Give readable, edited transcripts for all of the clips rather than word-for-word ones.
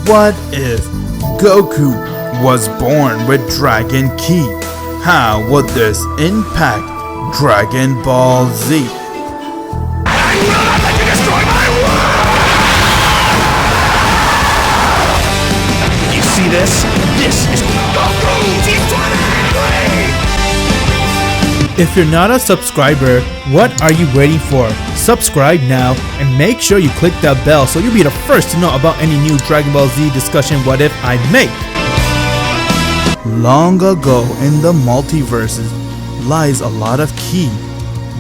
What if Goku was born with Dragon Ki? How would this impact Dragon Ball Z? I will not let you destroy my world! You see this? This is Goku T23! If you're not a subscriber, what are you waiting for? Subscribe now and make sure you click that bell so you'll be the first to know about any new Dragon Ball Z discussion what if I make. Long ago in the multiverses lies a lot of ki.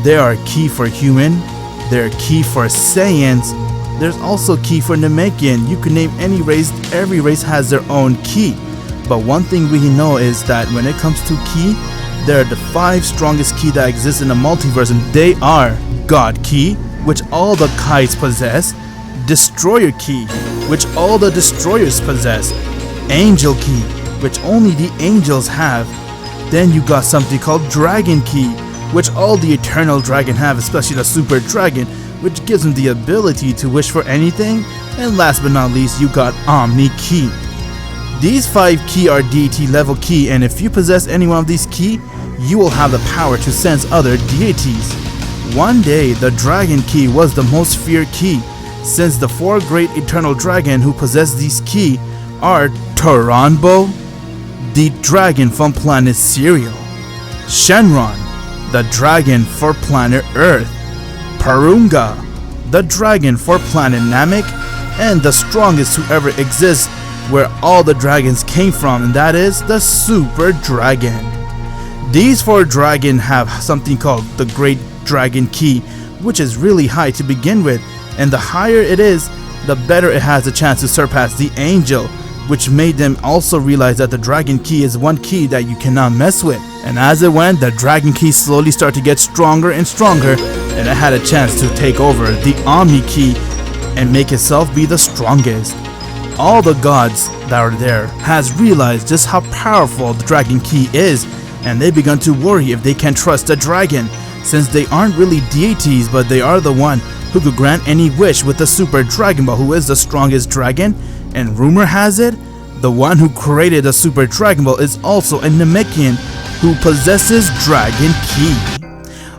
There are ki for human, there are ki for Saiyans, there's also ki for Namekian. You can name any race, every race has their own ki. But one thing we know is that when it comes to ki, there are the 5 strongest ki that exist in the multiverse, and they are God Ki, which all the Kais possess, Destroyer Ki, which all the Destroyers possess, Angel Ki, which only the Angels have. Then you got something called Dragon Ki, which all the Eternal Dragon have, especially the Super Dragon, which gives them the ability to wish for anything. And last but not least, you got Omni Ki. These 5 ki are deity level ki, and if you possess any one of these ki, you will have the power to sense other deities. One day, the Dragon Ki was the most feared ki, since the 4 great eternal dragon who possess these ki are Toranbo, the dragon from planet Cereal, Shenron, the dragon for planet Earth, Parunga, the dragon for planet Namek, and the strongest who ever exists, where all the dragons came from, and that is the Super Dragon. These 4 dragons have something called the Great Dragon Ki, which is really high to begin with, and the higher it is, the better it has a chance to surpass the Angel, which made them also realize that the Dragon Ki is one ki that you cannot mess with. And as it went, the Dragon Ki slowly started to get stronger and stronger, and it had a chance to take over the Omni Ki and make itself be the strongest. All the gods that are there has realized just how powerful the Dragon Ki is, and they begun to worry if they can trust the dragon, since they aren't really deities, but they are the one who could grant any wish with the Super Dragon Ball, who is the strongest dragon. And rumor has it, the one who created the Super Dragon Ball is also a Namekian who possesses Dragon Ki.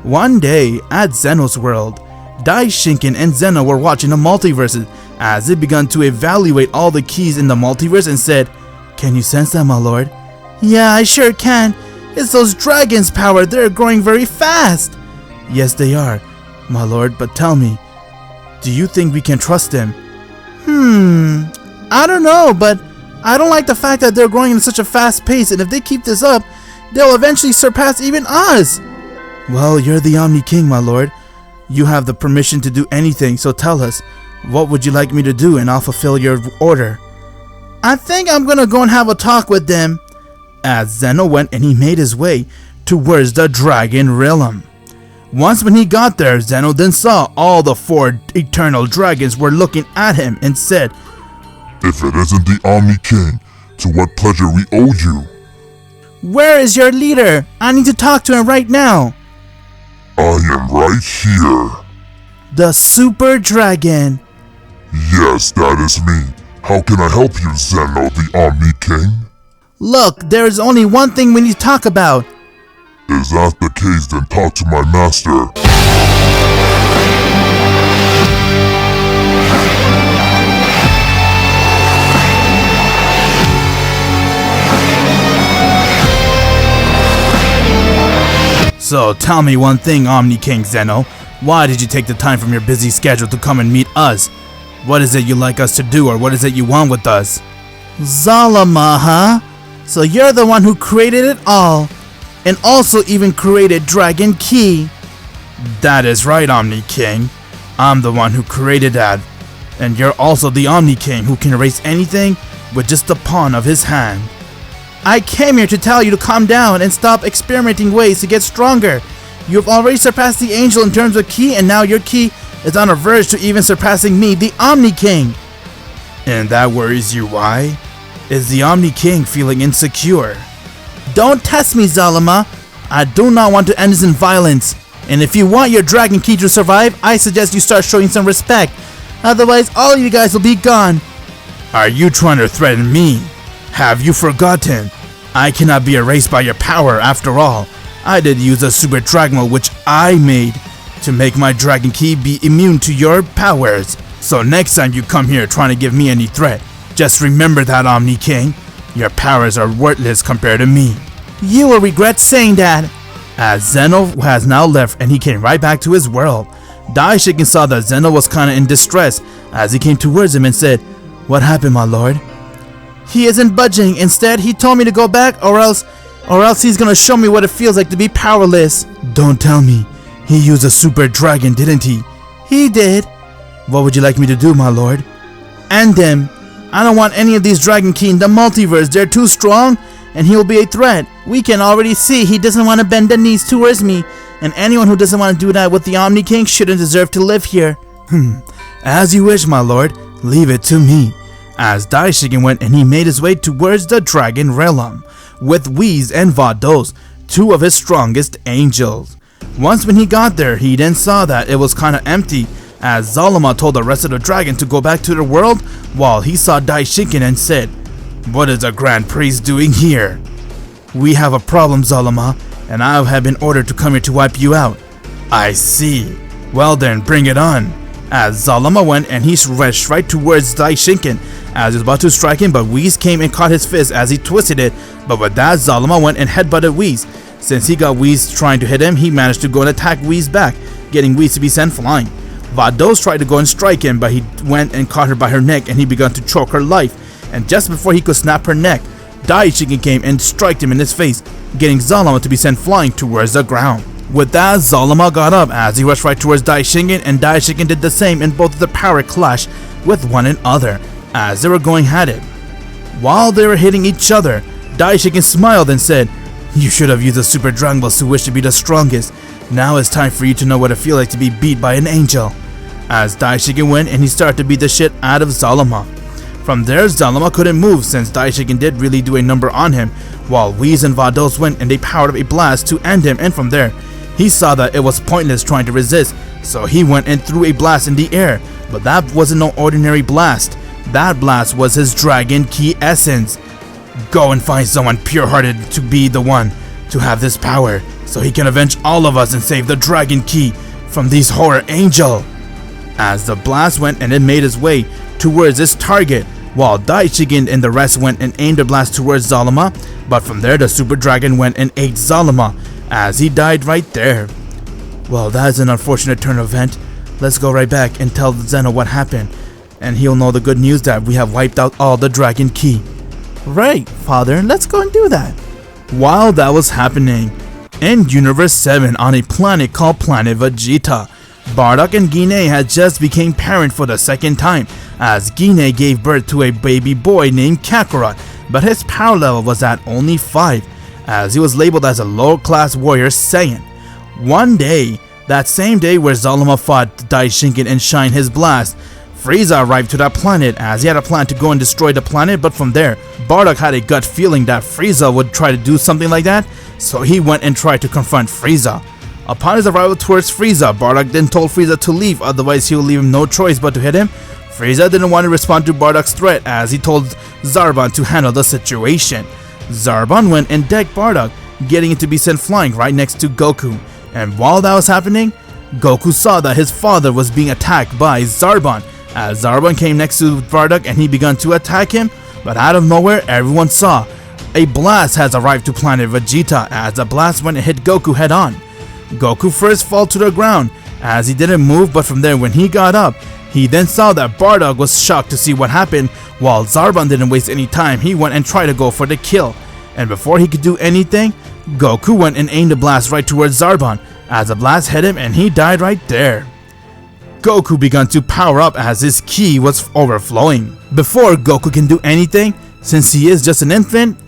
One day at Zeno's world, Daishinken and Zeno were watching the multiverses as they began to evaluate all the keys in the multiverse and said, "Can you sense them, my lord?" "Yeah, I sure can. It's those dragons' power. They're growing very fast." "Yes, they are, my lord, but tell me, do you think we can trust them?" I don't know, but I don't like the fact that they're growing in such a fast pace, and if they keep this up, they'll eventually surpass even us." "Well, you're the Omni King, my lord. You have the permission to do anything, so tell us, what would you like me to do, and I'll fulfill your order." "I think I'm gonna go and have a talk with them." As Zeno went and he made his way towards the Dragon Realm. Once when he got there, Zeno then saw all the 4 eternal dragons were looking at him and said, "If it isn't the Omni King, to what pleasure we owe you?" "Where is your leader? I need to talk to him right now." "I am right here." "The Super Dragon." "Yes, that is me. How can I help you, Zeno, the Omni King?" "Look, there is only one thing we need to talk about." "Is that the case? Then talk to my master." "So tell me one thing, Omni King Zeno. Why did you take the time from your busy schedule to come and meet us? What is it you like us to do, or what is it you want with us?" "Zalama, huh? So you're the one who created it all, and also even created Dragon Ki." "That is right, Omni King. I'm the one who created that. And you're also the Omni King who can erase anything with just the pawn of his hand." "I came here to tell you to calm down and stop experimenting ways to get stronger. You have already surpassed the Angel in terms of ki, and now your ki is on a verge to even surpassing me, the Omni King." "And that worries you, why? Is the Omni King feeling insecure?" "Don't test me, Zalama. I do not want to end this in violence. And if you want your Dragon Ki to survive, I suggest you start showing some respect. Otherwise, all you guys will be gone." Are you trying to threaten me? Have you forgotten? I cannot be erased by your power after all. I did use a super dragon mode which I made to make my dragon key be immune to your powers. So next time you come here trying to give me any threat, just remember that, Omni King. Your powers are worthless compared to me. You will regret saying that. As Zeno has now left and he came right back to his world, Daishikin saw that Zeno was kinda in distress as he came towards him and said, "What happened, my lord?" "He isn't budging. Instead, he told me to go back or else he's gonna show me what it feels like to be powerless." "Don't tell me. He used a super dragon, didn't he?" "He did." "What would you like me to do, my lord?" "End him. I don't want any of these Dragon Key in the multiverse. They're too strong and he will be a threat. We can already see he doesn't want to bend the knees towards me, and anyone who doesn't want to do that with the Omni King shouldn't deserve to live here." As you wish, my lord. Leave it to me. As Daishikin went and he made his way towards the Dragon Realm with Whis and Vados, two of his strongest angels. Once when he got there, he then saw that it was kinda empty, as Zalama told the rest of the dragon to go back to their world, while he saw Daishikin and said, "What is the Grand Priest doing here?" "We have a problem, Zalama, and I have been ordered to come here to wipe you out." "I see. Well then, bring it on." As Zalama went and he rushed right towards Daishikin as he was about to strike him, but Whis came and caught his fist as he twisted it, but with that Zalama went and headbutted Whis. Since he got Whis trying to hit him, he managed to go and attack Whis back, getting Whis to be sent flying. Vados tried to go and strike him, but he went and caught her by her neck and he began to choke her life, and just before he could snap her neck, Daishikin came and struck him in his face, getting Zalama to be sent flying towards the ground. With that, Zalama got up as he rushed right towards Daishikin, and Daishikin did the same, and both of the power clashed with one another as they were going at it. While they were hitting each other, Daishikin smiled and said, "You should have used a super Dragon Ball to wish to be the strongest. Now it's time for you to know what it feels like to be beat by an angel." As Daishikin went and he started to beat the shit out of Zalama. From there, Zalama couldn't move since Daishikin did really do a number on him, while Whis and Vados went and they powered up a blast to end him, and from there, he saw that it was pointless trying to resist, so he went and threw a blast in the air, but that wasn't no ordinary blast. That blast was his Dragon Key essence. "Go and find someone pure-hearted to be the one to have this power, so he can avenge all of us and save the Dragon Key from these horror angel." As the blast went and it made its way towards its target, while Daishikin and the rest went and aimed a blast towards Zalama, but from there the Super Dragon went and ate Zalama, as he died right there. Well, that is an unfortunate turn of event. Let's go right back and tell Zeno what happened, and he'll know the good news that we have wiped out all the Dragon Key. Right, father, let's go and do that. While that was happening, in Universe 7 on a planet called Planet Vegeta, Bardock and Guinea had just became parent for the second time, as Guinea gave birth to a baby boy named Kakarot, but his power level was at only 5, as he was labeled as a low-class warrior Saiyan. One day, that same day where Zalama fought Daishikin and shined his blast, Frieza arrived to that planet as he had a plan to go and destroy the planet, but from there, Bardock had a gut feeling that Frieza would try to do something like that, so he went and tried to confront Frieza. Upon his arrival towards Frieza, Bardock then told Frieza to leave, otherwise he would leave him no choice but to hit him. Frieza didn't want to respond to Bardock's threat as he told Zarbon to handle the situation. Zarbon went and decked Bardock, getting it to be sent flying right next to Goku. And while that was happening, Goku saw that his father was being attacked by Zarbon, as Zarbon came next to Bardock and he began to attack him, but out of nowhere everyone saw a blast has arrived to planet Vegeta, as the blast went and hit Goku head on. Goku first fell to the ground as he didn't move, but from there when he got up, he then saw that Bardock was shocked to see what happened. While Zarbon didn't waste any time, he went and tried to go for the kill, and before he could do anything, Goku went and aimed a blast right towards Zarbon, as the blast hit him and he died right there. Goku began to power up as his ki was overflowing. Before Goku can do anything, since he is just an infant,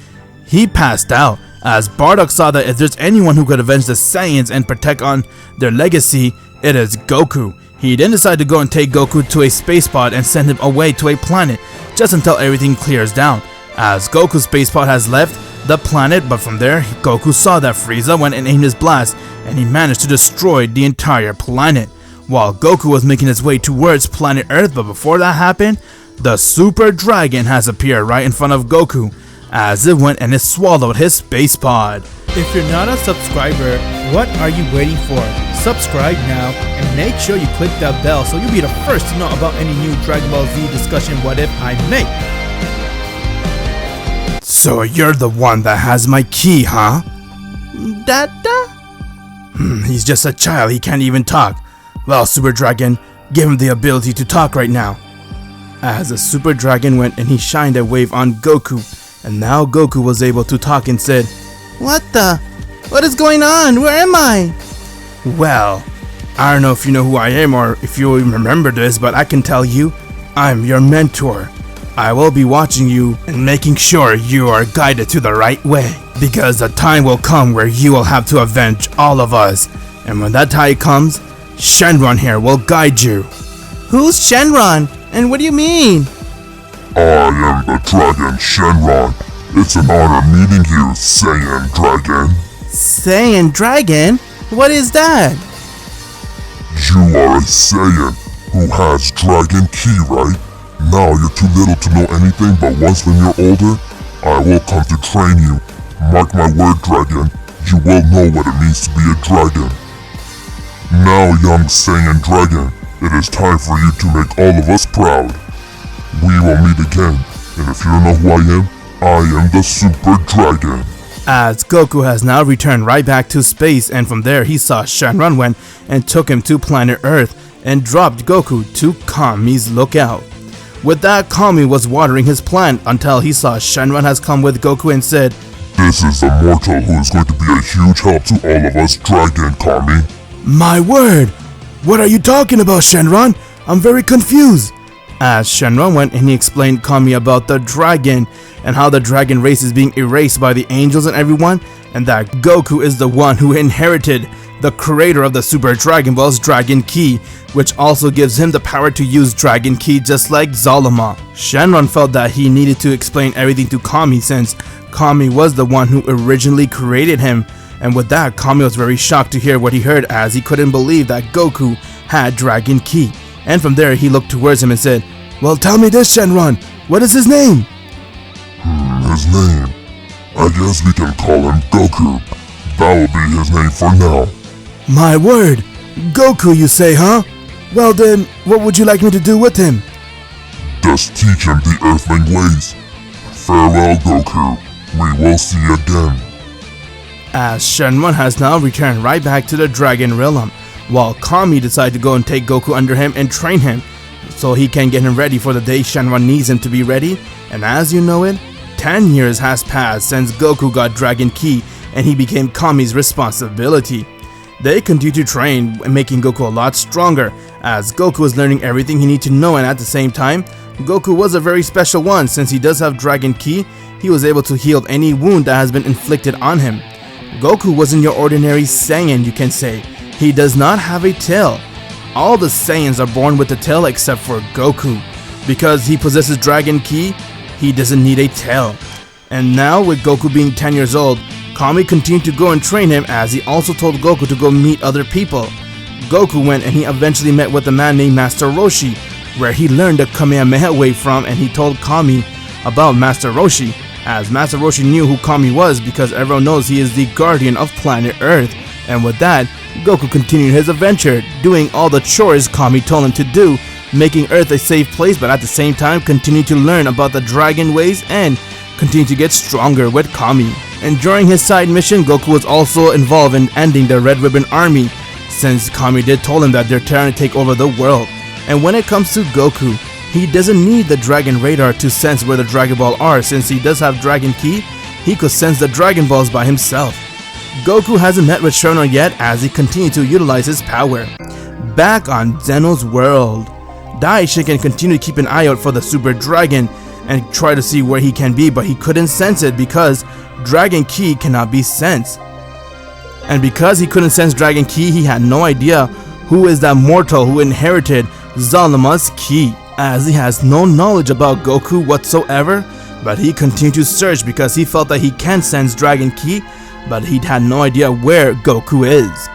he passed out, as Bardock saw that if there's anyone who could avenge the Saiyans and protect on their legacy, it is Goku. He then decided to go and take Goku to a space pod and send him away to a planet just until everything clears down, as Goku's space pod has left the planet, but from there Goku saw that Frieza went and aimed his blast and he managed to destroy the entire planet. While Goku was making his way towards planet Earth, but before that happened, The Super Dragon has appeared right in front of Goku as it went and it swallowed his space pod. If you're not a subscriber, what are you waiting for? Subscribe now and make sure you click that bell so you'll be the first to know about any new Dragon Ball Z discussion what if I make. So you're the one that has my key, huh? Dada? He's just a child, he can't even talk. Well, Super Dragon, give him the ability to talk right now. As the Super Dragon went and he shined a wave on Goku, and now Goku was able to talk and said, "What the? What is going on? Where am I?" Well, I don't know if you know who I am or if you even remember this, but I can tell you, I'm your mentor. I will be watching you and making sure you are guided to the right way, because the time will come where you will have to avenge all of us, and when that time comes, Shenron here will guide you. Who's Shenron? And what do you mean? I am the Dragon Shenron. It's an honor meeting you, Saiyan Dragon. Saiyan Dragon? What is that? You are a Saiyan who has Dragon Ki, right? Now you're too little to know anything, but once when you're older, I will come to train you. Mark my word, Dragon, you will know what it means to be a dragon. Now, young Saiyan Dragon, it is time for you to make all of us proud. We will meet again, and if you don't know who I am the Super Dragon. As Goku has now returned right back to space, and from there he saw Shenron went and took him to planet Earth and dropped Goku to Kami's lookout. With that, Kami was watering his plant until he saw Shenron has come with Goku and said, "This is the mortal who is going to be a huge help to all of us, Dragon Kami." My word! What are you talking about, Shenron? I'm very confused. As Shenron went and he explained Kami about the dragon and how the dragon race is being erased by the angels and everyone, and that Goku is the one who inherited the creator of the Super Dragon Ball's Dragon Ki, which also gives him the power to use Dragon Ki just like Zalama. Shenron felt that he needed to explain everything to Kami since Kami was the one who originally created him, and with that, Kami was very shocked to hear what he heard as he couldn't believe that Goku had Dragon Ki. And from there, he looked towards him and said, "Well, tell me this, Shenron, what is his name?" His name? I guess we can call him Goku. That will be his name for now. My word! Goku, you say, huh? Well then, what would you like me to do with him? Just teach him the Earthling ways. Farewell, Goku. We will see again. As Shenron has now returned right back to the Dragon Realm, while Kami decided to go and take Goku under him and train him, so he can get him ready for the day Shenron needs him to be ready. And as you know it, 10 years has passed since Goku got Dragon Ki and he became Kami's responsibility. They continue to train, making Goku a lot stronger, as Goku is learning everything he needs to know, and at the same time, Goku was a very special one. Since he does have Dragon Ki, he was able to heal any wound that has been inflicted on him. Goku wasn't your ordinary Saiyan, you can say. He does not have a tail. All the Saiyans are born with a tail except for Goku. Because he possesses Dragon Ki, he doesn't need a tail. And now with Goku being 10 years old, Kami continued to go and train him, as he also told Goku to go meet other people. Goku went and he eventually met with a man named Master Roshi, where he learned the Kamehameha wave from, and he told Kami about Master Roshi, as Master Roshi knew who Kami was because everyone knows he is the guardian of planet Earth. And with that, Goku continued his adventure, doing all the chores Kami told him to do, making Earth a safe place, but at the same time continuing to learn about the dragon ways and continue to get stronger with Kami. And during his side mission, Goku was also involved in ending the Red Ribbon Army, since Kami did told him that they're trying to take over the world. And when it comes to Goku, he doesn't need the Dragon Radar to sense where the Dragon Ball are, since he does have Dragon Ki, he could sense the Dragon Balls by himself. Goku hasn't met with Shenron yet, as he continued to utilize his power. Back on Zeno's world, Daishin can continue to keep an eye out for the Super Dragon and try to see where he can be, but he couldn't sense it because Dragon Ki cannot be sensed. And because he couldn't sense Dragon Ki, he had no idea who is that mortal who inherited Zalama's Ki, as he has no knowledge about Goku whatsoever, but he continued to search because he felt that he can sense Dragon Ki, but he had no idea where Goku is.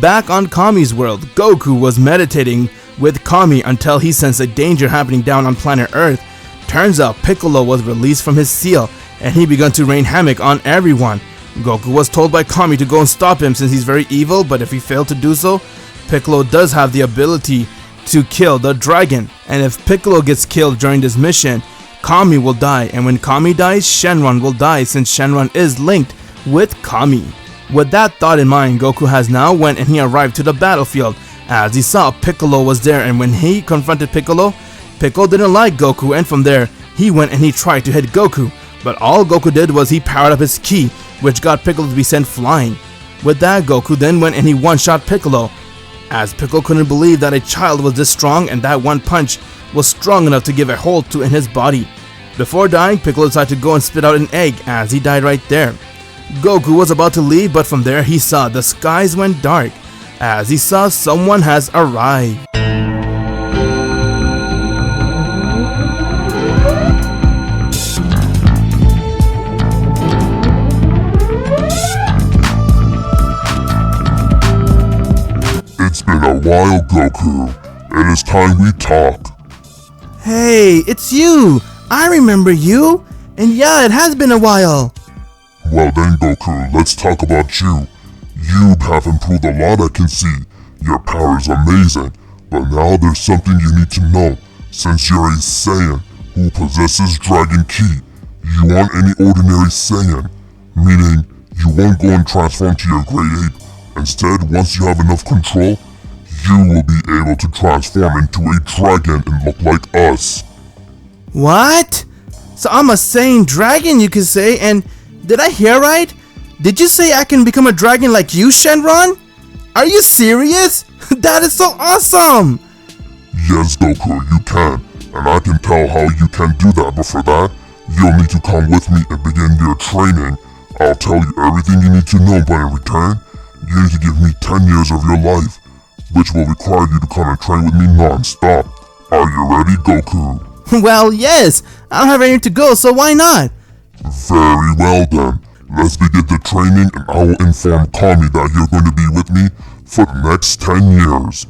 Back on Kami's world, Goku was meditating with Kami until he sensed a danger happening down on planet Earth, Turns out Piccolo was released from his seal and he began to rain havoc on everyone. Goku was told by Kami to go and stop him since he's very evil, but if he failed to do so, Piccolo does have the ability to kill the dragon. And if Piccolo gets killed during this mission, Kami will die, and when Kami dies, Shenron will die since Shenron is linked with Kami. With that thought in mind, Goku has now went and he arrived to the battlefield as he saw Piccolo was there, and when he confronted Piccolo, Piccolo didn't like Goku, and from there he went and he tried to hit Goku, but all Goku did was he powered up his ki, which got Piccolo to be sent flying. With that, Goku then went and he one-shot Piccolo, as Piccolo couldn't believe that a child was this strong and that one punch was strong enough to give a hold to in his body. Before dying, Piccolo decided to go and spit out an egg as he died right there. Goku was about to leave, but from there he saw the skies went dark as he saw someone has arrived. It's been a while, Goku. It is time we talk. Hey, it's you! I remember you! And yeah, it has been a while! Well then, Goku, let's talk about you. You have improved a lot, I can see. Your power is amazing. But now there's something you need to know. Since you're a Saiyan who possesses Dragon Ki, you aren't any ordinary Saiyan. Meaning, you won't go and transform to your Great Ape. Instead, once you have enough control, you will be able to transform into a dragon and look like us. What? So I'm a Saiyan dragon, you could say, and did I hear right? Did you say I can become a dragon like you, Shenron? Are you serious? That is so awesome! Yes, Goku, you can, and I can tell how you can do that, but for that, you'll need to come with me and begin your training. I'll tell you everything you need to know, but in return, you need to give me 10 years of your life, which will require you to come and train with me non-stop. Are you ready, Goku? Well, yes. I don't have anywhere to go, so why not? Very well then. Let's begin the training and I will inform Kami that you're going to be with me for the next 10 years.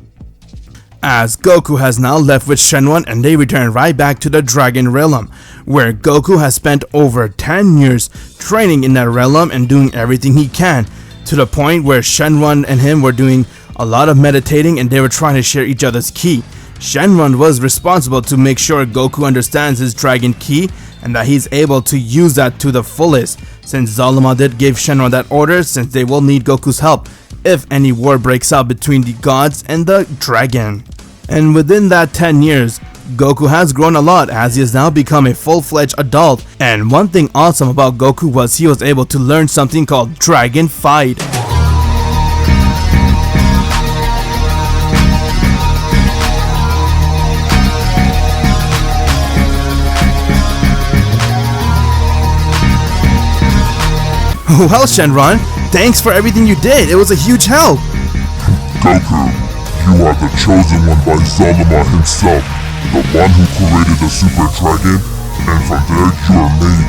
As Goku has now left with Shenron and they return right back to the Dragon Realm, where Goku has spent over 10 years training in that realm and doing everything he can, to the point where Shenron and him were doing a lot of meditating and they were trying to share each other's ki. Shenron was responsible to make sure Goku understands his Dragon Ki and that he's able to use that to the fullest, since Zalama did give Shenron that order, since they will need Goku's help if any war breaks out between the gods and the dragon. And within that 10 years, Goku has grown a lot as he has now become a full-fledged adult, and one thing awesome about Goku was he was able to learn something called Dragon Fight. Well, Shenron, thanks for everything you did. It was a huge help. Goku, you are the chosen one by Zalama himself, the one who created the Super Dragon, and from there you are made.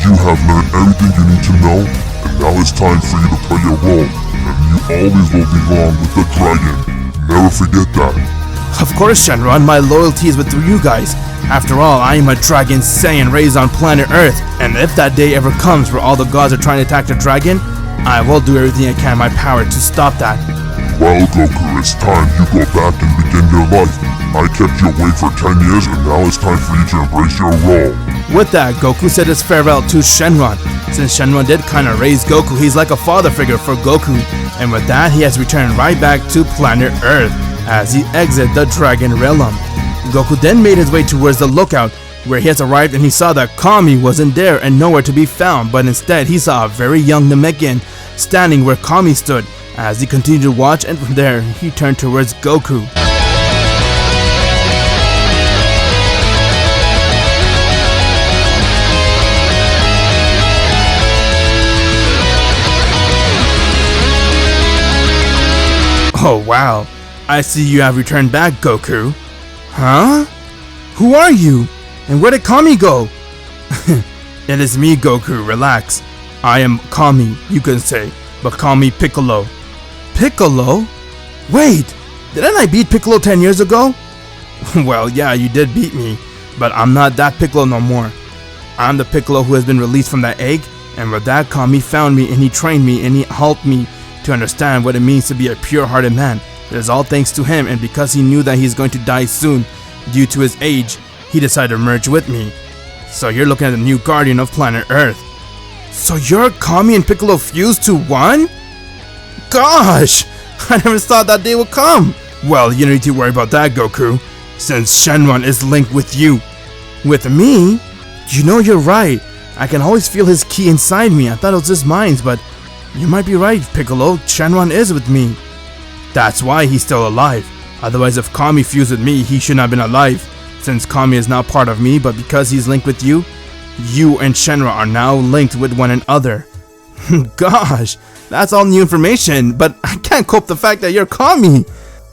You have learned everything you need to know, and now it's time for you to play your role, and you always will belong with the dragon. Never forget that. Of course, Shenron, my loyalty is with you guys. After all, I am a Dragon Saiyan raised on planet Earth, and if that day ever comes where all the gods are trying to attack the dragon, I will do everything I can in my power to stop that. Well, Goku, it's time you go back and begin your life. I kept you away for 10 years, and now it's time for you to embrace your role. With that, Goku said his farewell to Shenron. Since Shenron did kinda raise Goku, he's like a father figure for Goku. And with that, he has returned right back to planet Earth as he exits the Dragon Realm. Goku then made his way towards the lookout, where he has arrived and he saw that Kami wasn't there and nowhere to be found, but instead he saw a very young Namekian standing where Kami stood. As he continued to watch, and from there he turned towards Goku. Oh wow, I see you have returned back, Goku. Huh? Who are you? And where did Kami go? It is me, Goku, relax. I am Kami, you can say, but call me Piccolo. Piccolo? Wait, didn't I beat Piccolo 10 years ago? Well, yeah, you did beat me. But I'm not that Piccolo no more. I'm the Piccolo who has been released from that egg, and with that Kami found me and he trained me and he helped me to understand what it means to be a pure-hearted man. It is all thanks to him, and because he knew that he's going to die soon due to his age, he decided to merge with me. So you're looking at the new guardian of planet Earth. So you're Kami and Piccolo fused to one? Gosh! I never thought that day would come! Well, you don't need to worry about that, Goku, since Shenron is linked with you. With me? You know, you're right. I can always feel his ki inside me. I thought it was just mine, but you might be right, Piccolo. Shenron is with me. That's why he's still alive. Otherwise, if Kami fused with me, he should not have been alive. Since Kami is now part of me, but because he's linked with you, you and Shenron are now linked with one another. Gosh, that's all new information, but I can't cope the fact that you're Kami.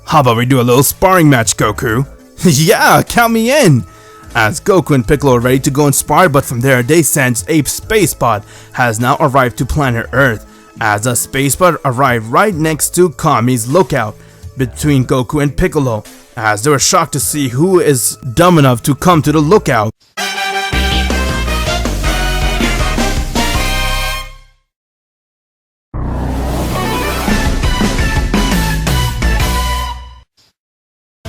How about we do a little sparring match, Goku? Yeah, count me in. As Goku and Piccolo are ready to go and spar, but from there they sense a space pod has now arrived to planet Earth. As a space pod arrived right next to Kami's lookout between Goku and Piccolo, as they were shocked to see who is dumb enough to come to the lookout.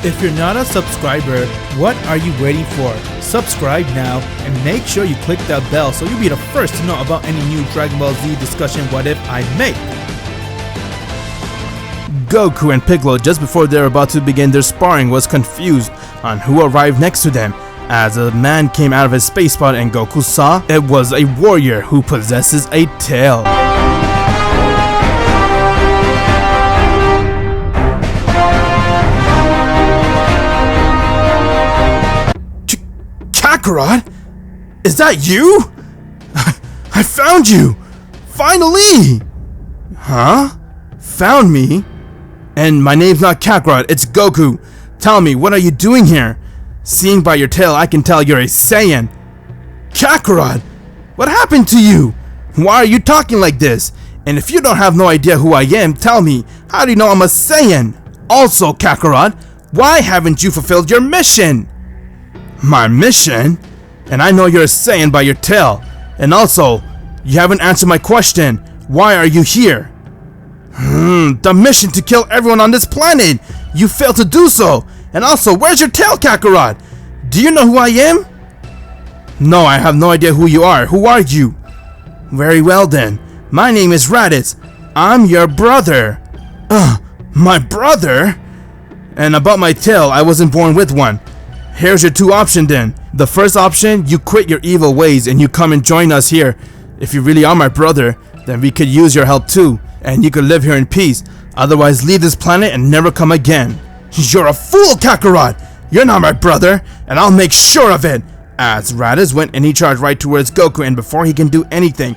If you're not a subscriber, what are you waiting for? Subscribe now and make sure you click that bell so you'll be the first to know about any new Dragon Ball Z discussion what if I make. Goku and Piccolo, just before they were about to begin their sparring, was confused on who arrived next to them. As a man came out of his space pod and Goku saw it was a warrior who possesses a tail. Kakarot? Is that you? I found you! Finally! Huh? Found me? And my name's not Kakarot, it's Goku. Tell me, what are you doing here? Seeing by your tail, I can tell you're a Saiyan. Kakarot! What happened to you? Why are you talking like this? And if you don't have no idea who I am, tell me, how do you know I'm a Saiyan? Also, Kakarot, why haven't you fulfilled your mission? My mission? And I know you're a Saiyan by your tail. And also, you haven't answered my question. Why are you here? The mission to kill everyone on this planet. You failed to do so. And also, where's your tail, Kakarot? Do you know who I am? No, I have no idea who you are. Who are you? Very well then. My name is Raditz. I'm your brother. My brother? And about my tail, I wasn't born with one. Here's your two options then. The first option, you quit your evil ways and you come and join us here. If you really are my brother, then we could use your help too, and you could live here in peace. Otherwise, leave this planet and never come again. You're a fool, Kakarot! You're not my brother, and I'll make sure of it! As Raditz went and he charged right towards Goku, and before he can do anything,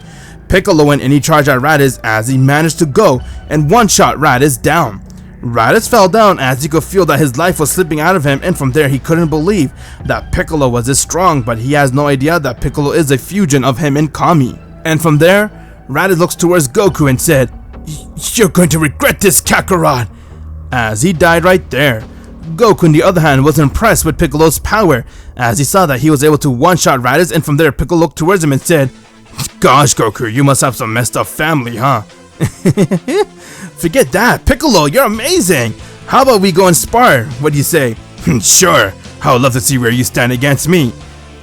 Piccolo went and he charged at Raditz as he managed to go and one-shot Raditz down. Raditz fell down as he could feel that his life was slipping out of him, and from there he couldn't believe that Piccolo was this strong, but he has no idea that Piccolo is a fusion of him and Kami. And from there, Raditz looks towards Goku and said, "You're going to regret this, Kakarot!" As he died right there. Goku, on the other hand, was impressed with Piccolo's power as he saw that he was able to one-shot Raditz, and from there Piccolo looked towards him and said, "Gosh, Goku, you must have some messed up family, huh?" Forget that, Piccolo, you're amazing! How about we go and spar? What do you say? Sure, I would love to see where you stand against me.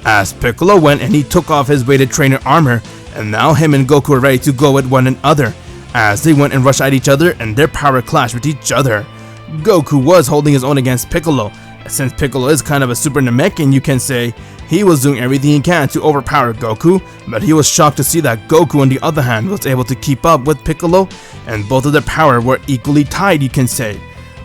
As Piccolo went and he took off his weighted trainer armor, and now him and Goku are ready to go with one another. As they went and rushed at each other and their power clashed with each other. Goku was holding his own against Piccolo. Since Piccolo is kind of a super Namekian, you can say, he was doing everything he can to overpower Goku, but he was shocked to see that Goku on the other hand was able to keep up with Piccolo, and both of their power were equally tied, you can say.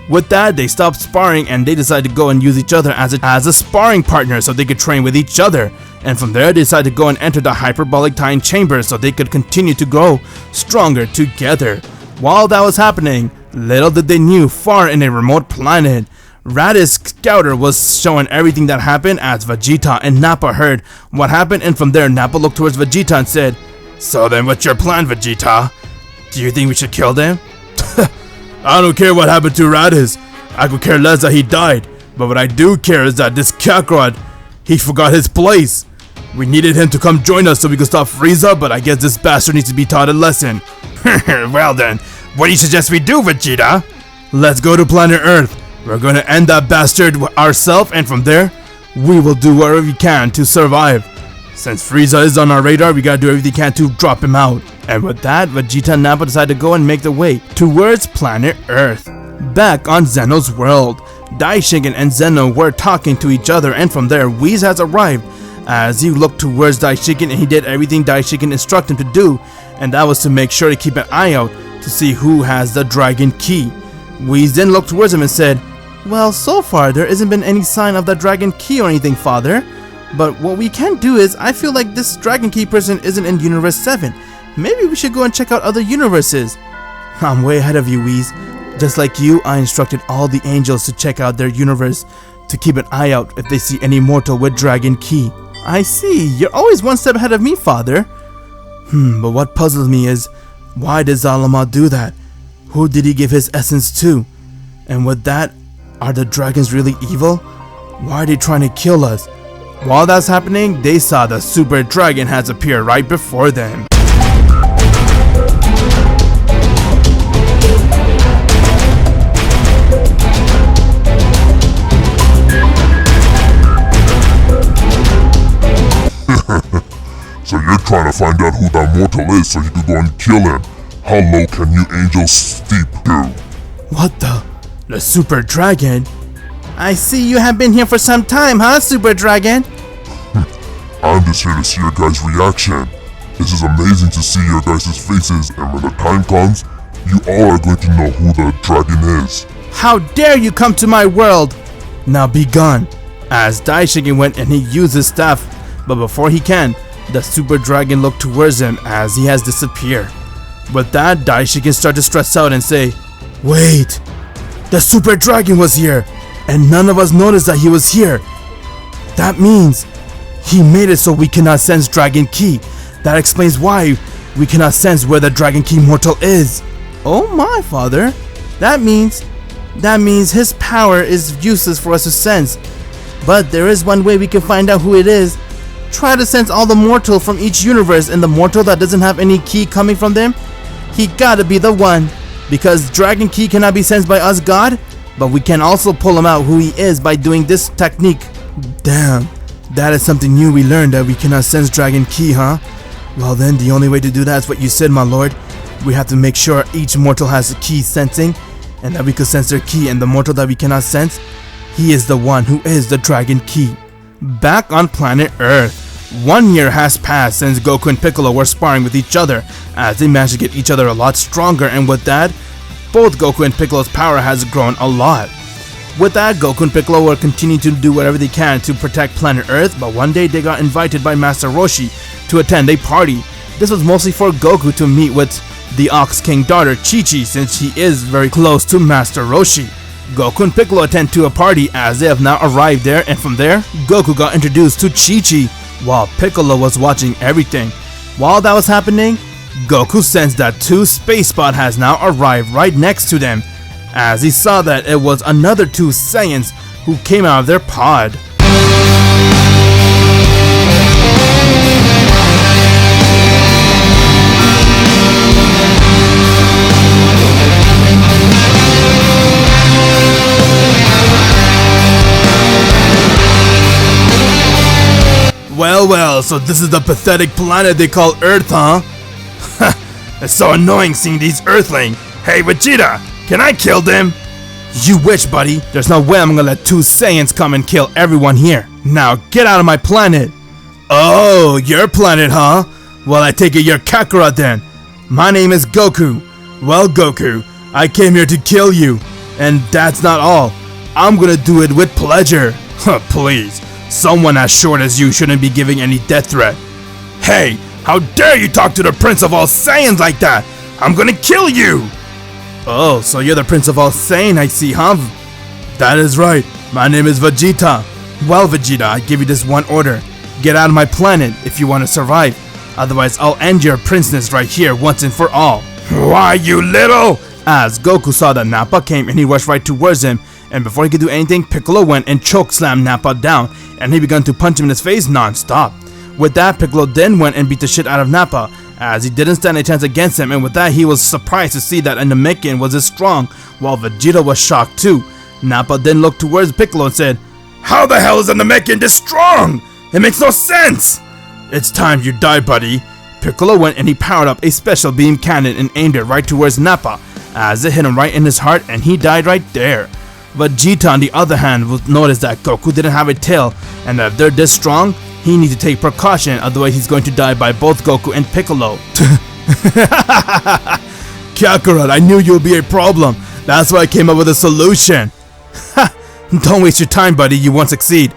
With that, they stopped sparring and they decided to go and use each other as a sparring partner so they could train with each other. And from there, they decided to go and enter the hyperbolic time chamber so they could continue to grow stronger together. While that was happening, little did they knew, far in a remote planet, Raditz Scouter was showing everything that happened as Vegeta and Nappa heard what happened, and from there Nappa looked towards Vegeta and said, "So then what's your plan, Vegeta? Do you think we should kill them?" "I don't care what happened to Raditz. I could care less that he died. But what I do care is that this Kakarot, He forgot his place. We needed him to come join us so we could stop Frieza, but I guess this bastard needs to be taught a lesson. Well then, what do you suggest we do, Vegeta? Let's go to planet Earth. We're gonna end that bastard ourselves, and from there, we will do whatever we can to survive. Since Frieza is on our radar, we gotta do everything we can to drop him out. And with that, Vegeta and Nappa decide to go and make their way towards planet Earth. Back on Zeno's world, Daishigen and Zeno were talking to each other, and from there, Whis has arrived. As he looked towards Daishigen, and he did everything Daishigen instructed him to do, and that was to make sure to keep an eye out to see who has the Dragon Key. Whis then looked towards him and said, "Well, so far there isn't been any sign of the Dragon Key or anything, Father. But what we can do is, I feel like this Dragon Key person isn't in Universe 7. Maybe we should go and check out other universes." "I'm way ahead of you, Whis. Just like you, I instructed all the angels to check out their universe to keep an eye out if they see any mortal with Dragon Key." "I see. You're always one step ahead of me, Father." But what puzzles me is, why did Zalama do that? Who did he give his essence to? And with that, are the dragons really evil? Why are they trying to kill us?" While that's happening, they saw the Super Dragon has appeared right before them. So you're trying to find out who that mortal is so you can go and kill him. How low can you angels steep to? What the? The Super Dragon? I see you have been here for some time, huh, Super Dragon? I'm just here to see your guys' reaction. This is amazing to see your guys' faces, and when the time comes, you all are going to know who the dragon is. How dare you come to my world? Now be gone. As Daishigen went and he used his staff, but before he can, the Super Dragon looked towards him as he has disappeared. With that, Daishigen started to stress out and say, "Wait, the Super Dragon was here, and none of us noticed that he was here. That means he made it so we cannot sense Dragon Key. That explains why we cannot sense where the Dragon Key mortal is." "Oh my, Father, that means his power is useless for us to sense. But there is one way we can find out who it is. Try to sense all the mortal from each universe, and the mortal that doesn't have any key coming from them, he gotta be the one. Because Dragon Key cannot be sensed by us God, but we can also pull him out who he is by doing this technique." Damn, that is something new we learned, that we cannot sense Dragon Key, huh? Well then, the only way to do that is what you said, my lord. We have to make sure each mortal has a key sensing, and that we could sense their key, and the mortal that we cannot sense, he is the one who is the Dragon Key. Back on planet Earth, 1 year has passed since Goku and Piccolo were sparring with each other, as they managed to get each other a lot stronger, and with that, both Goku and Piccolo's power has grown a lot. With that, Goku and Piccolo will continue to do whatever they can to protect planet Earth, but one day they got invited by Master Roshi to attend a party. This was mostly for Goku to meet with the Ox King daughter Chi-Chi, since he is very close to Master Roshi. Goku and Piccolo attend to a party as they have now arrived there, and from there, Goku got introduced to Chi-Chi while Piccolo was watching everything. While that was happening, Goku sensed that 2 Space Spot has now arrived right next to them, as he saw that it was another 2 Saiyans who came out of their pod. Well, so this is the pathetic planet they call Earth, huh? It's so annoying seeing these Earthlings. Hey Vegeta, can I kill them? You wish, buddy. There's no way I'm gonna let 2 Saiyans come and kill everyone here. Now get out of my planet. Oh, your planet, huh? Well, I take it you're Kakarot then. My name is Goku. Well, Goku, I came here to kill you. And that's not all. I'm gonna do it with pleasure. Please, someone as short as you shouldn't be giving any death threat. Hey, how dare you talk to the Prince of All Saiyans like that? I'm gonna kill you! Oh, so you're the Prince of All Saiyan, I see, huh? That is right. My name is Vegeta. Well, Vegeta, I give you this one order. Get out of my planet if you want to survive. Otherwise, I'll end your princeness right here once and for all. Why, you little... As Goku saw that Nappa came and he rushed right towards him, and before he could do anything, Piccolo went and chokeslammed Nappa down, and he began to punch him in his face non-stop. With that, Piccolo then went and beat the shit out of Nappa, as he didn't stand a chance against him, and with that, he was surprised to see that a Namekian was as strong, while Vegeta was shocked too. Nappa then looked towards Piccolo and said, "How the hell is a Namekian this strong? It makes no sense!" "It's time you die, buddy." Piccolo went and he powered up a special beam cannon and aimed it right towards Nappa, as it hit him right in his heart and he died right there. Vegeta, on the other hand, would notice that Goku didn't have a tail, and that if they're this strong, he needs to take precaution, otherwise he's going to die by both Goku and Piccolo. "Kakarot, I knew you would be a problem. That's why I came up with a solution." "Don't waste your time, buddy, you won't succeed."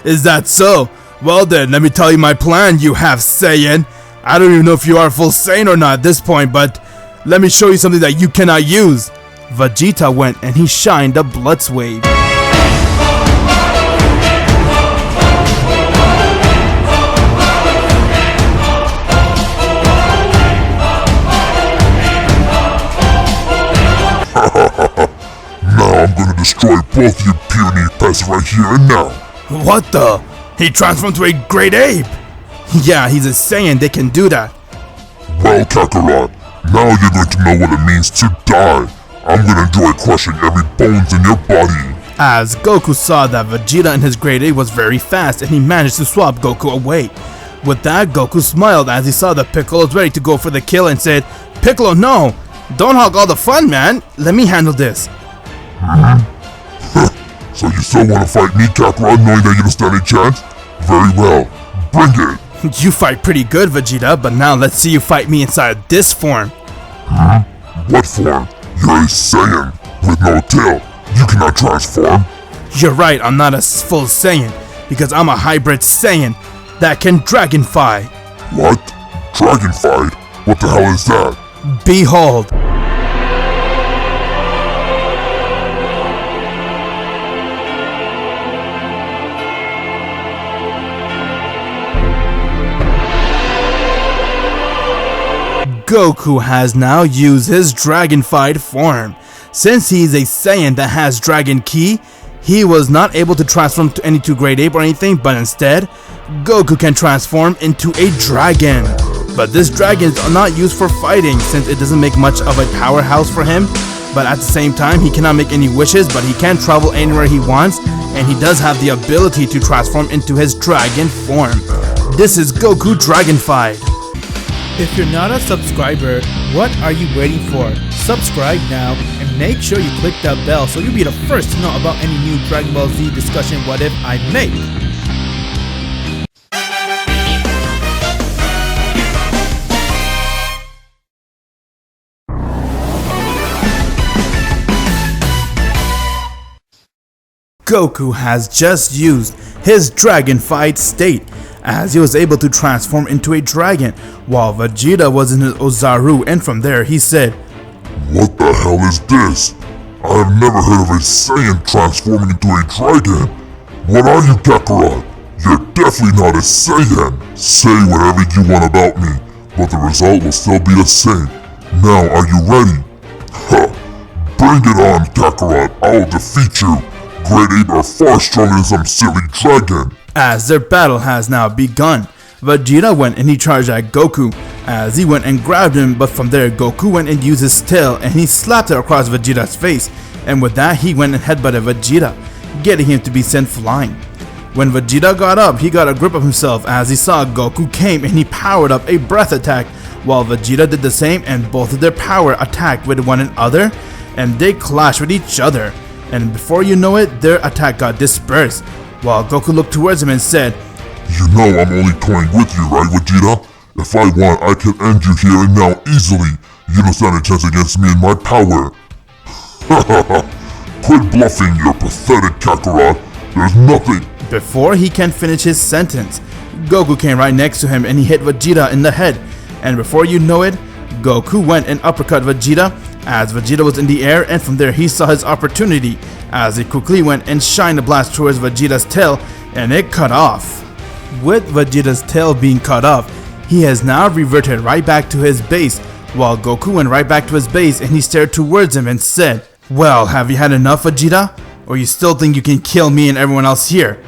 "Is that so? Well then, let me tell you my plan, you half-Saiyan. I don't even know if you are full Saiyan or not at this point, but let me show you something that you cannot use." Vegeta went and he shined a Blitz Wave. Now I'm gonna destroy both you puny pests right here and now. What the? He transformed to a great ape! Yeah, he's a Saiyan, they can do that. Well, Kakarot, now you're going to know what it means to die. I'm gonna enjoy crushing every bones in your body. As Goku saw that Vegeta in his great ape was very fast and he managed to swap Goku away. With that, Goku smiled as he saw that Piccolo was ready to go for the kill and said, "Piccolo, no! Don't hog all the fun, man! Let me handle this." So you still want to fight me, Kakarot, knowing that you don't stand a chance? Very well, bring it! You fight pretty good, Vegeta, but now let's see you fight me inside this form. What form? You're a Saiyan with no tail. You cannot transform. You're right, I'm not a full Saiyan, because I'm a hybrid Saiyan that can Dragonfly. What? Dragonfied? What the hell is that? Behold! Goku has now used his Dragonfied form. Since he's a Saiyan that has Dragon Ki, he was not able to transform to any great ape or anything, but instead, Goku can transform into a dragon. But this dragon is not used for fighting since it doesn't make much of a powerhouse for him. But at the same time, he cannot make any wishes, but he can travel anywhere he wants, and he does have the ability to transform into his dragon form. This is Goku Dragonfied. If you're not a subscriber, what are you waiting for? Subscribe now and make sure you click that bell so you'll be the first to know about any new Dragon Ball Z discussion what if I make. Goku has just used his Dragonfied state, as he was able to transform into a dragon, while Vegeta was in his Ozaru, and from there he said, What the hell is this? I have never heard of a Saiyan transforming into a dragon. What are you, Kakarot? You're definitely not a Saiyan. Say whatever you want about me, but the result will still be the same. Now, are you ready? Ha! Bring it on, Kakarot. I'll defeat you. Great Ape are far stronger than some silly dragon. As their battle has now begun, Vegeta went and he charged at Goku, as he went and grabbed him, but from there Goku went and used his tail and he slapped it across Vegeta's face, and with that he went and headbutted Vegeta, getting him to be sent flying. When Vegeta got up, he got a grip of himself as he saw Goku came and he powered up a breath attack, while Vegeta did the same, and both of their power attacked with one another and they clashed with each other, and before you know it, their attack got dispersed, while Goku looked towards him and said, You know I'm only toying with you, right, Vegeta? If I want, I can end you here and now easily. You don't stand a chance against me and my power. Quit bluffing, you pathetic Kakarot. There's nothing. Before he can finish his sentence, Goku came right next to him and he hit Vegeta in the head, and before you know it, Goku went and uppercut Vegeta as Vegeta was in the air, and from there he saw his opportunity as he quickly went and shined a blast towards Vegeta's tail, and it cut off. With Vegeta's tail being cut off, he has now reverted right back to his base, while Goku went right back to his base and he stared towards him and said, Well, have you had enough, Vegeta? Or you still think you can kill me and everyone else here?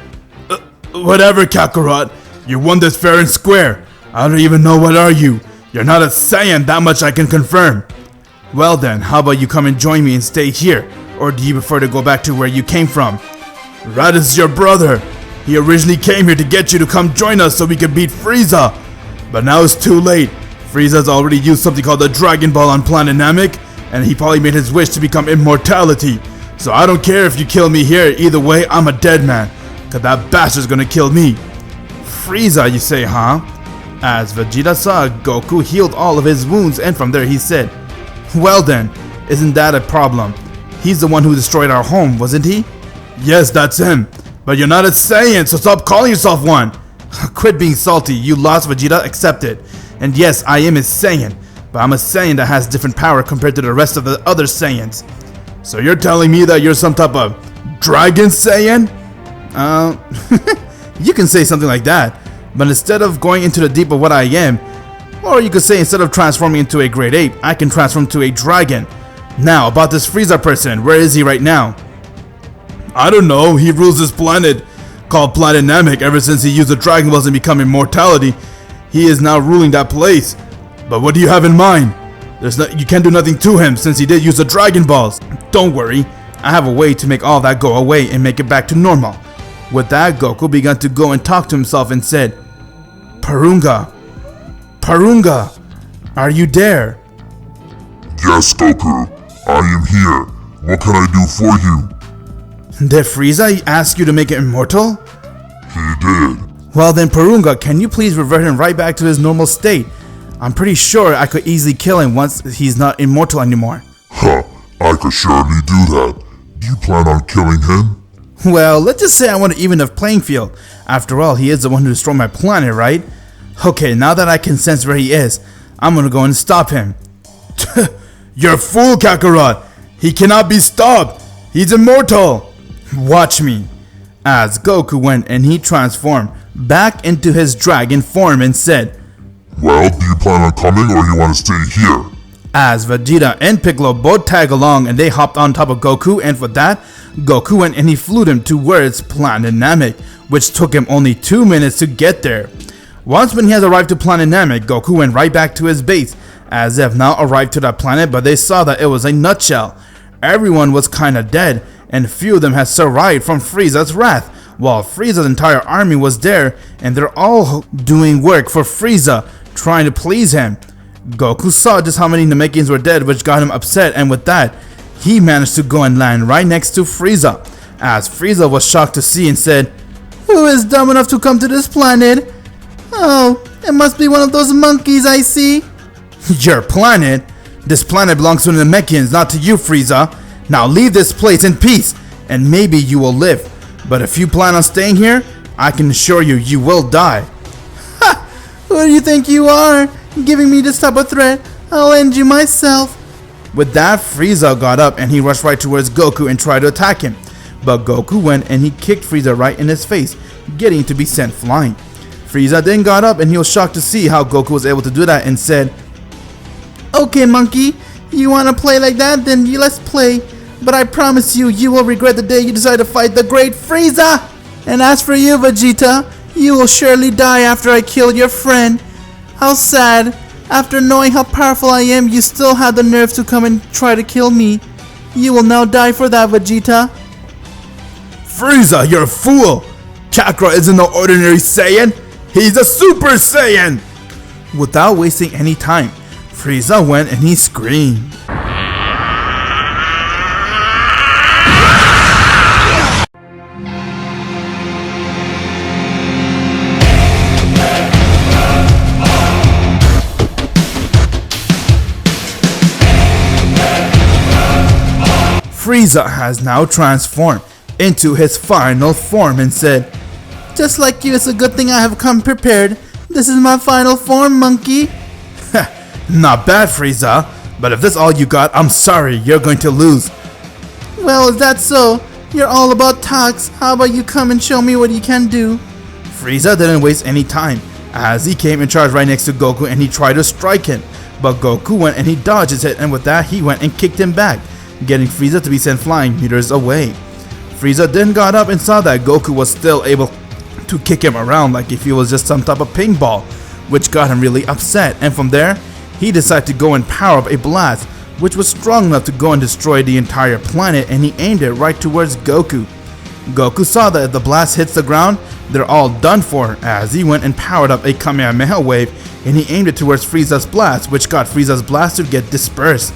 Whatever, Kakarot. You won this fair and square. I don't even know what are you. You're not a Saiyan, that much I can confirm. Well then, how about you come and join me and stay here? Or do you prefer to go back to where you came from? Raditz, your brother. He originally came here to get you to come join us so we can beat Frieza. But now it's too late. Frieza's already used something called the Dragon Ball on Planet Namek, and he probably made his wish to become immortality. So I don't care if you kill me here, either way I'm a dead man. Cause that bastard's gonna kill me. Frieza, you say, huh? As Vegeta saw, Goku healed all of his wounds, and from there he said, well then, isn't that a problem? He's the one who destroyed our home, wasn't he? Yes, that's him. But you're not a Saiyan, so stop calling yourself one. Quit being salty, you lost, Vegeta, accept it. And yes, I am a Saiyan, but I'm a Saiyan that has different power compared to the rest of the other Saiyans. So you're telling me that you're some type of Dragon Saiyan? You can say something like that, but instead of going into the deep of what I am, or you could say instead of transforming into a great ape, I can transform to a dragon. Now, about this Frieza person, where is he right now? I don't know, he rules this planet called Planet Namek ever since he used the Dragon Balls and become immortality. He is now ruling that place. But what do you have in mind? You can't do nothing to him since he did use the Dragon Balls. Don't worry, I have a way to make all that go away and make it back to normal. With that, Goku began to go and talk to himself and said, Parunga, Parunga, are you there? Yes, Goku, I am here. What can I do for you? Did Frieza ask you to make it immortal? He did. Well then, Parunga, can you please revert him right back to his normal state? I'm pretty sure I could easily kill him once he's not immortal anymore. Huh, I could surely do that. Do you plan on killing him? Well, let's just say I want to even the playing field. After all, he is the one who destroyed my planet, right? Okay, now that I can sense where he is, I'm gonna go and stop him. You're a fool, Kakarot! He cannot be stopped! He's immortal! Watch me. As Goku went and he transformed back into his dragon form and said, Well, do you plan on coming or you want to stay here? As Vegeta and Piccolo both tag along and they hopped on top of Goku, and for that, Goku went and he flew them towards Planet Namek, which took him only 2 minutes to get there. Once when he has arrived to Planet Namek, Goku went right back to his base, as if now arrived to that planet, but they saw that it was a nutshell. Everyone was kinda dead, and few of them had survived from Frieza's wrath, while Frieza's entire army was there, and they're all doing work for Frieza, trying to please him. Goku saw just how many Namekians were dead, which got him upset, and with that, he managed to go and land right next to Frieza, as Frieza was shocked to see and said, Who is dumb enough to come to this planet? Oh, it must be one of those monkeys I see. Your planet? This planet belongs to the Namekians, not to you, Frieza. Now leave this place in peace, and maybe you will live. But if you plan on staying here, I can assure you, you will die. Ha! Who do you think you are? Giving me this type of threat? I'll end you myself. With that, Frieza got up and he rushed right towards Goku and tried to attack him. But Goku went and he kicked Frieza right in his face, getting to be sent flying. Frieza then got up and he was shocked to see how Goku was able to do that and said, Okay, monkey, you wanna play like that? Then let's play. But I promise you, you will regret the day you decide to fight the great Frieza! And as for you, Vegeta, you will surely die after I kill your friend. How sad. After knowing how powerful I am, you still had the nerve to come and try to kill me. You will now die for that, Vegeta. Frieza, you're a fool! Kakarot isn't no ordinary Saiyan! He's a Super Saiyan! Without wasting any time, Frieza went and he screamed. Frieza has now transformed into his final form and said, Just like you, it's a good thing I have come prepared. This is my final form, monkey. Not bad, Frieza, but if that's all you got, I'm sorry, you're going to lose. Well, is that so? You're all about talks. How about you come and show me what you can do? Frieza didn't waste any time, as he came and charged right next to Goku and he tried to strike him. But Goku went and he dodged his hit, and with that he went and kicked him back, getting Frieza to be sent flying meters away. Frieza then got up and saw that Goku was still able to kick him around like if he was just some type of ping ball, which got him really upset, and from there, he decided to go and power up a blast, which was strong enough to go and destroy the entire planet, and he aimed it right towards Goku. Goku saw that if the blast hits the ground, they're all done for, as he went and powered up a Kamehameha wave, and he aimed it towards Frieza's blast, which got Frieza's blast to get dispersed.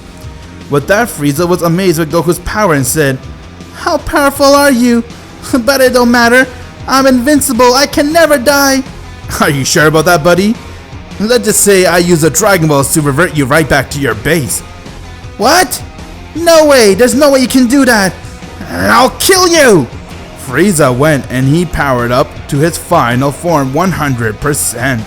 With that, Frieza was amazed with Goku's power and said, "How powerful are you? But it don't matter. I'm invincible. I can never die." Are you sure about that, buddy? Let's just say I use the Dragon Balls to revert you right back to your base. What? No way. There's no way you can do that. I'll kill you. Frieza went and he powered up to his final form 100%.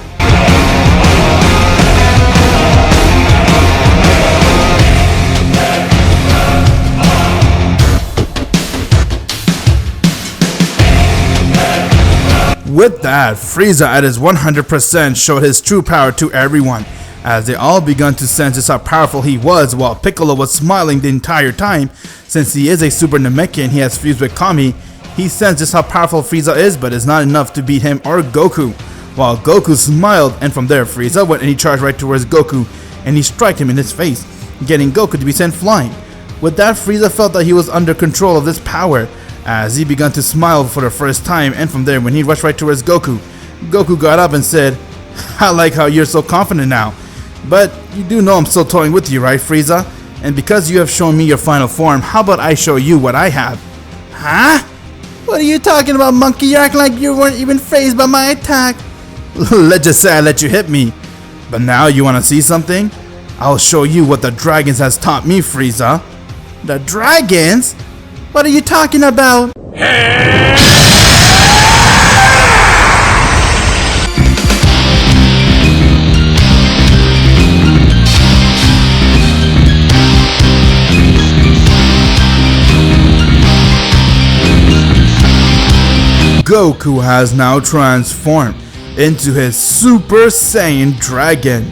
With that, Frieza at his 100% showed his true power to everyone, as they all begun to sense just how powerful he was, while Piccolo was smiling the entire time. Since he is a Super Namekian, he has fused with Kami. He sensed just how powerful Frieza is, but it's not enough to beat him or Goku. While Goku smiled, and from there Frieza went and he charged right towards Goku, and he struck him in his face, getting Goku to be sent flying. With that, Frieza felt that he was under control of this power, as he began to smile for the first time, and from there when he rushed right towards Goku, Goku got up and said, "I like how you're so confident now, but you do know I'm still toying with you, right, Frieza? And because you have shown me your final form, how about I show you what I have?" Huh? What are you talking about, monkey? You act like you weren't even fazed by my attack. Let's just say I let you hit me. But now you want to see something? I'll show you what the dragons has taught me, Frieza. The dragons? What are you talking about? Goku has now transformed into his Super Saiyan Dragon.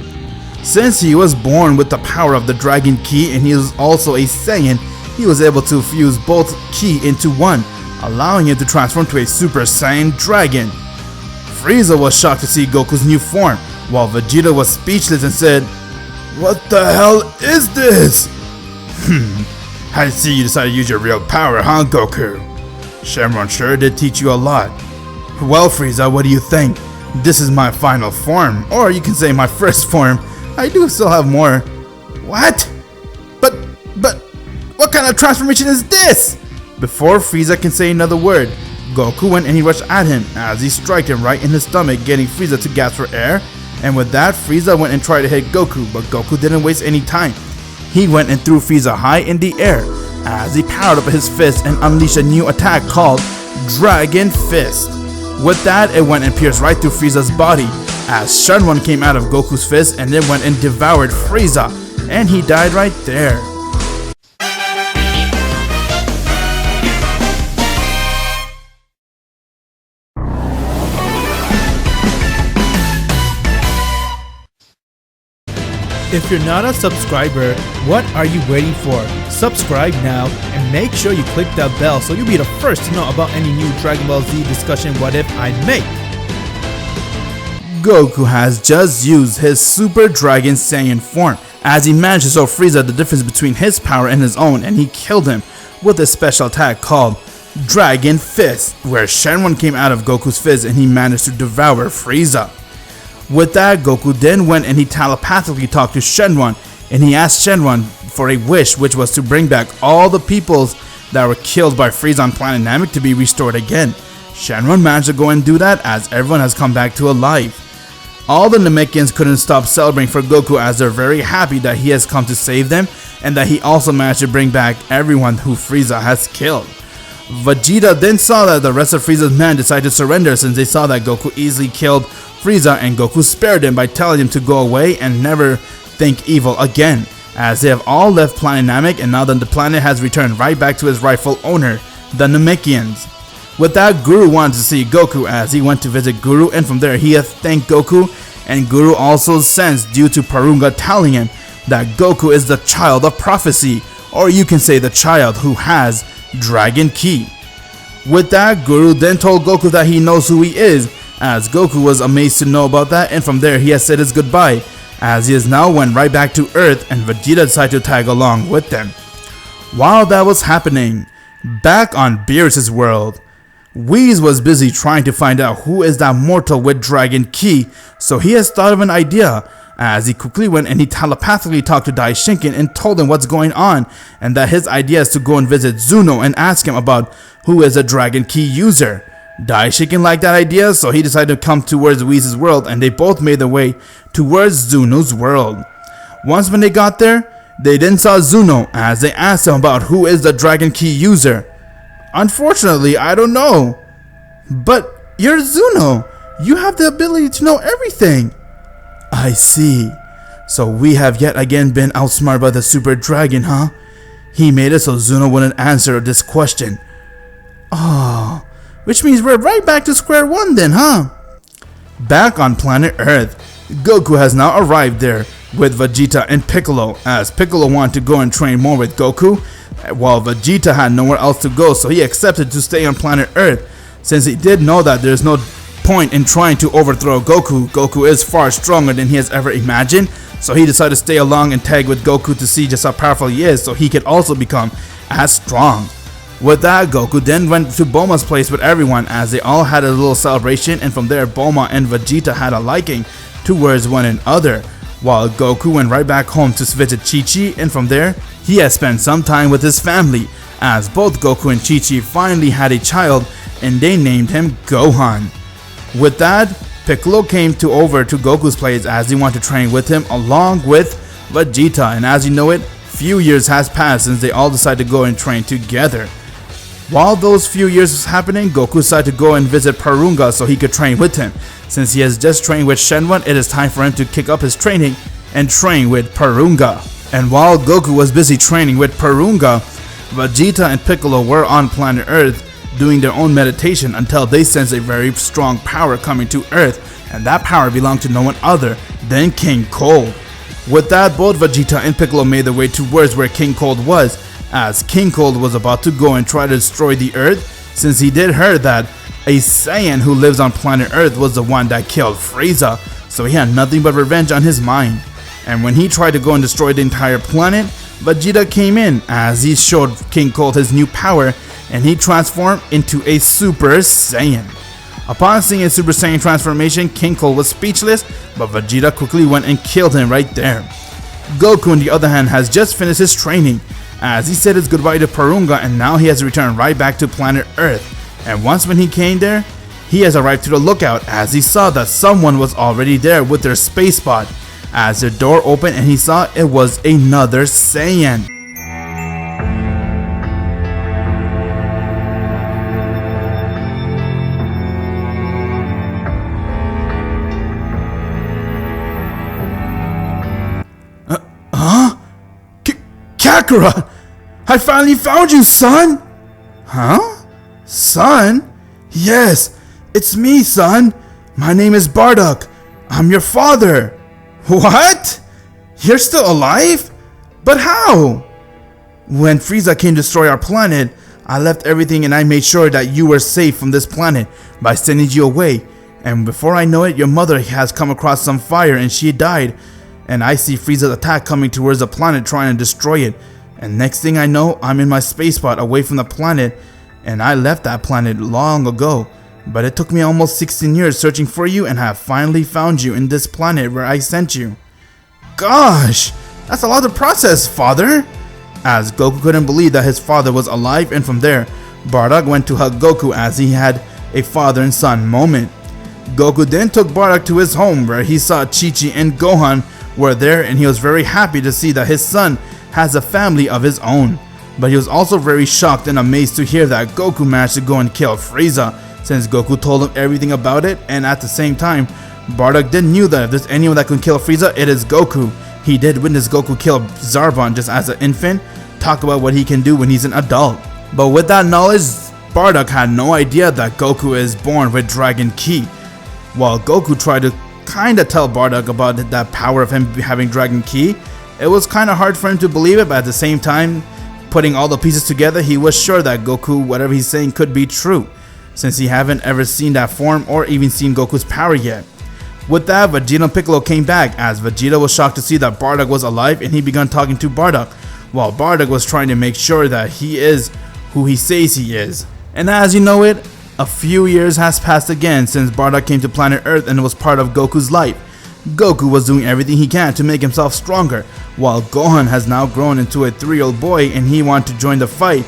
Since he was born with the power of the Dragon Ki and he is also a Saiyan, he was able to fuse both Ki into one, allowing him to transform to a Super Saiyan Dragon. Frieza was shocked to see Goku's new form, while Vegeta was speechless and said, "What the hell is this?" I see you decided to use your real power, huh, Goku? Shenron sure did teach you a lot. Well, Frieza, what do you think? This is my final form, or you can say my first form. I do still have more. What? But, what kind of transformation is this? Before Frieza can say another word, Goku went and he rushed at him as he struck him right in his stomach, getting Frieza to gasp for air. And with that, Frieza went and tried to hit Goku, but Goku didn't waste any time. He went and threw Frieza high in the air as he powered up his fist and unleashed a new attack called Dragon Fist. With that, it went and pierced right through Frieza's body as Shenron came out of Goku's fist and then went and devoured Frieza, and he died right there. If you're not a subscriber, what are you waiting for? Subscribe now and make sure you click that bell so you'll be the first to know about any new Dragon Ball Z discussion what if I make. Goku has just used his Super Dragon Saiyan form as he managed to show Frieza the difference between his power and his own, and he killed him with a special attack called Dragon Fist, where Shenron came out of Goku's fist and he managed to devour Frieza. With that, Goku then went and he telepathically talked to Shenron, and he asked Shenron for a wish, which was to bring back all the peoples that were killed by Frieza on planet Namek to be restored again. Shenron managed to go and do that as everyone has come back to alive. All the Namekians couldn't stop celebrating for Goku as they're very happy that he has come to save them and that he also managed to bring back everyone who Frieza has killed. Vegeta then saw that the rest of Frieza's men decided to surrender since they saw that Goku easily killed Frieza, and Goku spared him by telling him to go away and never think evil again, as they have all left planet Namek and now that the planet has returned right back to its rightful owner, the Namekians. With that, Guru wanted to see Goku as he went to visit Guru, and from there he had thanked Goku, and Guru also sensed due to Parunga telling him that Goku is the child of prophecy, or you can say the child who has Dragon Ki. With that, Guru then told Goku that he knows who he is, as Goku was amazed to know about that, and from there he has said his goodbye, as he has now went right back to Earth and Vegeta decided to tag along with them. While that was happening, back on Beerus' world, Whis was busy trying to find out who is that mortal with Dragon Ki, so he has thought of an idea, as he quickly went and he telepathically talked to Daishinkin and told him what's going on, and that his idea is to go and visit Zuno and ask him about who is a Dragon Ki user. Daishinkin liked that idea, so he decided to come towards Whis' world, and they both made their way towards Zuno's world. Once when they got there, they then saw Zuno, as they asked him about who is the Dragon Ki user. Unfortunately, I don't know. But you're Zuno. You have the ability to know everything. I see. So we have yet again been outsmarted by the Super Dragon, huh? He made it so Zuno wouldn't answer this question. Oh, which means we're right back to square one then, huh? Back on planet Earth, Goku has now arrived there with Vegeta and Piccolo, as Piccolo wanted to go and train more with Goku, while Vegeta had nowhere else to go, so he accepted to stay on planet Earth, since he did know that there's no point in trying to overthrow Goku. Goku is far stronger than he has ever imagined, so he decided to stay along and tag with Goku to see just how powerful he is, so he could also become as strong. With that, Goku then went to Bulma's place with everyone, as they all had a little celebration, and from there Bulma and Vegeta had a liking towards one another, while Goku went right back home to visit Chi-Chi, and from there he has spent some time with his family, as both Goku and Chi-Chi finally had a child, and they named him Gohan. With that, Piccolo came over to Goku's place as he wanted to train with him along with Vegeta, and as you know it, few years has passed since they all decided to go and train together. While those few years was happening, Goku decided to go and visit Porunga so he could train with him. Since he has just trained with Shenron, it is time for him to kick up his training and train with Porunga. And while Goku was busy training with Porunga, Vegeta and Piccolo were on planet Earth doing their own meditation until they sensed a very strong power coming to Earth, and that power belonged to no one other than King Cold. With that, both Vegeta and Piccolo made their way towards where King Cold was, as King Cold was about to go and try to destroy the Earth, since he did hear that a Saiyan who lives on planet Earth was the one that killed Frieza, so he had nothing but revenge on his mind. And when he tried to go and destroy the entire planet, Vegeta came in as he showed King Cold his new power, and he transformed into a Super Saiyan. Upon seeing a Super Saiyan transformation, King Cold was speechless, but Vegeta quickly went and killed him right there. Goku, on the other hand, has just finished his training, as he said his goodbye to Porunga, and now he has returned right back to planet Earth. And once when he came there, he has arrived to the lookout, as he saw that someone was already there with their space pod, as their door opened and he saw it was another Saiyan. Kakarot! I finally found you, son! Huh? Son? Yes, it's me, son. My name is Bardock. I'm your father. What? You're still alive? But how? When Frieza came to destroy our planet, I left everything and I made sure that you were safe from this planet by sending you away. And before I know it, your mother has come across some fire and she died. And I see Frieza's attack coming towards the planet trying to destroy it. And next thing I know, I'm in my space pod away from the planet. And I left that planet long ago. But it took me almost 16 years searching for you, and I have finally found you in this planet where I sent you. Gosh, that's a lot to process, father. As Goku couldn't believe that his father was alive, and from there, Bardock went to hug Goku as he had a father and son moment. Goku then took Bardock to his home where he saw Chi-Chi and Gohan were there, and he was very happy to see that his son has a family of his own. But he was also very shocked and amazed to hear that Goku managed to go and kill Frieza, since Goku told him everything about it, and at the same time, Bardock did knew that if there's anyone that can kill Frieza, it is Goku. He did witness Goku kill Zarbon just as an infant, talk about what he can do when he's an adult. But with that knowledge, Bardock had no idea that Goku is born with Dragon Ki. While Goku tried to kinda tell Bardock about that power of him having Dragon Ki, it was kinda hard for him to believe it, but at the same time, Putting all the pieces together, he was sure that Goku, whatever he's saying, could be true, since he haven't ever seen that form or even seen Goku's power yet. With that, Vegeta and Piccolo came back, as Vegeta was shocked to see that Bardock was alive, and he began talking to Bardock, while Bardock was trying to make sure that he is who he says he is. And as you know it, a few years has passed again since Bardock came to planet Earth and was part of Goku's life. Goku was doing everything he can to make himself stronger, while Gohan has now grown into a 3-year-old boy and he wanted to join the fight.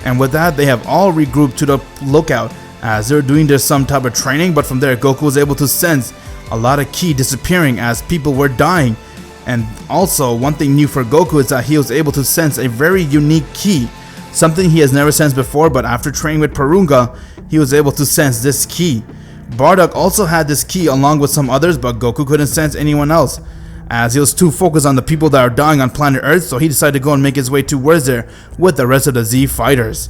And with that, they have all regrouped to the lookout as they're doing some type of training, but from there Goku was able to sense a lot of ki disappearing as people were dying. And also, one thing new for Goku is that he was able to sense a very unique ki, something he has never sensed before, but after training with Porunga, he was able to sense this ki. Bardock also had this ki along with some others, but Goku couldn't sense anyone else, as he was too focused on the people that are dying on planet Earth, so he decided to go and make his way towards there with the rest of the Z fighters.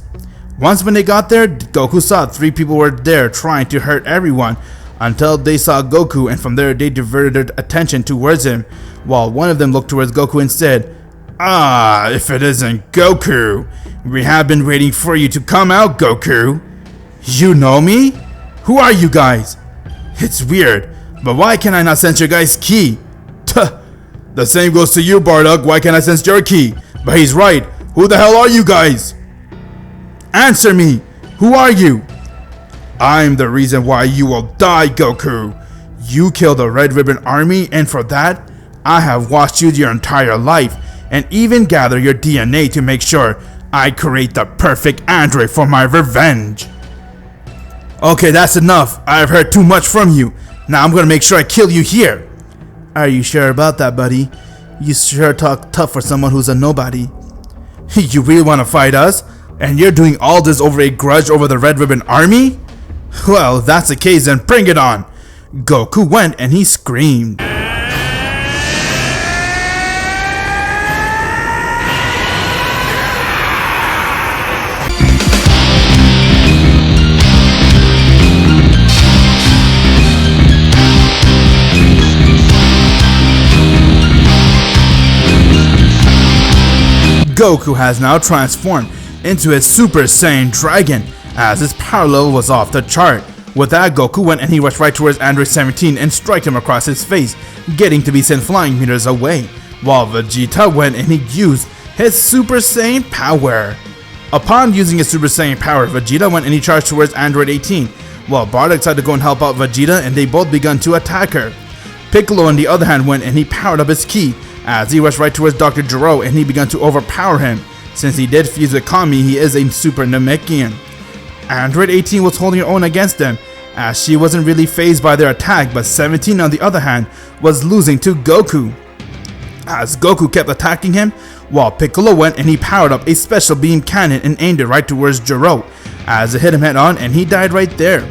Once when they got there, Goku saw 3 people were there trying to hurt everyone, until they saw Goku, and from there they diverted their attention towards him, while one of them looked towards Goku and said, "Ah, if it isn't Goku, we have been waiting for you to come out, Goku. You know me? Who are you guys? It's weird, but why can I not sense your guys' ki?" Tuh. The same goes to you, Bardock. Why can't I sense your ki? But he's right. Who the hell are you guys? Answer me. Who are you? I'm the reason why you will die, Goku. You killed the Red Ribbon Army, and for that, I have watched you your entire life, and even gather your DNA to make sure I create the perfect android for my revenge. Okay, that's enough. I have heard too much from you. Now I'm gonna make sure I kill you here. Are you sure about that, buddy? You sure talk tough for someone who's a nobody. You really want to fight us? And you're doing all this over a grudge over the Red Ribbon Army? Well, if that's the case, then bring it on. Goku went and he screamed. Goku has now transformed into a Super Saiyan Dragon, as his power level was off the chart. With that, Goku went and he rushed right towards Android 17 and struck him across his face, getting to be sent flying meters away, while Vegeta went and he used his Super Saiyan power. Upon using his Super Saiyan power, Vegeta went and he charged towards Android 18, while Bardock decided to go and help out Vegeta, and they both began to attack her. Piccolo on the other hand went and he powered up his ki, as he rushed right towards Dr. Gero and he began to overpower him. Since he did fuse with Kami, he is a Super Namekian. Android 18 was holding her own against them, as she wasn't really fazed by their attack, but 17 on the other hand was losing to Goku, as Goku kept attacking him, while Piccolo went and he powered up a special beam cannon and aimed it right towards Gero, as it hit him head on and he died right there.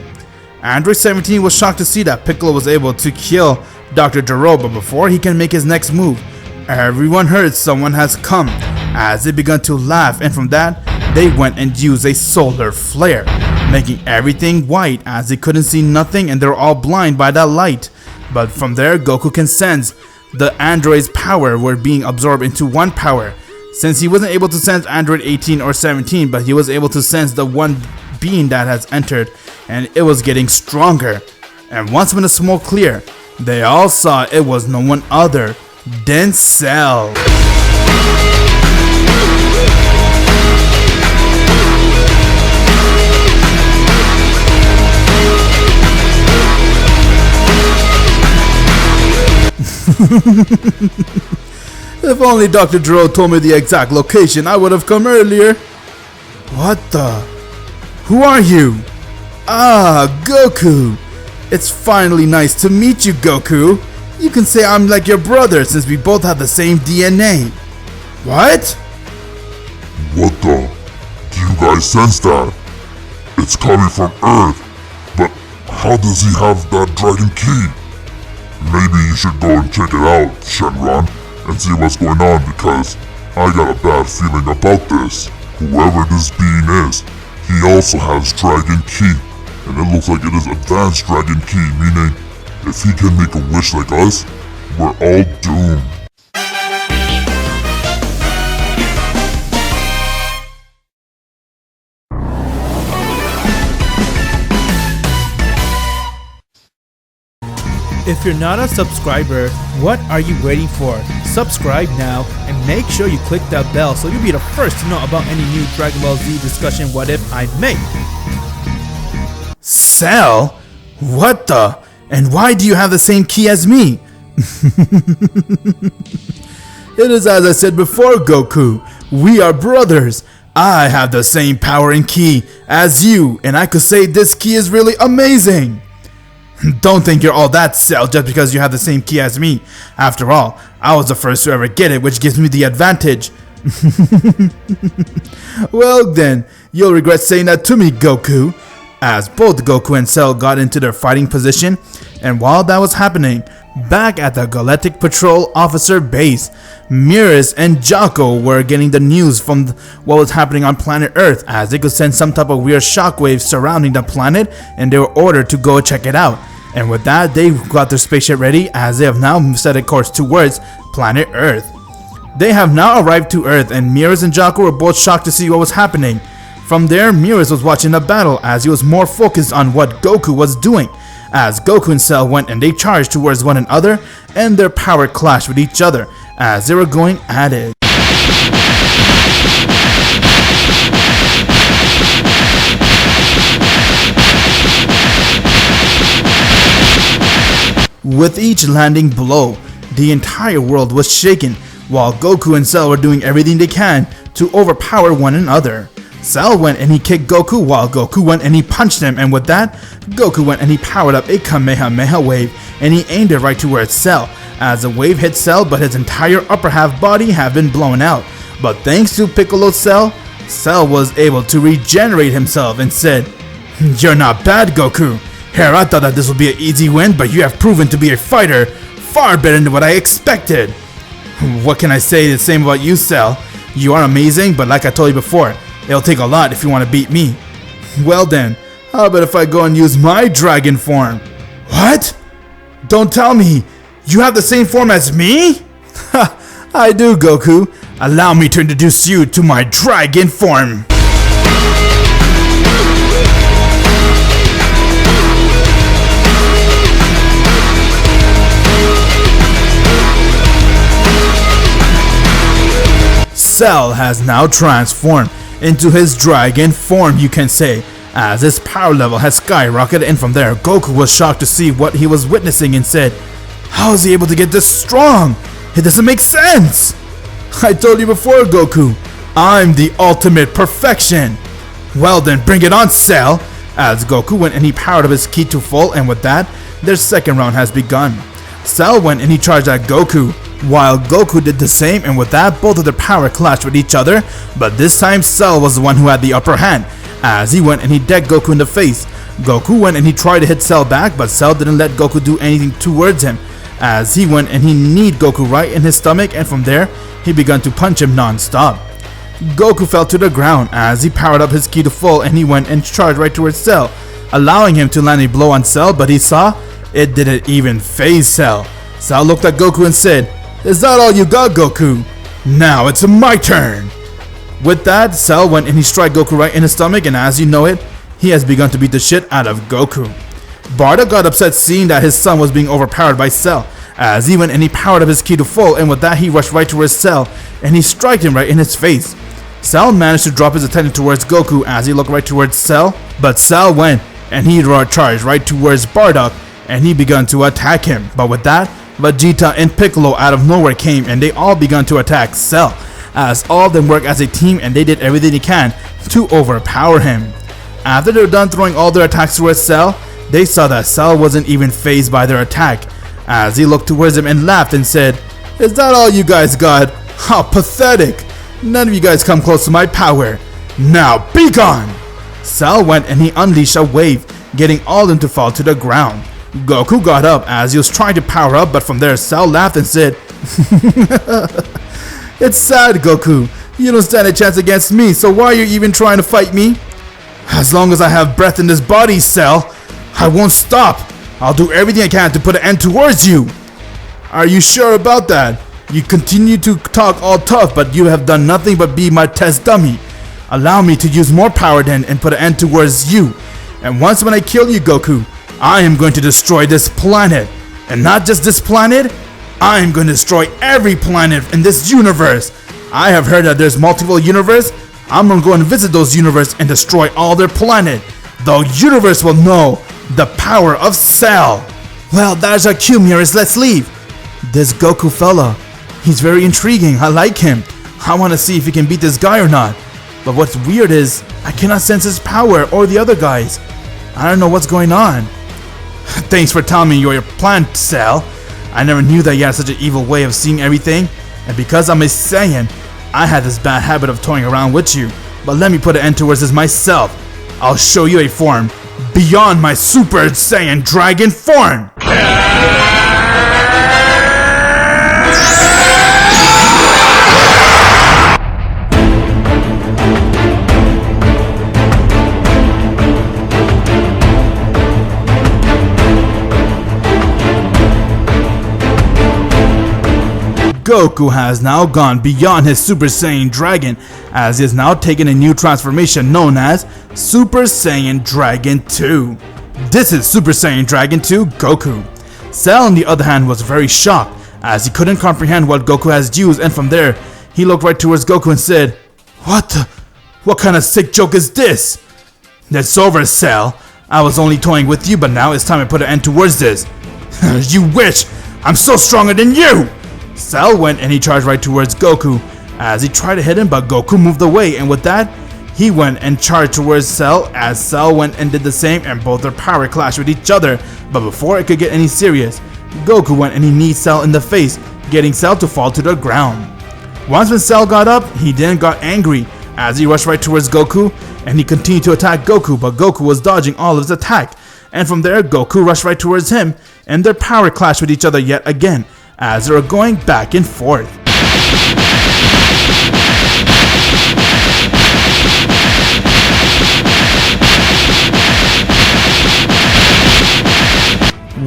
Android 17 was shocked to see that Piccolo was able to kill Dr. Gero, but before he can make his next move, everyone heard someone has come, as they began to laugh, and from that, they went and used a solar flare, making everything white as they couldn't see nothing and they were all blind by that light. But from there, Goku can sense the android's power were being absorbed into one power. Since he wasn't able to sense Android 18 or 17, but he was able to sense the one being that has entered, and it was getting stronger. And once when the smoke cleared, they all saw it was no one other than Cell. If only Dr. Gero told me the exact location, I would have come earlier. What the? Who are you? Ah, Goku. It's finally nice to meet you, Goku. You can say I'm like your brother since we both have the same DNA. What? What the? Do you guys sense that? It's coming from Earth. But how does he have that dragon key? Maybe you should go and check it out, Shenron, and see what's going on, because I got a bad feeling about this. Whoever this being is, he also has dragon ki, and it looks like it is advanced dragon ki, meaning if he can make a wish like us, we're all doomed. If you're not a subscriber, what are you waiting for? Subscribe now and make sure you click that bell so you'll be the first to know about any new Dragon Ball Z discussion what if I make. Cell? What the? And why do you have the same key as me? It is as I said before, Goku. We are brothers. I have the same power and key as you, and I could say this key is really amazing. Don't think you're all that, Cell, just because you have the same key as me. After all, I was the first to ever get it, which gives me the advantage. Well then, you'll regret saying that to me, Goku. As both Goku and Cell got into their fighting position, and while that was happening, back at the Galactic Patrol Officer Base, Miris and Jocko were getting the news from what was happening on planet Earth, as they could sense some type of weird shockwaves surrounding the planet, and they were ordered to go check it out. And with that, they got their spaceship ready, as they have now set a course towards planet Earth. They have now arrived to Earth, and Miris and Jocko were both shocked to see what was happening. From there, Miris was watching the battle, as he was more focused on what Goku was doing. As Goku and Cell went and they charged towards one another, and their power clashed with each other as they were going at it. With each landing blow, the entire world was shaken, while Goku and Cell were doing everything they can to overpower one another. Cell went and he kicked Goku, while Goku went and he punched him, and with that, Goku went and he powered up a Kamehameha wave and he aimed it right towards Cell. As the wave hit Cell, but his entire upper half body had been blown out. But thanks to Piccolo's Cell, Cell was able to regenerate himself and said, "You're not bad, Goku. Here, I thought that this would be an easy win, but you have proven to be a fighter far better than what I expected." What can I say the same about you, Cell? You are amazing, but like I told you before, it'll take a lot if you want to beat me. Well then, how about if I go and use my dragon form? What? Don't tell me! You have the same form as me? Ha! I do, Goku. Allow me to introduce you to my dragon form. Cell has now transformed into his dragon form, you can say, as his power level has skyrocketed, and from there Goku was shocked to see what he was witnessing and said, "How is he able to get this strong? It doesn't make sense." I told you before, Goku, I'm the ultimate perfection. Well then, bring it on, Cell. As Goku went and he powered up his ki to full, and with that, their second round has begun. Cell went and he charged at Goku, while Goku did the same, and with that, both of their power clashed with each other, but this time Cell was the one who had the upper hand, as he went and he decked Goku in the face. Goku went and he tried to hit Cell back, but Cell didn't let Goku do anything towards him, as he went and he kneed Goku right in his stomach, and from there, he began to punch him non-stop. Goku fell to the ground as he powered up his ki to full, and he went and charged right towards Cell, allowing him to land a blow on Cell, but he saw it didn't even phase Cell. Cell looked at Goku and said, "Is that all you got, Goku? Now it's my turn." With that, Cell went and he struck Goku right in his stomach, and as you know it, he has begun to beat the shit out of Goku. Bardock got upset seeing that his son was being overpowered by Cell, as he went and he powered up his ki to full, and with that he rushed right towards Cell and he struck him right in his face. Cell managed to drop his attention towards Goku as he looked right towards Cell, but Cell went and he charged right towards Bardock and he began to attack him. But with that, Vegeta and Piccolo out of nowhere came and they all began to attack Cell, as all of them worked as a team and they did everything they can to overpower him. After they were done throwing all their attacks towards Cell, they saw that Cell wasn't even fazed by their attack, as he looked towards them and laughed and said, "Is that all you guys got? How pathetic! None of you guys come close to my power. Now be gone!" Cell went and he unleashed a wave, getting all of them to fall to the ground. Goku got up as he was trying to power up, but from there Cell laughed and said, "It's sad, Goku. You don't stand a chance against me, so why are you even trying to fight me? As long as I have breath in this body, Cell, I won't stop. I'll do everything I can to put an end towards you." "Are you sure about that? You continue to talk all tough, but you have done nothing but be my test dummy. Allow me to use more power then and put an end towards you. And once when I kill you, Goku, I am going to destroy this planet. And not just this planet, I'm going to destroy every planet in this universe. I have heard that there's multiple universes. I'm going to go and visit those universes and destroy all their planet. The universe will know the power of Cell. Well, there's our cue, Mirrors. Let's leave. This Goku fella, he's very intriguing. I like him. I want to see if he can beat this guy or not. But what's weird is I cannot sense his power or the other guys. I don't know what's going on. Thanks for telling me your plan, Cell. I never knew that you had such an evil way of seeing everything. And because I'm a Saiyan, I had this bad habit of toying around with you. But let me put an end towards this myself. I'll show you a form beyond my Super Saiyan Dragon form. Goku has now gone beyond his Super Saiyan Dragon, as he has now taken a new transformation known as Super Saiyan Dragon 2. This is Super Saiyan Dragon 2 Goku. Cell, on the other hand, was very shocked, as he couldn't comprehend what Goku has used, and from there, he looked right towards Goku and said, What kind of sick joke is this? It's over, Cell. I was only toying with you, but now it's time to put an end towards this. You wish! I'm so stronger than you! Cell went and he charged right towards Goku, as he tried to hit him, but Goku moved away, and with that, he went and charged towards Cell, as Cell went and did the same, and both their power clashed with each other. But before it could get any serious, Goku went and he kneed Cell in the face, getting Cell to fall to the ground. Once when Cell got up, he then got angry, as he rushed right towards Goku, and he continued to attack Goku, but Goku was dodging all of his attack. And from there, Goku rushed right towards him, and their power clashed with each other yet again, as they were going back and forth.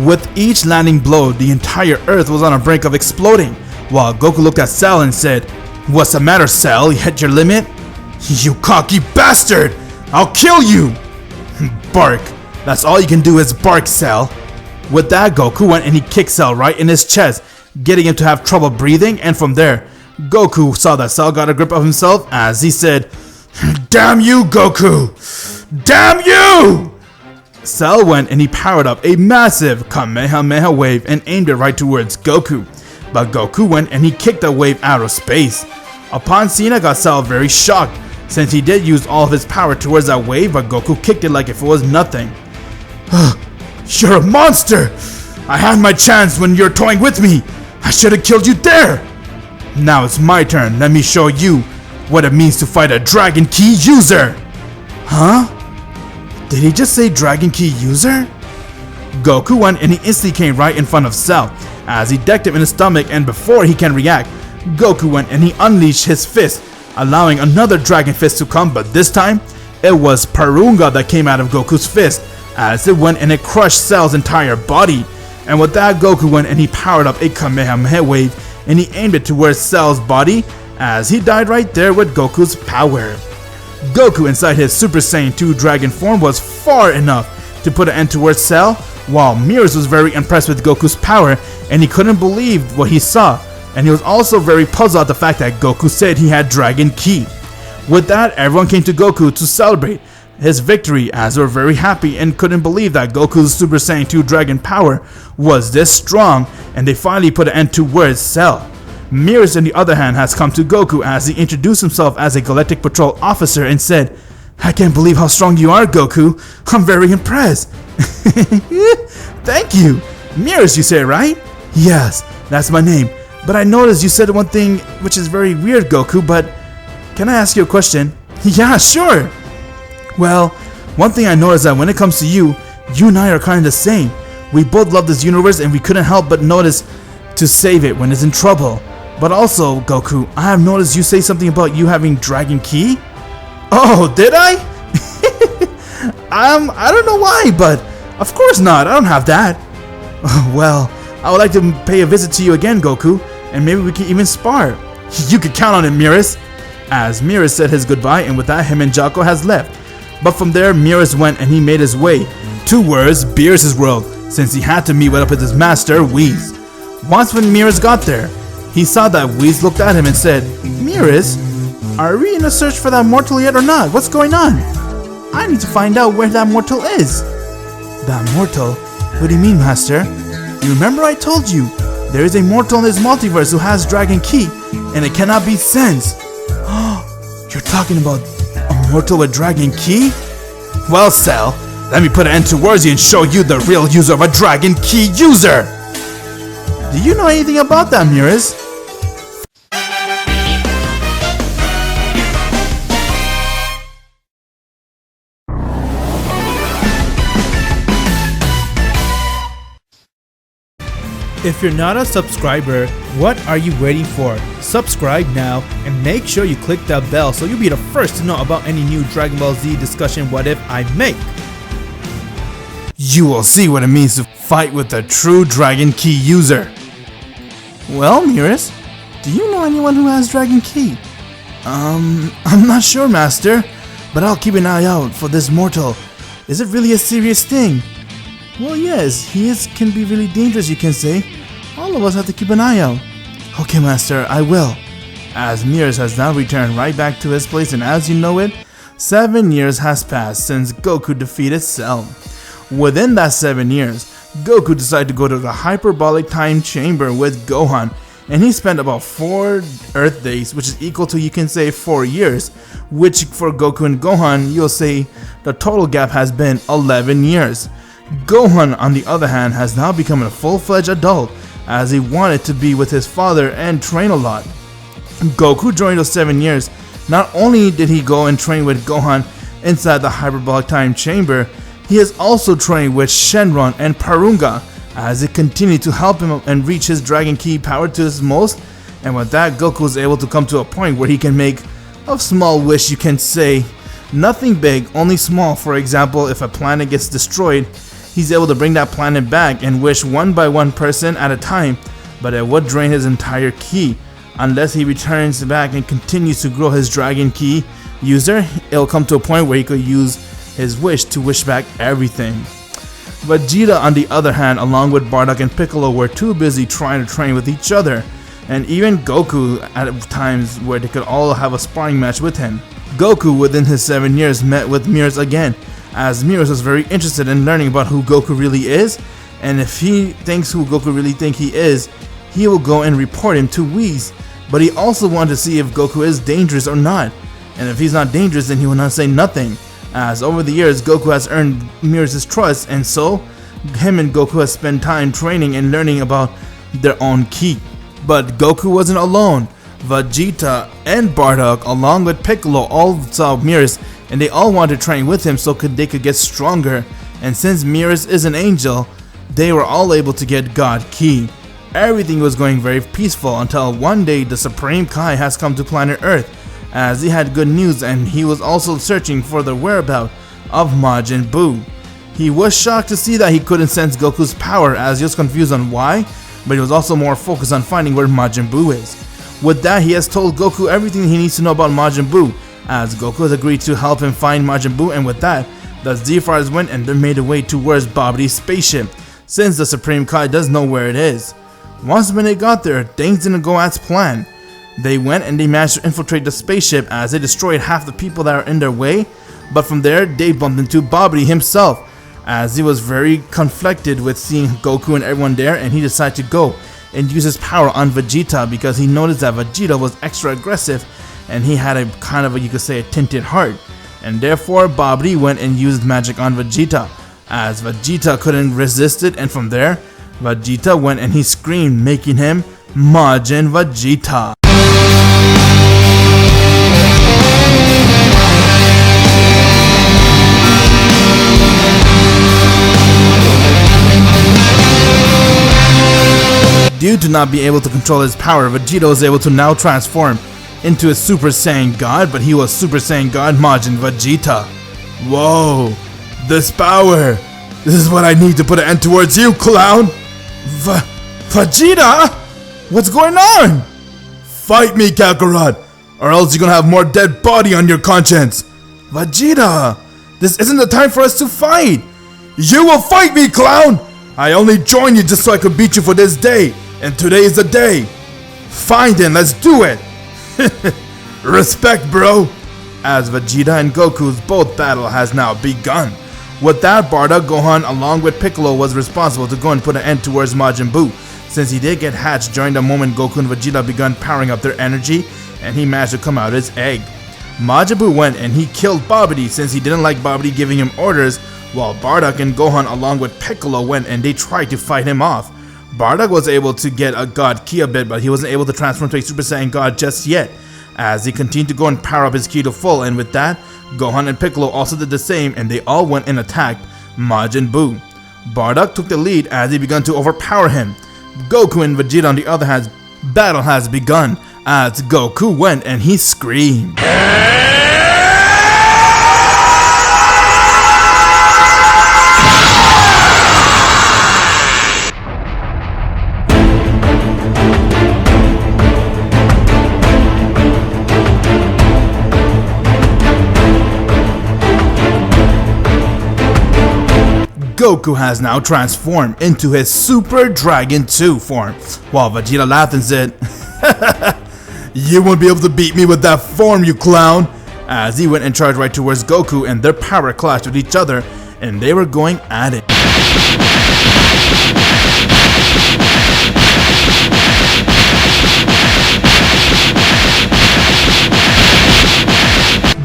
With each landing blow, the entire Earth was on the brink of exploding, while Goku looked at Cell and said, "What's the matter, Cell? You hit your limit? You cocky bastard! I'll kill you!" Bark. That's all you can do is bark, Cell. With that, Goku went and he kicked Cell right in his chest, getting him to have trouble breathing, and from there, Goku saw that Cell got a grip of himself, as he said, "Damn you, Goku! Damn you!" Cell went and he powered up a massive Kamehameha wave and aimed it right towards Goku, but Goku went and he kicked the wave out of space. Upon seeing it, got Cell very shocked, since he did use all of his power towards that wave, but Goku kicked it like if it was nothing. "You're a monster! I had my chance when you're toying with me! I should have killed you there! Now it's my turn, let me show you what it means to fight a Dragon Key user!" Huh? Did he just say Dragon Key user? Goku went and he instantly came right in front of Cell, as he decked him in the stomach, and before he can react, Goku went and he unleashed his fist, allowing another Dragon Fist to come, but this time, it was Parunga that came out of Goku's fist, as it went and it crushed Cell's entire body. And with that, Goku went and he powered up a Kamehameha wave and he aimed it towards Cell's body, as he died right there with Goku's power. Goku inside his Super Saiyan 2 Dragon form was far enough to put an end towards Cell, while Mirrors was very impressed with Goku's power and he couldn't believe what he saw, and he was also very puzzled at the fact that Goku said he had Dragon Ki. With that, everyone came to Goku to celebrate his victory, as they were very happy and couldn't believe that Goku's Super Saiyan 2 Dragon power was this strong, and they finally put an end to towards Cell. Mirrors, on the other hand, has come to Goku as he introduced himself as a Galactic Patrol officer and said, "I can't believe how strong you are, Goku. I'm very impressed." "Thank you. Mirrors, you say, right?" "Yes, that's my name. But I noticed you said one thing which is very weird, Goku, but can I ask you a question?" "Yeah, sure." "Well, one thing I noticed that when it comes to you, you and I are kind of the same. We both love this universe and we couldn't help but notice to save it when it's in trouble. But also, Goku, I have noticed you say something about you having Dragon Ki." "Oh, did I?" I don't know why, but of course not. I don't have that." "Well, I would like to pay a visit to you again, Goku, and maybe we can even spar." "You can count on it, Mirrors." As Mirrors said his goodbye, and with that, him and Jocko has left. But from there, Mirrors went and he made his way towards Beerus' world, since he had to meet up with his master, Whis. Once when Miris got there, he saw that Whis looked at him and said, Miris, are we in a search for that mortal yet or not? What's going on? I need to find out where that mortal is. That mortal? What do you mean, Master? You remember I told you, there is a mortal in this multiverse who has Dragon Key, and it cannot be sensed. You're talking about a mortal with Dragon Key? well, Cell, let me put an end to words and show you the real user of a Dragon Key user. Do you know anything about that, Miris? If you're not a subscriber, what are you waiting for? Subscribe now and make sure you click that bell so you'll be the first to know about any new Dragon Ball Z discussion what if I make. You will see what it means to fight with a true Dragon Key user. Well, Miris, do you know anyone who has Dragon Key? I'm not sure, Master, but I'll keep an eye out for this mortal. Is it really a serious thing? Well, yes, can be really dangerous, you can say. All of us have to keep an eye out. Okay, Master, I will. As Miris has now returned right back to his place, and as you know it, 7 years has passed since Goku defeated Cell. Within that 7 years, Goku decided to go to the hyperbolic time chamber with Gohan, and he spent about 4 Earth days, which is equal to, you can say, 4 years, which for Goku and Gohan, you'll say the total gap has been 11 years. Gohan, on the other hand, has now become a full-fledged adult, as he wanted to be with his father and train a lot. Goku, during those 7 years, not only did he go and train with Gohan inside the hyperbolic time chamber, he has also trained with Shenron and Parunga, as it continued to help him and reach his Dragon Key power to his most, and with that, Goku was able to come to a point where he can make a small wish, you can say. Nothing big, only small. For example, if a planet gets destroyed, he's able to bring that planet back and wish one by one person at a time, but it would drain his entire ki. Unless he returns back and continues to grow his Dragon Key user, it'll come to a point where he could use his wish to wish back everything. Vegeta, on the other hand, along with Bardock and Piccolo, were too busy trying to train with each other, and even Goku at times where they could all have a sparring match with him. Goku, within his 7 years, met with Miris again, as Miris was very interested in learning about who Goku really is, and if he thinks who Goku really think he is, he will go and report him to Whis. But he also wanted to see if Goku is dangerous or not, and if he's not dangerous, then he will not say nothing, as over the years Goku has earned Miris' trust, and so him and Goku has spent time training and learning about their own ki. But Goku wasn't alone. Vegeta and Bardock, along with Piccolo, all saw Miris, and they all wanted to train with him so they could get stronger. And since Miris is an angel, they were all able to get God Ki. Everything was going very peaceful until one day the Supreme Kai has come to planet Earth, as he had good news, and he was also searching for the whereabouts of Majin Buu. He was shocked to see that he couldn't sense Goku's power, as he was confused on why, but he was also more focused on finding where Majin Buu is. With that, he has told Goku everything he needs to know about Majin Buu, as Goku has agreed to help him find Majin Buu, and with that, the Z-Fighters went and they made their way towards Babdi's spaceship, since the Supreme Kai does know where it is. Once when they got there, things didn't go as planned. They went and they managed to infiltrate the spaceship, as they destroyed half the people that are in their way, but from there, they bumped into Babdi himself, as he was very conflicted with seeing Goku and everyone there, and he decided to go and use his power on Vegeta, because he noticed that Vegeta was extra aggressive and he had a kind of you could say a tinted heart, and therefore Babdi went and used magic on Vegeta, as Vegeta couldn't resist it, and from there Vegeta went and he screamed, making him Majin Vegeta. Due to not being able to control his power, Vegeta was able to now transform into a Super Saiyan God, but he was Super Saiyan God Majin Vegeta. Whoa, this power! This is what I need to put an end towards you, clown! Vegeta? What's going on? Fight me, Kakarot, or else you're gonna have more dead body on your conscience. Vegeta, this isn't the time for us to fight. You will fight me, clown! I only joined you just so I could beat you for this day, and today is the day. Fine then, let's do it. Respect, bro. As Vegeta and Goku's both battle has now begun. With that, Bardock, Gohan along with Piccolo was responsible to go and put an end towards Majin Buu, since he did get hatched during the moment Goku and Vegeta begun powering up their energy, and he managed to come out his egg. Majin Buu went and he killed Babidi since he didn't like Babidi giving him orders, while Bardock and Gohan along with Piccolo went and they tried to fight him off. Bardock was able to get a God Ki a bit, but he wasn't able to transform to a Super Saiyan God just yet, as he continued to go and power up his Ki to full, and with that, Gohan and Piccolo also did the same, and they all went and attacked Majin Buu. Bardock took the lead as he began to overpower him. Goku and Vegeta on the other hand, battle has begun as Goku went and he screamed. Goku has now transformed into his Super Dragon 2 form, while Vegeta laughed and said, "You won't be able to beat me with that form, you clown!" As he went and charged right towards Goku, and their power clashed with each other, and they were going at it.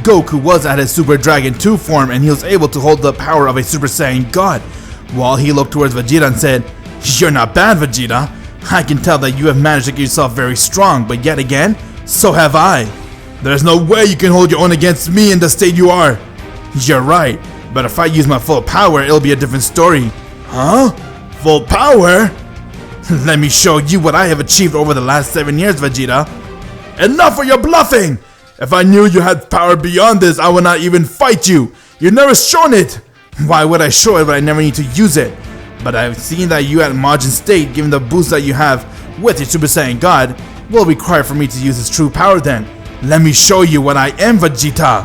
Goku was at his Super Dragon 2 form, and he was able to hold the power of a Super Saiyan God, while he looked towards Vegeta and said, "You're not bad, Vegeta. I can tell that you have managed to get yourself very strong, but yet again, so have I. There's no way you can hold your own against me in the state you are." "You're right, but if I use my full power, it'll be a different story." "Huh? Full power? Let me show you what I have achieved over the last 7 years, Vegeta." "Enough of your bluffing! If I knew you had power beyond this, I would not even fight you. You've never shown it." "Why would I show it when I never need to use it? But I've seen that you at Majin State, given the boost that you have with your Super Saiyan God, will require for me to use his true power then. Let me show you what I am, Vegeta."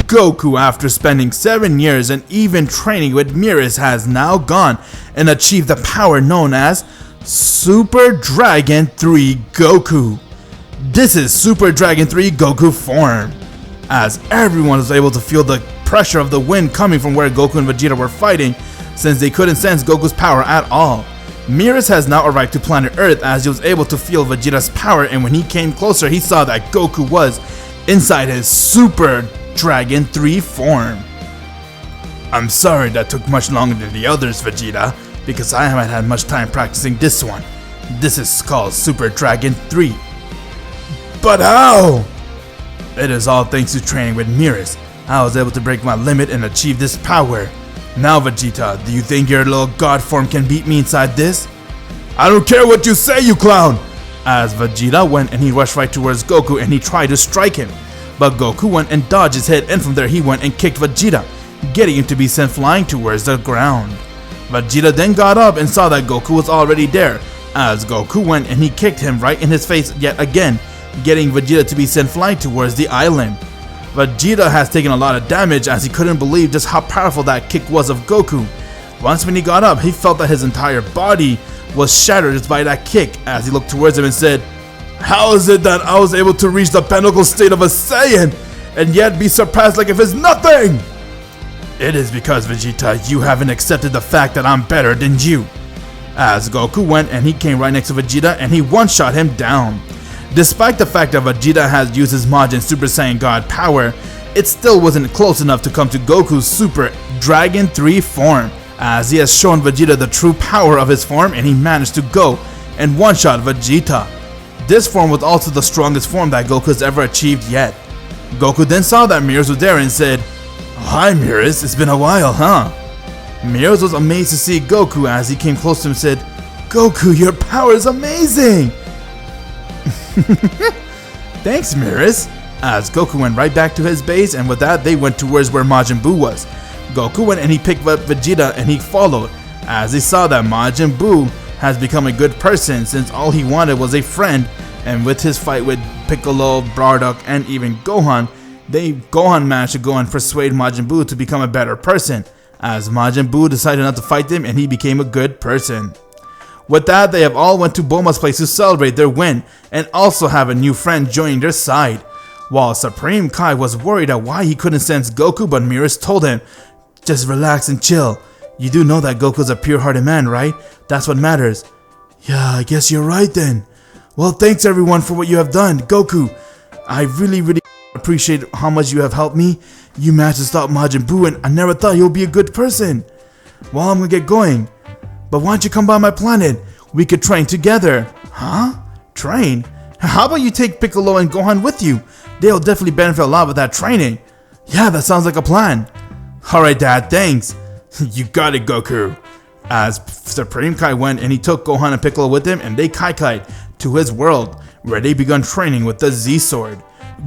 Goku, after spending 7 years and even training with Miras, has now gone and achieved the power known as Super Dragon 3 Goku. This is Super Dragon 3 Goku form, as everyone was able to feel the pressure of the wind coming from where Goku and Vegeta were fighting, since they couldn't sense Goku's power at all. Miras has now arrived to planet Earth, as he was able to feel Vegeta's power, and when he came closer he saw that Goku was inside his Super Dragon 3 form. "I'm sorry that took much longer than the others, Vegeta, because I haven't had much time practicing this one. This is called Super Dragon 3. "But how?" "It is all thanks to training with Miras. I was able to break my limit and achieve this power. Now Vegeta, do you think your little god form can beat me inside this?" "I don't care what you say, you clown!" As Vegeta went and he rushed right towards Goku and he tried to strike him. But Goku went and dodged his head, and from there he went and kicked Vegeta, getting him to be sent flying towards the ground. Vegeta then got up and saw that Goku was already there, as Goku went and he kicked him right in his face yet again, getting Vegeta to be sent flying towards the island. Vegeta has taken a lot of damage, as he couldn't believe just how powerful that kick was of Goku. Once when he got up, he felt that his entire body was shattered just by that kick, as he looked towards him and said, "How is it that I was able to reach the pinnacle state of a Saiyan and yet be surpassed like if it's nothing?" "It is because, Vegeta, you haven't accepted the fact that I'm better than you." As Goku went and he came right next to Vegeta and he one-shot him down. Despite the fact that Vegeta has used his Majin Super Saiyan God power, it still wasn't close enough to come to Goku's Super Dragon 3 form, as he has shown Vegeta the true power of his form and he managed to go and one-shot Vegeta. This form was also the strongest form that Goku has ever achieved yet. Goku then saw that Miras was there and said, Hi, Mirrors. It's been a while, huh? Mirrors was amazed to see Goku as he came close to him and said, Goku, your power is amazing! Thanks, Mirrors. As Goku went right back to his base, and with that, they went towards where Majin Buu was. Goku went and he picked up Vegeta and he followed, as he saw that Majin Buu has become a good person since all he wanted was a friend, and with his fight with Piccolo, Bardock, and even Gohan, Gohan managed to go and persuade Majin Buu to become a better person, as Majin Buu decided not to fight them and he became a good person. With that, they have all went to Bulma's place to celebrate their win and also have a new friend joining their side. While Supreme Kai was worried at why he couldn't sense Goku, but Mirrors told him, just relax and chill. You do know that Goku's a pure-hearted man, right? That's what matters. Yeah, I guess you're right then. Well, thanks everyone for what you have done, Goku. I really appreciate how much you have helped me. You managed to stop Majin Buu and I never thought you'll be a good person. Well, I'm gonna get going. But why don't you come by my planet? We could train together. Huh? Train? How about you take Piccolo and Gohan with you? They'll definitely benefit a lot with that training. Yeah, that sounds like a plan. Alright, Dad, thanks. You got it, Goku. As Supreme Kai went and he took Gohan and Piccolo with him and they kai-kai'd to his world where they begun training with the Z-Sword.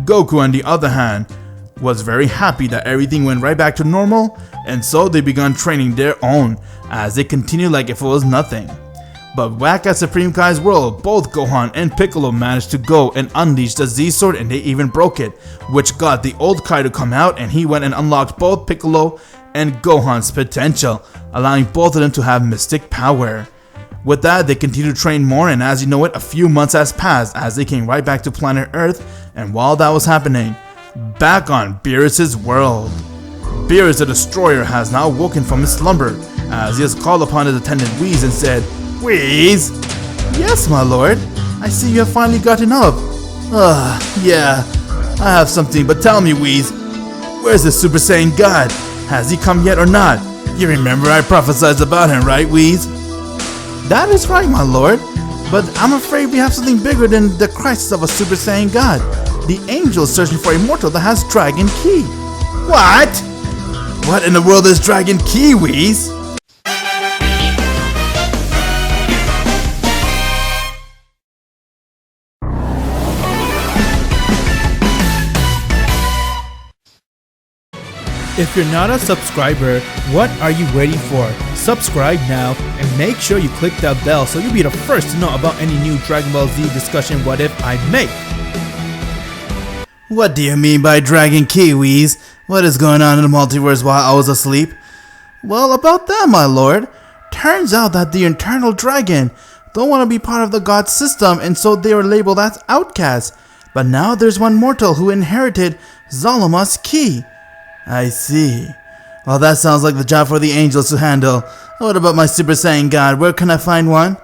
Goku, on the other hand, was very happy that everything went right back to normal, and so they began training their own as they continued like if it was nothing. But back at Supreme Kai's world, both Gohan and Piccolo managed to go and unleash the Z-Sword and they even broke it, which got the old Kai to come out and he went and unlocked both Piccolo and Gohan's potential, allowing both of them to have mystic power. With that, they continued to train more, and as you know it, a few months has passed as they came right back to planet Earth, and while that was happening, back on Beerus' world, Beerus the Destroyer has now woken from his slumber as he has called upon his attendant Whis and said, Whis? Yes, my lord. I see you have finally gotten up. Yeah, I have something, but tell me, Whis, where's the Super Saiyan God? Has he come yet or not? You remember I prophesied about him, right, Whis? That is right, my lord, but I'm afraid we have something bigger than the crisis of a Super Saiyan God. The angel is searching for a mortal that has Dragon Ki. What? What in the world is Dragon Ki, Whis? If you're not a subscriber, what are you waiting for? Subscribe now and make sure you click that bell so you'll be the first to know about any new Dragon Ball Z discussion what if I make. What do you mean by Dragon Ki, Whis? What is going on in the multiverse while I was asleep? Well, about that, my lord. Turns out that the Eternal Dragon don't want to be part of the god system, and so they were labeled as outcasts. But now there's one mortal who inherited Zalama's Ki. I see. Well, that sounds like the job for the angels to handle. What about my Super Saiyan God? Where can I find one?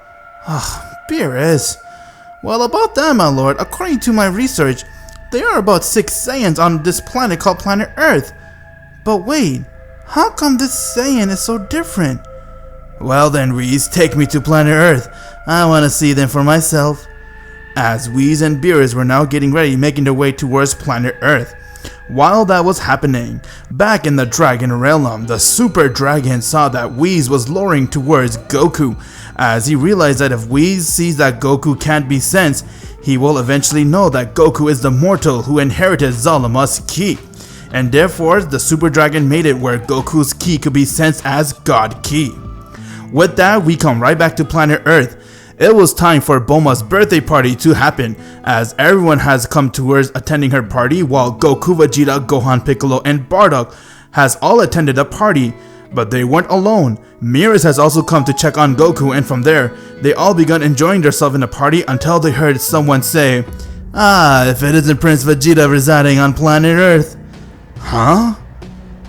Beerus. Well, about that, my lord, according to my research, there are about 6 Saiyans on this planet called Planet Earth. But wait, how come this Saiyan is so different? Well then, Whis, take me to Planet Earth. I want to see them for myself. As Whis and Beerus were now getting ready, making their way towards Planet Earth. While that was happening, back in the Dragon Realm, the Super Dragon saw that Whis was luring towards Goku, as he realized that if Whis sees that Goku can't be sensed, he will eventually know that Goku is the mortal who inherited Zalama's Ki, and therefore the Super Dragon made it where Goku's Ki could be sensed as God Ki. With that, we come right back to Planet Earth. It was time for Bulma's birthday party to happen, as everyone has come towards attending her party, while Goku, Vegeta, Gohan, Piccolo, and Bardock has all attended the party. But they weren't alone. Mirrors has also come to check on Goku, and from there, they all begun enjoying themselves in the party until they heard someone say, if it isn't Prince Vegeta residing on planet Earth. Huh?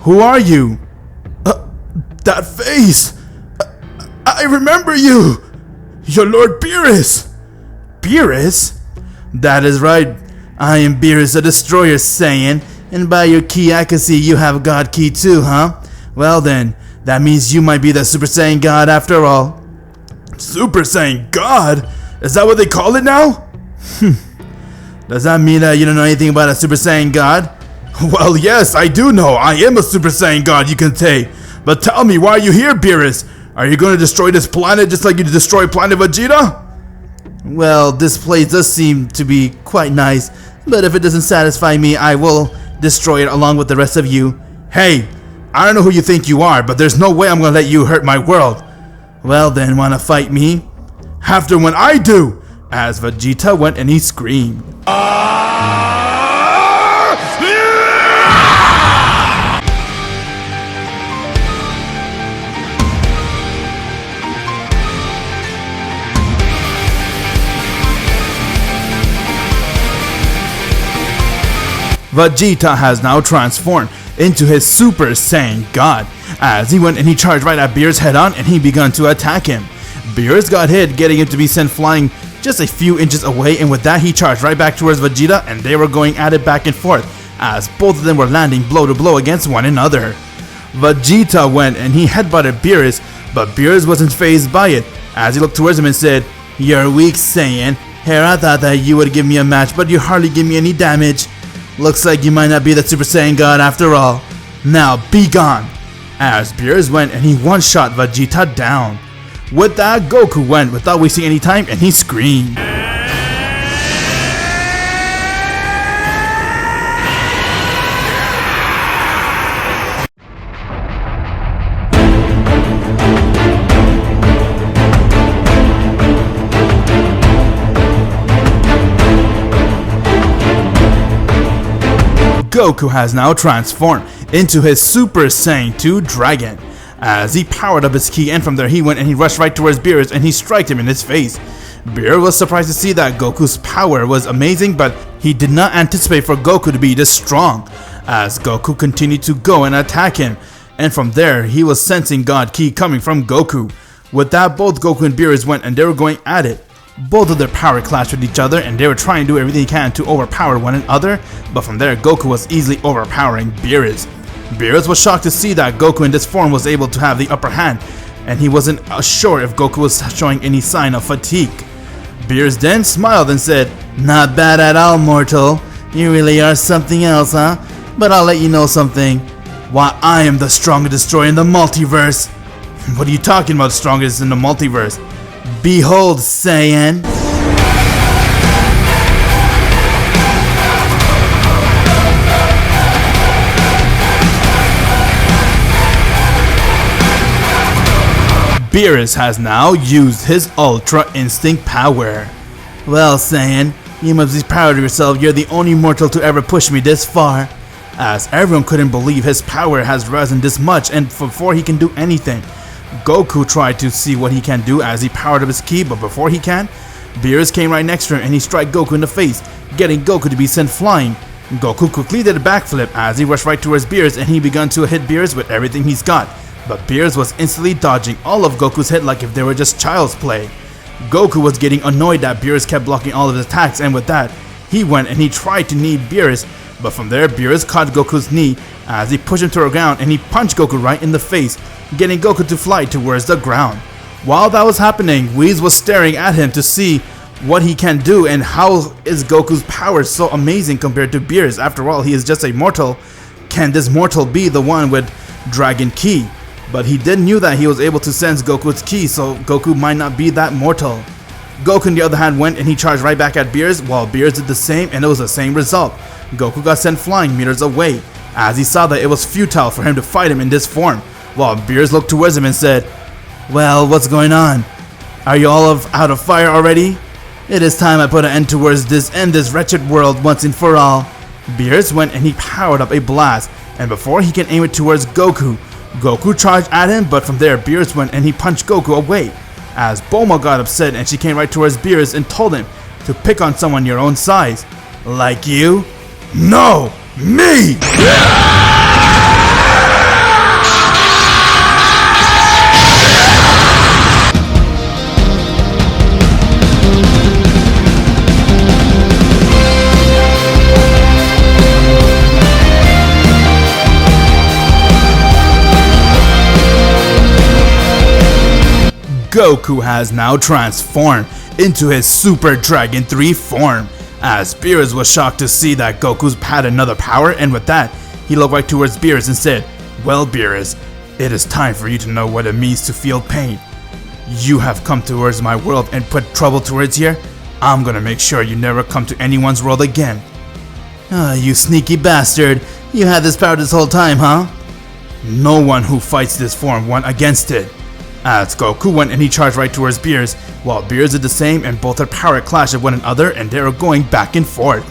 Who are you? That face! I remember you! Your Lord Beerus! Beerus? That is right. I am Beerus the Destroyer, Saiyan, and by your Ki I can see you have God Ki too, huh? Well then, that means you might be the Super Saiyan God after all. Super Saiyan God? Is that what they call it now? Does that mean that you don't know anything about a Super Saiyan God? Well, yes, I do know. I am a Super Saiyan God, you can say. But tell me, why are you here, Beerus? Are you going to destroy this planet just like you destroyed Planet Vegeta? Well, this place does seem to be quite nice, but if it doesn't satisfy me, I will destroy it along with the rest of you. Hey, I don't know who you think you are, but there's no way I'm going to let you hurt my world. Well then, wanna fight me? Have to when I do! As Vegeta went and he screamed. Vegeta has now transformed into his Super Saiyan God, as he went and he charged right at Beerus head on and he began to attack him. Beerus got hit, getting him to be sent flying just a few inches away, and with that he charged right back towards Vegeta, and they were going at it back and forth, as both of them were landing blow to blow against one another. Vegeta went and he headbutted Beerus, but Beerus wasn't fazed by it, as he looked towards him and said, "You're weak, Saiyan. Here, I thought that you would give me a match, but you hardly give me any damage. Looks like you might not be the Super Saiyan God after all. Now be gone." As Beerus went and he one-shot Vegeta down. With that, Goku went without wasting any time and he screamed. Goku has now transformed into his Super Saiyan 2 Dragon, as he powered up his ki, and from there he went and he rushed right towards Beerus and he struck him in his face. Beerus was surprised to see that Goku's power was amazing, but he did not anticipate for Goku to be this strong, as Goku continued to go and attack him, and from there he was sensing God Ki coming from Goku. With that, both Goku and Beerus went and they were going at it. Both of their power clashed with each other and they were trying to do everything they can to overpower one another, but from there Goku was easily overpowering Beerus. Beerus was shocked to see that Goku in this form was able to have the upper hand, and he wasn't sure if Goku was showing any sign of fatigue. Beerus then smiled and said, "Not bad at all, mortal. You really are something else, huh? But I'll let you know something. Why, I am the strongest destroyer in the multiverse." "What are you talking about, strongest in the multiverse?" "Behold, Saiyan." Beerus has now used his Ultra Instinct power. "Well, Saiyan, you must be proud of yourself. You're the only mortal to ever push me this far." As everyone couldn't believe his power has risen this much, and before he can do anything, Goku tried to see what he can do as he powered up his ki, but before he can, Beerus came right next to him and he struck Goku in the face, getting Goku to be sent flying. Goku quickly did a backflip as he rushed right towards Beerus and he began to hit Beerus with everything he's got, but Beerus was instantly dodging all of Goku's hit like if they were just child's play. Goku was getting annoyed that Beerus kept blocking all of his attacks, and with that, he went and he tried to knee Beerus, but from there Beerus caught Goku's knee as he pushed him to the ground and he punched Goku right in the face, getting Goku to fly towards the ground. While that was happening, Whis was staring at him to see what he can do and how is Goku's power so amazing compared to Beerus. After all, he is just a mortal. Can this mortal be the one with Dragon Ki? But he did knew that he was able to sense Goku's ki, so Goku might not be that mortal. Goku on the other hand went and he charged right back at Beerus, while Beerus did the same, and it was the same result. Goku got sent flying meters away, as he saw that it was futile for him to fight him in this form, while Beerus looked towards him and said, "Well, what's going on? Are you all out of fire already? It is time I put an end towards this wretched world once and for all." Beerus went and he powered up a blast, and before he can aim it towards Goku, Goku charged at him, but from there Beerus went and he punched Goku away. As Bulma got upset and she came right towards Beerus and told him to pick on someone your own size. "Like you?" "No, me!" Goku has now transformed into his Super Dragon 3 form, as Beerus was shocked to see that Goku's had another power, and with that, he looked right towards Beerus and said, "Well, Beerus, it is time for you to know what it means to feel pain. You have come towards my world and put trouble towards here. I'm gonna make sure you never come to anyone's world again." Ah, you sneaky bastard. You had this power this whole time, huh? No one who fights this form won against it. As Goku went and he charged right towards Beerus, while Beerus did the same, and both their power clashed with one another and they were going back and forth.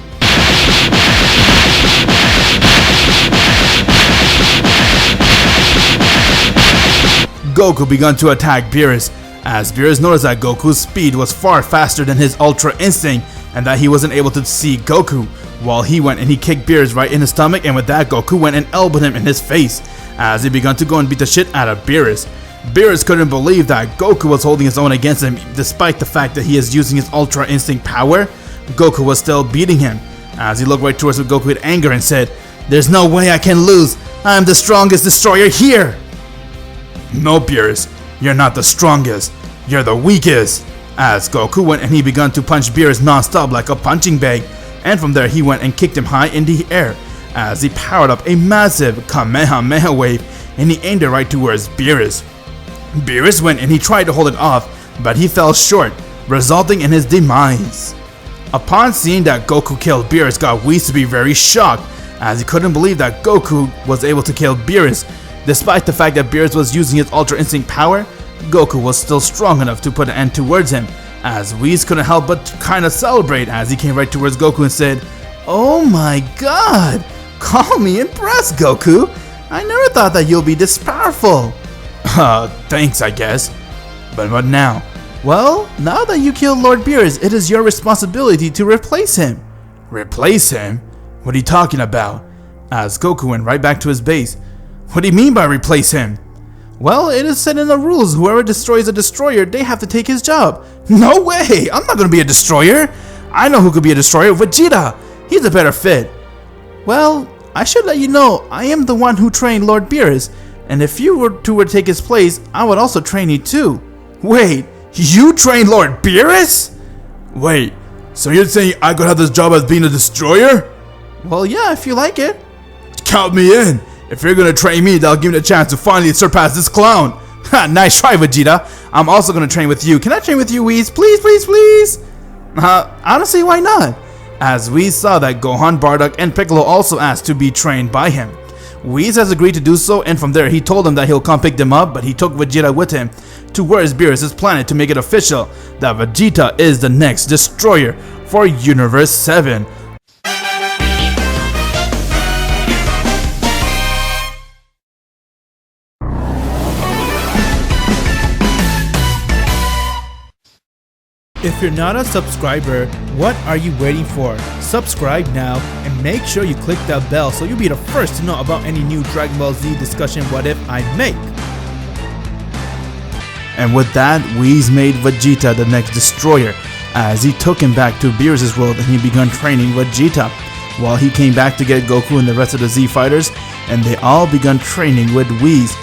Goku began to attack Beerus, as Beerus noticed that Goku's speed was far faster than his Ultra Instinct and that he wasn't able to see Goku, while he went and he kicked Beerus right in his stomach, and with that Goku went and elbowed him in his face as he began to go and beat the shit out of Beerus. Beerus couldn't believe that Goku was holding his own against him despite the fact that he is using his Ultra Instinct power. Goku was still beating him as he looked right towards Goku with anger and said, "There's no way I can lose. I'm the strongest destroyer here." "No, Beerus, you're not the strongest. You're the weakest." As Goku went and he began to punch Beerus non-stop like a punching bag, and from there he went and kicked him high in the air as he powered up a massive Kamehameha wave and he aimed it right towards Beerus. Beerus went and he tried to hold it off, but he fell short, resulting in his demise. Upon seeing that Goku killed Beerus, got Whis to be very shocked, as he couldn't believe that Goku was able to kill Beerus. Despite the fact that Beerus was using his Ultra Instinct power, Goku was still strong enough to put an end towards him, as Whis couldn't help but kinda celebrate as he came right towards Goku and said, "Oh my god! Call me impressed, Goku! I never thought that you'll be this powerful!" Thanks, I guess. But what now? "Well, now that you killed Lord Beerus, it is your responsibility to replace him." Replace him? What are you talking about? As Goku went right back to his base. What do you mean by replace him? "Well, it is said in the rules, whoever destroys a destroyer, they have to take his job." No way! I'm not gonna be a destroyer! I know who could be a destroyer, Vegeta! He's a better fit. "Well, I should let you know, I am the one who trained Lord Beerus, and if you were to take his place, I would also train you too." Wait, you trained Lord Beerus? Wait, so you're saying I could have this job as being a destroyer? "Well, yeah, if you like it." Count me in! If you're gonna train me, that'll give me the chance to finally surpass this clown. Ha, nice try, Vegeta. I'm also gonna train with you. Can I train with you, Whis? Please, please, please? Honestly, why not? As Whis saw that Gohan, Bardock, and Piccolo also asked to be trained by him. Whis has agreed to do so, and from there he told him that he'll come pick them up, but he took Vegeta with him to where's Beerus' planet to make it official that Vegeta is the next destroyer for Universe 7. If you're not a subscriber, what are you waiting for? Subscribe now and make sure you click that bell so you'll be the first to know about any new Dragon Ball Z discussion what if I make. And with that, Whis made Vegeta the next destroyer, as he took him back to Beerus' world and he began training Vegeta, while he came back to get Goku and the rest of the Z fighters, and they all began training with Whis.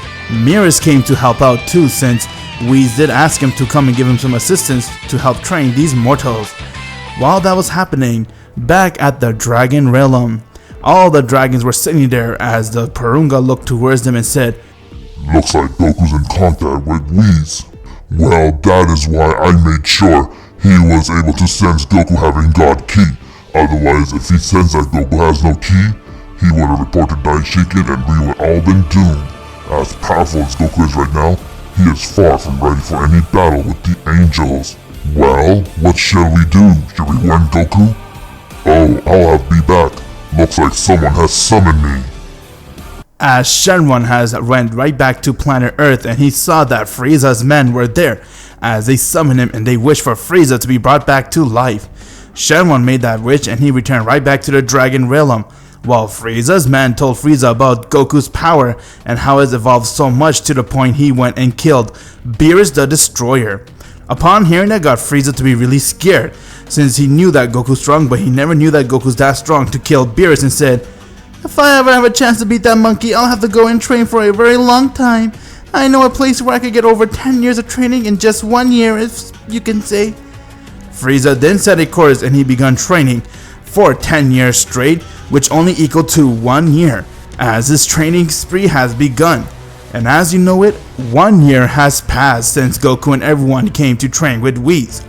Beerus came to help out too, since Whis did ask him to come and give him some assistance to help train these mortals. While that was happening, back at the Dragon Realm, all the dragons were sitting there as the Porunga looked towards them and said, Looks like Goku's in contact with Whis. Well, that is why I made sure he was able to sense Goku having God Ki. Otherwise, if he sensed that Goku has no Ki, he would have reported Daishiken and we would all been doomed. As powerful as Goku is right now, he is far from ready for any battle with the angels. Well, what shall we do? Should we warn Goku? Oh, I'll have to be back. Looks like someone has summoned me. As Shenron has went right back to planet Earth and he saw that Frieza's men were there as they summoned him and they wished for Frieza to be brought back to life. Shenron made that wish and he returned right back to the Dragon Realm, while Frieza's man told Frieza about Goku's power and how it's evolved so much to the point he went and killed Beerus the Destroyer. Upon hearing that, got Frieza to be really scared, since he knew that Goku's strong, but he never knew that Goku's that strong to kill Beerus, and said, "If I ever have a chance to beat that monkey, I'll have to go and train for a very long time. I know a place where I could get over 10 years of training in just 1 year, if you can say." Frieza then set a course and he began training, for 10 years straight, which only equal to 1 year, as his training spree has begun. And as you know it, 1 year has passed since Goku and everyone came to train with Whis.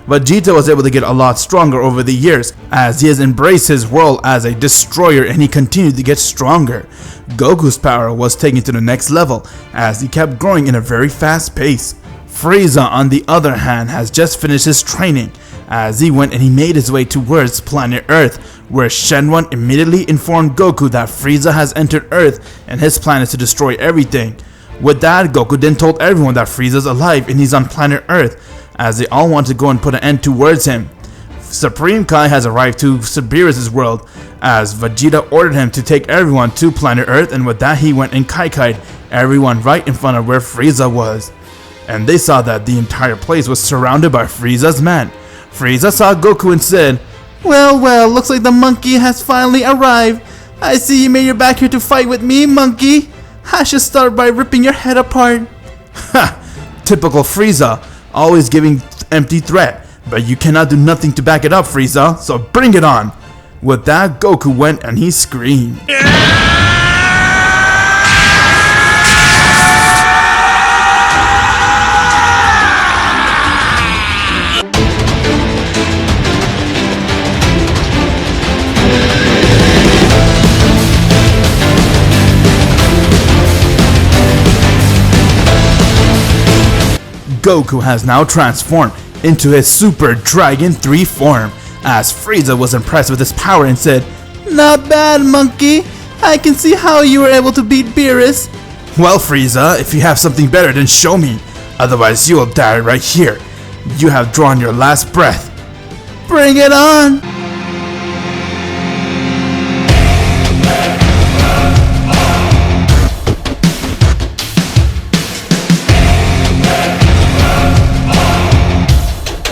Vegeta was able to get a lot stronger over the years, as he has embraced his role as a destroyer and he continued to get stronger. Goku's power was taken to the next level, as he kept growing in a very fast pace. Frieza, on the other hand, has just finished his training, as he went and he made his way towards planet Earth, where Shenron immediately informed Goku that Frieza has entered Earth and his plan is to destroy everything. With that, Goku then told everyone that Frieza's alive and he's on planet Earth, as they all want to go and put an end towards him. Supreme Kai has arrived to Beerus' world, as Vegeta ordered him to take everyone to planet Earth, and with that he went and Kaikai'd everyone right in front of where Frieza was. And they saw that the entire place was surrounded by Frieza's men. Frieza saw Goku and said, Well, looks like the monkey has finally arrived. I see you made your back here to fight with me, monkey. I should start by ripping your head apart. Ha! Typical Frieza, always giving empty threat. But you cannot do nothing to back it up, Frieza, so bring it on. With that, Goku went and he screamed. Goku has now transformed into his Super Dragon 3 form, as Frieza was impressed with his power and said, Not bad, monkey. I can see how you were able to beat Beerus. Well, Frieza, if you have something better, then show me. Otherwise, you will die right here. You have drawn your last breath. Bring it on.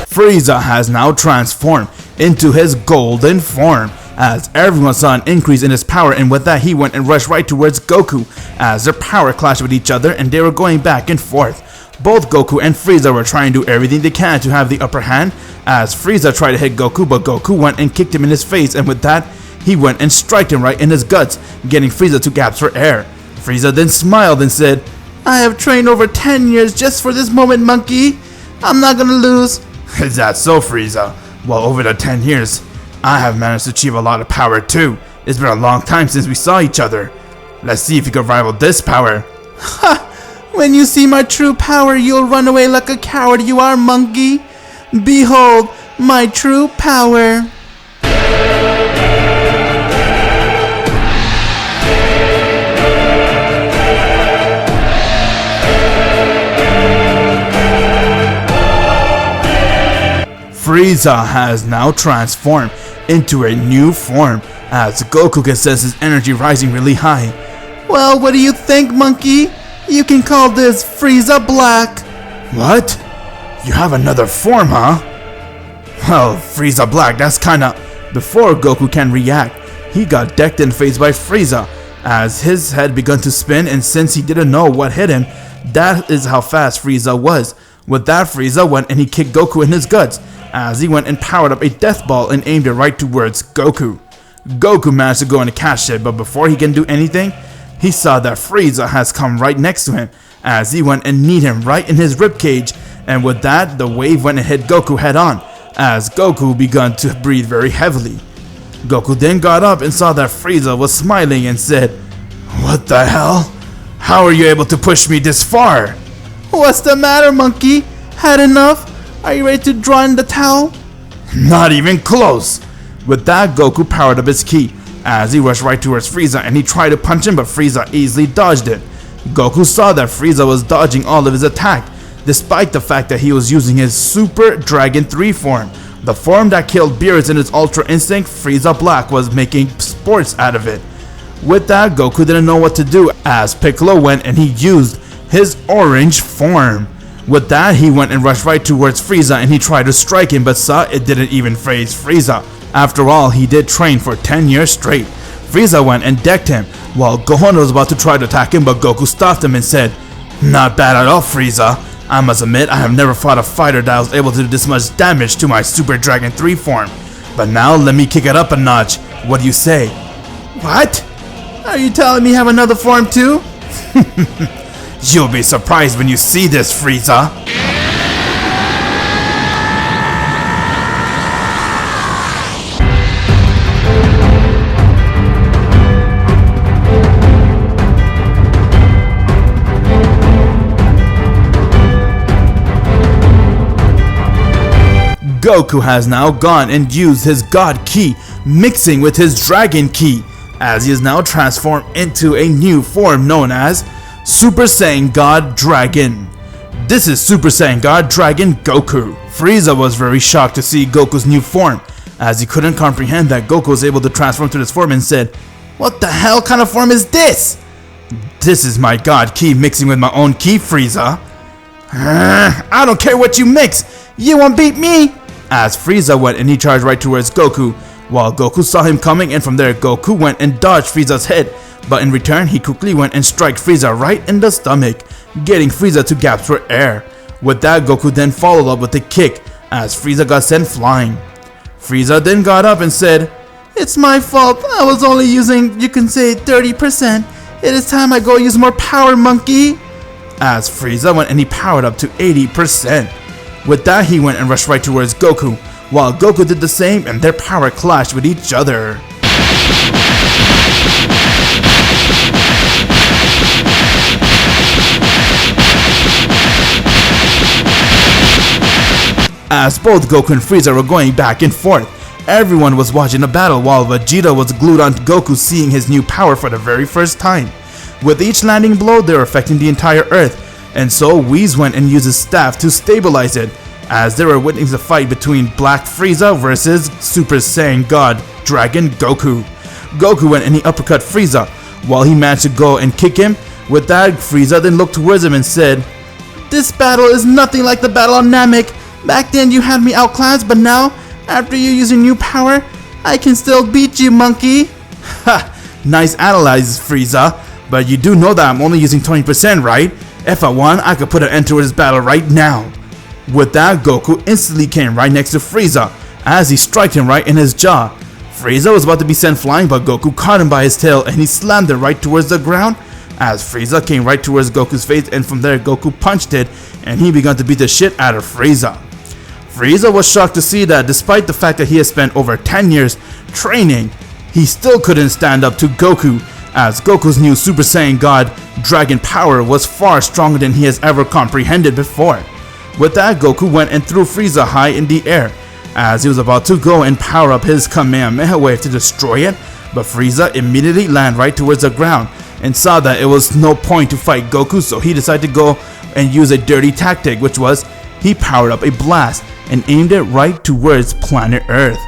Frieza has now transformed into his golden form, as everyone saw an increase in his power, and with that he went and rushed right towards Goku, as their power clashed with each other and they were going back and forth. Both Goku and Frieza were trying to do everything they can to have the upper hand, as Frieza tried to hit Goku, but Goku went and kicked him in his face, and with that he went and struck him right in his guts, getting Frieza to gasp for air. Frieza then smiled and said, I have trained over 10 years just for this moment, monkey. I'm not gonna lose. Is that so, Frieza? Well, over the 10 years, I have managed to achieve a lot of power too. It's been a long time since we saw each other. Let's see if you can rival this power. Ha! When you see my true power, you'll run away like a coward you are, monkey. Behold, my true power. Frieza has now transformed into a new form, as Goku can sense his energy rising really high. Well, what do you think, monkey? You can call this Frieza Black. What? You have another form, huh? Well, Frieza Black, that's kinda... Before Goku can react, he got decked in the face by Frieza, as his head began to spin, and since he didn't know what hit him, that is how fast Frieza was. With that, Frieza went and he kicked Goku in his guts, as he went and powered up a death ball and aimed it right towards Goku. Goku managed to go and catch it, but before he can do anything, he saw that Frieza has come right next to him, as he went and kneed him right in his ribcage, and with that, the wave went and hit Goku head on, as Goku began to breathe very heavily. Goku then got up and saw that Frieza was smiling and said, What the hell? How are you able to push me this far? What's the matter, monkey? Had enough? Are you ready to draw in the towel? Not even close. With that, Goku powered up his ki, as he rushed right towards Frieza and he tried to punch him, but Frieza easily dodged it. Goku saw that Frieza was dodging all of his attack, despite the fact that he was using his Super Dragon 3 form. The form that killed Beerus in his Ultra Instinct, Frieza Black was making sports out of it. With that, Goku didn't know what to do, as Piccolo went and he used his orange form. With that, he went and rushed right towards Frieza and he tried to strike him, but saw it didn't even phase Frieza. After all, he did train for 10 years straight. Frieza went and decked him, while Gohan was about to try to attack him, but Goku stopped him and said, Not bad at all, Frieza. I must admit, I have never fought a fighter that was able to do this much damage to my Super Dragon 3 form. But now let me kick it up a notch. What do you say? What? Are you telling me you have another form too? You'll be surprised when you see this, Frieza. Goku has now gone and used his God Ki, mixing with his Dragon Ki, as he is now transformed into a new form known as Super Saiyan God Dragon. This is Super Saiyan God Dragon Goku. Frieza was very shocked to see Goku's new form, as he couldn't comprehend that Goku was able to transform to this form and said, "What the hell kind of form is this?" This is my God Ki mixing with my own Ki, Frieza. I don't care what you mix, you won't beat me! As Frieza went and he charged right towards Goku. While Goku saw him coming, and from there Goku went and dodged Frieza's head, but in return he quickly went and struck Frieza right in the stomach, getting Frieza to gasp for air. With that, Goku then followed up with a kick as Frieza got sent flying. Frieza then got up and said, "It's my fault, I was only using, you can say, 30%. It is time I go use more power, monkey." As Frieza went and he powered up to 80%. With that, he went and rushed right towards Goku, while Goku did the same and their power clashed with each other. As both Goku and Frieza were going back and forth, everyone was watching the battle while Vegeta was glued onto Goku, seeing his new power for the very first time. With each landing blow, they were affecting the entire Earth, and so Whis went and used his staff to stabilize it, as they were witnessing a fight between Black Frieza versus Super Saiyan God Dragon Goku. Goku went and he uppercut Frieza, while he managed to go and kick him. With that, Frieza then looked towards him and said, "This battle is nothing like the battle on Namek. Back then you had me outclassed, but now, after you using new power, I can still beat you, monkey." Ha! Nice analysis, Frieza. But you do know that I'm only using 20%, right? If I won, I could put an end to this battle right now. With that, Goku instantly came right next to Frieza, as he struck him right in his jaw. Frieza was about to be sent flying, but Goku caught him by his tail and he slammed it right towards the ground, as Frieza came right towards Goku's face, and from there Goku punched it and he began to beat the shit out of Frieza. Frieza was shocked to see that despite the fact that he had spent over 10 years training, he still couldn't stand up to Goku, as Goku's new Super Saiyan God Dragon power was far stronger than he has ever comprehended before. With that, Goku went and threw Frieza high in the air, as he was about to go and power up his Kamehameha wave to destroy it, but Frieza immediately landed right towards the ground and saw that it was no point to fight Goku, so he decided to go and use a dirty tactic, which was he powered up a blast and aimed it right towards planet Earth.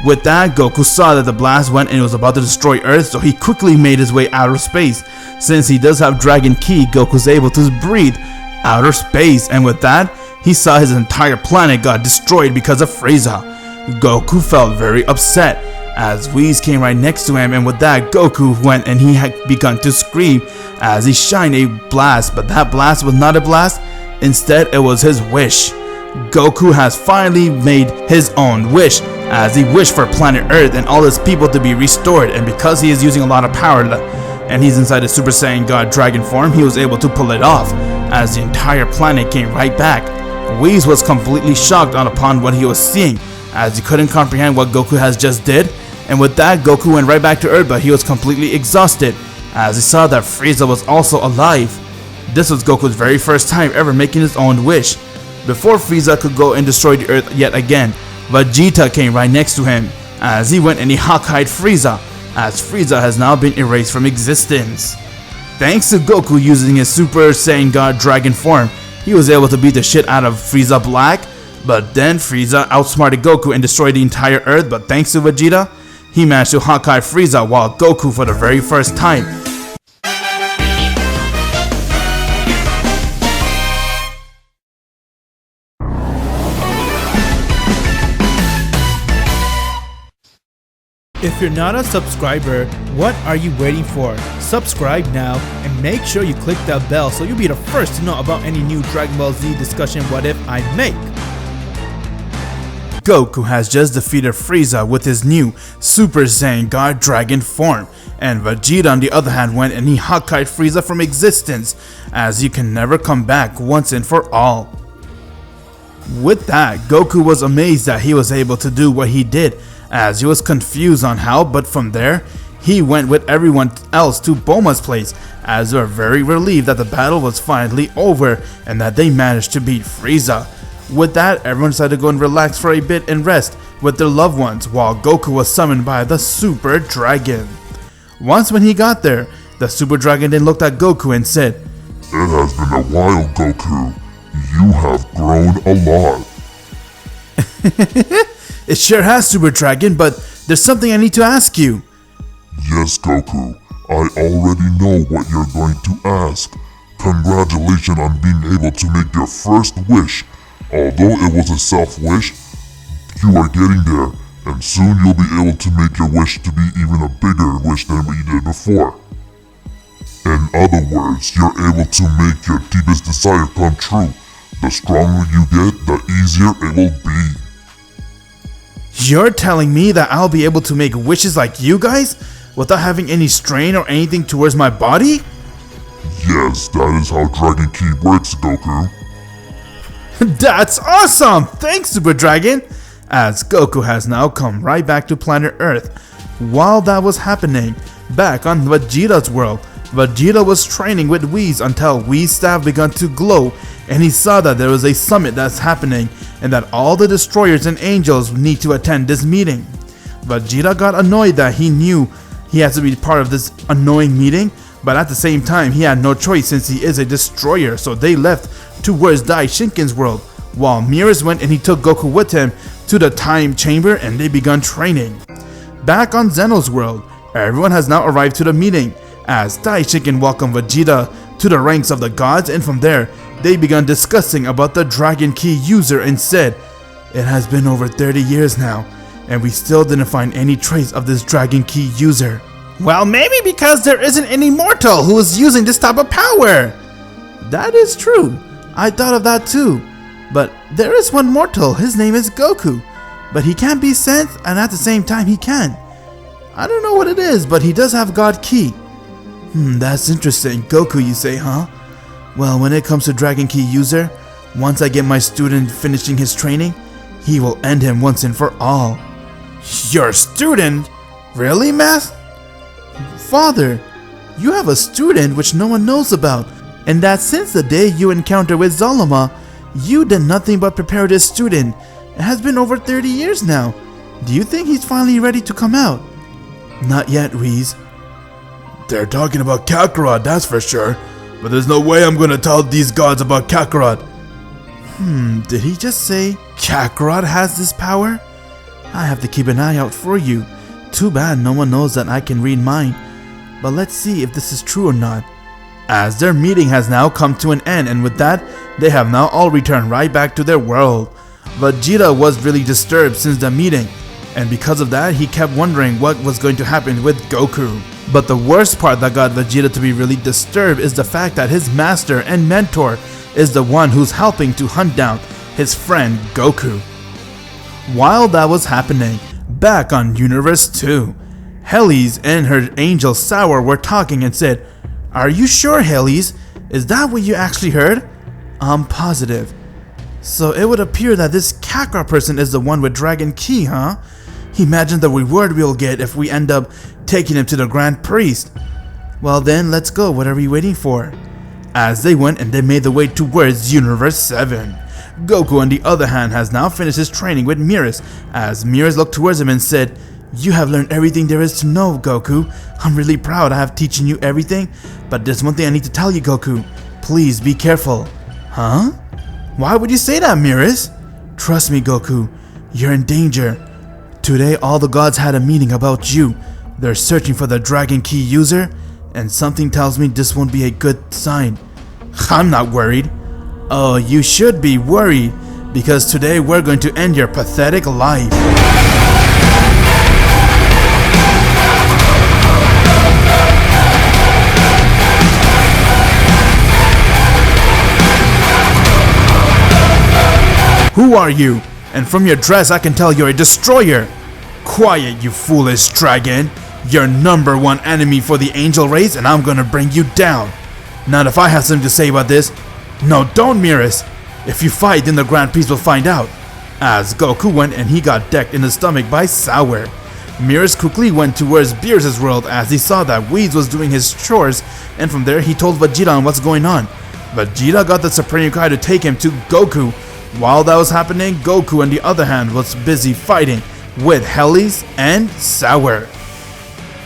With that, Goku saw that the blast went and it was about to destroy Earth, so he quickly made his way out of space. Since he does have Dragon Ki, Goku's able to breathe outer space, and with that, he saw his entire planet got destroyed because of Frieza. Goku felt very upset, as Whis came right next to him, and with that, Goku went and he had begun to scream as he shined a blast, but that blast was not a blast, instead it was his wish. Goku has finally made his own wish, as he wished for planet Earth and all his people to be restored, and because he is using a lot of power and he's inside the Super Saiyan God Dragon form, he was able to pull it off, as the entire planet came right back. Whis was completely shocked upon what he was seeing, as he couldn't comprehend what Goku has just did, and with that, Goku went right back to Earth, but he was completely exhausted, as he saw that Frieza was also alive. This was Goku's very first time ever making his own wish. Before Frieza could go and destroy the Earth yet again, Vegeta came right next to him, as he went and he Hawkeyed Frieza, as Frieza has now been erased from existence. Thanks to Goku using his Super Saiyan God Dragon form, he was able to beat the shit out of Frieza Black, but then Frieza outsmarted Goku and destroyed the entire Earth, but thanks to Vegeta, he managed to Hawkeye Frieza, while Goku for the very first time If you're not a subscriber, what are you waiting for? Subscribe now and make sure you click that bell so you'll be the first to know about any new Dragon Ball Z discussion what if I make. Goku has just defeated Frieza with his new Super Saiyan God Dragon form, and Vegeta on the other hand went and he Hakkai'd Frieza from existence, as he can never come back once and for all. With that, Goku was amazed that he was able to do what he did, as he was confused on how, but from there, he went with everyone else to Bulma's place, as they were very relieved that the battle was finally over and that they managed to beat Frieza. With that, everyone decided to go and relax for a bit and rest with their loved ones, while Goku was summoned by the Super Dragon. Once when he got there, the Super Dragon then looked at Goku and said, "It has been a while, Goku. You have grown a lot." "It sure has, Super Dragon, but there's something I need to ask you." "Yes, Goku. I already know what you're going to ask. Congratulations on being able to make your first wish. Although it was a self-wish, you are getting there, and soon you'll be able to make your wish to be even a bigger wish than what you did before. In other words, you're able to make your deepest desire come true. The stronger you get, the easier it will be." You're telling me that I'll be able to make wishes like you guys without having any strain or anything towards my body? Yes, that is how Dragon Ki works, Goku. That's awesome! Thanks, Super Dragon! As Goku has now come right back to planet Earth. While that was happening, back on Vegeta's world, Vegeta was training with Whis until Whis' staff began to glow, and he saw that there was a summit that's happening and that all the destroyers and angels need to attend this meeting. Vegeta got annoyed that he knew he had to be part of this annoying meeting, but at the same time he had no choice since he is a destroyer, so they left towards Dai Shinken's world, while Mirrors went and he took Goku with him to the time chamber and they begun training. Back on Zeno's world, everyone has now arrived to the meeting, as Dai Shinken welcomed Vegeta to the ranks of the gods, and from there, they began discussing about the Dragon Ki user and said, "It has been over 30 years now, and we still didn't find any trace of this Dragon Ki user." "Well, maybe because there isn't any mortal who is using this type of power." "That is true. I thought of that too. But there is one mortal, his name is Goku. But he can't be sent, and at the same time he can. I don't know what it is, but he does have God Ki." That's interesting. Goku, you say, huh? Well, when it comes to Dragon Ki user, once I get my student finishing his training, he will end him once and for all. Your student? Really, Master? Father, you have a student which no one knows about, and that since the day you encountered with Zalama, you did nothing but prepare this student. It has been over 30 years now. Do you think he's finally ready to come out? Not yet, Whis. They're talking about Kakarot, that's for sure. But there's no way I'm gonna tell these gods about Kakarot. Did he just say Kakarot has this power? I have to keep an eye out for you. Too bad no one knows that I can read mind. But let's see if this is true or not. As their meeting has now come to an end, and with that, they have now all returned right back to their world. Vegeta was really disturbed since the meeting, and because of that, he kept wondering what was going to happen with Goku. But the worst part that got Vegeta to be really disturbed is the fact that his master and mentor is the one who's helping to hunt down his friend Goku. While that was happening, back on Universe 2, Helios and her angel Sour were talking and said, "Are you sure, Helios? Is that what you actually heard?" "I'm positive." "So it would appear that this Kakarot person is the one with Dragon Ki, huh? Imagine the reward we'll get if we end up taking him to the Grand Priest." "Well then, let's go. What are we waiting for?" As they went and they made the way towards Universe 7. Goku on the other hand has now finished his training with Mirrors, as Mirrors looked towards him and said, "You have learned everything there is to know, Goku. I'm really proud I have teaching you everything, but there's one thing I need to tell you, Goku. Please be careful." "Huh? Why would you say that, Mirrors?" "Trust me, Goku. You're in danger. Today all the gods had a meeting about you. They're searching for the Dragon Ki user, and something tells me this won't be a good sign." "I'm not worried." "Oh, you should be worried, because today we're going to end your pathetic life." "Who are you? and from your dress I can tell you're a destroyer. Quiet, you foolish dragon. You're #1 enemy for the angel race, and I'm gonna bring you down. Not if I have something to say about this. No, don't, Mirrors. If you fight, then the Grand Priest will find out. As Goku went and he got decked in the stomach by Sour. Mirrors quickly went towards Beerus' world as he saw that Whis was doing his chores, and from there he told Vegeta on what's going on. Vegeta got the Supreme Kai to take him to Goku. While that was happening, Goku on the other hand was busy fighting with Helios and Sour.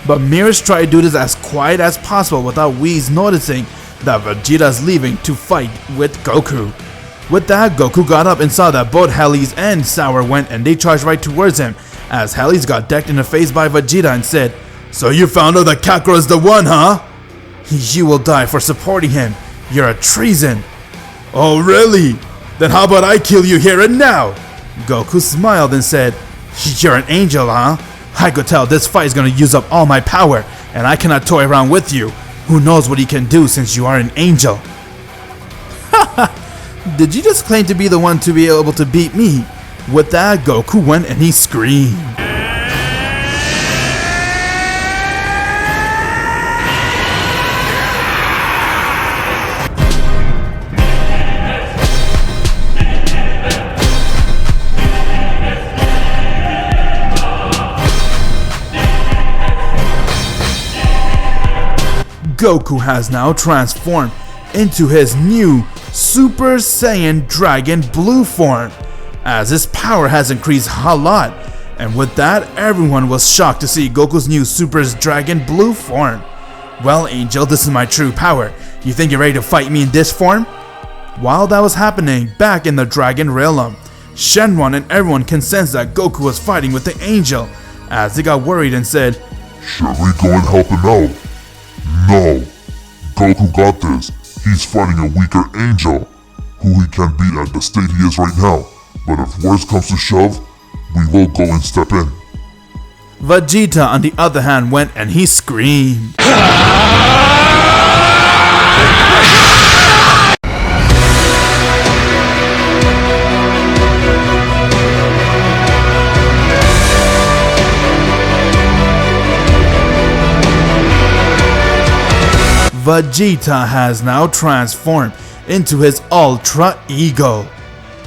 But Mirrors tried to do this as quiet as possible without Whis noticing that Vegeta's leaving to fight with Goku. With that, Goku got up and saw that both Helios and Sour went and they charged right towards him, as Helios got decked in the face by Vegeta and said, "So you found out that Kakarot's the one, huh? You will die for supporting him. You're a treason." "Oh really? Then how about I kill you here and now?" Goku smiled and said, "You're an angel, huh? I could tell this fight is gonna use up all my power, and I cannot toy around with you. Who knows what he can do since you are an angel?" Did you just claim to be the one to be able to beat me? With that, Goku went and he screamed. Goku has now transformed into his new Super Saiyan Dragon Blue form, as his power has increased a lot, and with that everyone was shocked to see Goku's new Super Dragon Blue form. "Well, Angel, this is my true power. You think you're ready to fight me in this form?" While that was happening, back in the Dragon Realm, Shenron and everyone can sense that Goku was fighting with the Angel, as they got worried and said, Should we go and help him out? No. Goku got this. He's fighting a weaker angel, who he can beat at the state he is right now. But if worse comes to shove, we will go and step in. Vegeta, on the other hand, went and he screamed. Vegeta has now transformed into his Ultra Ego.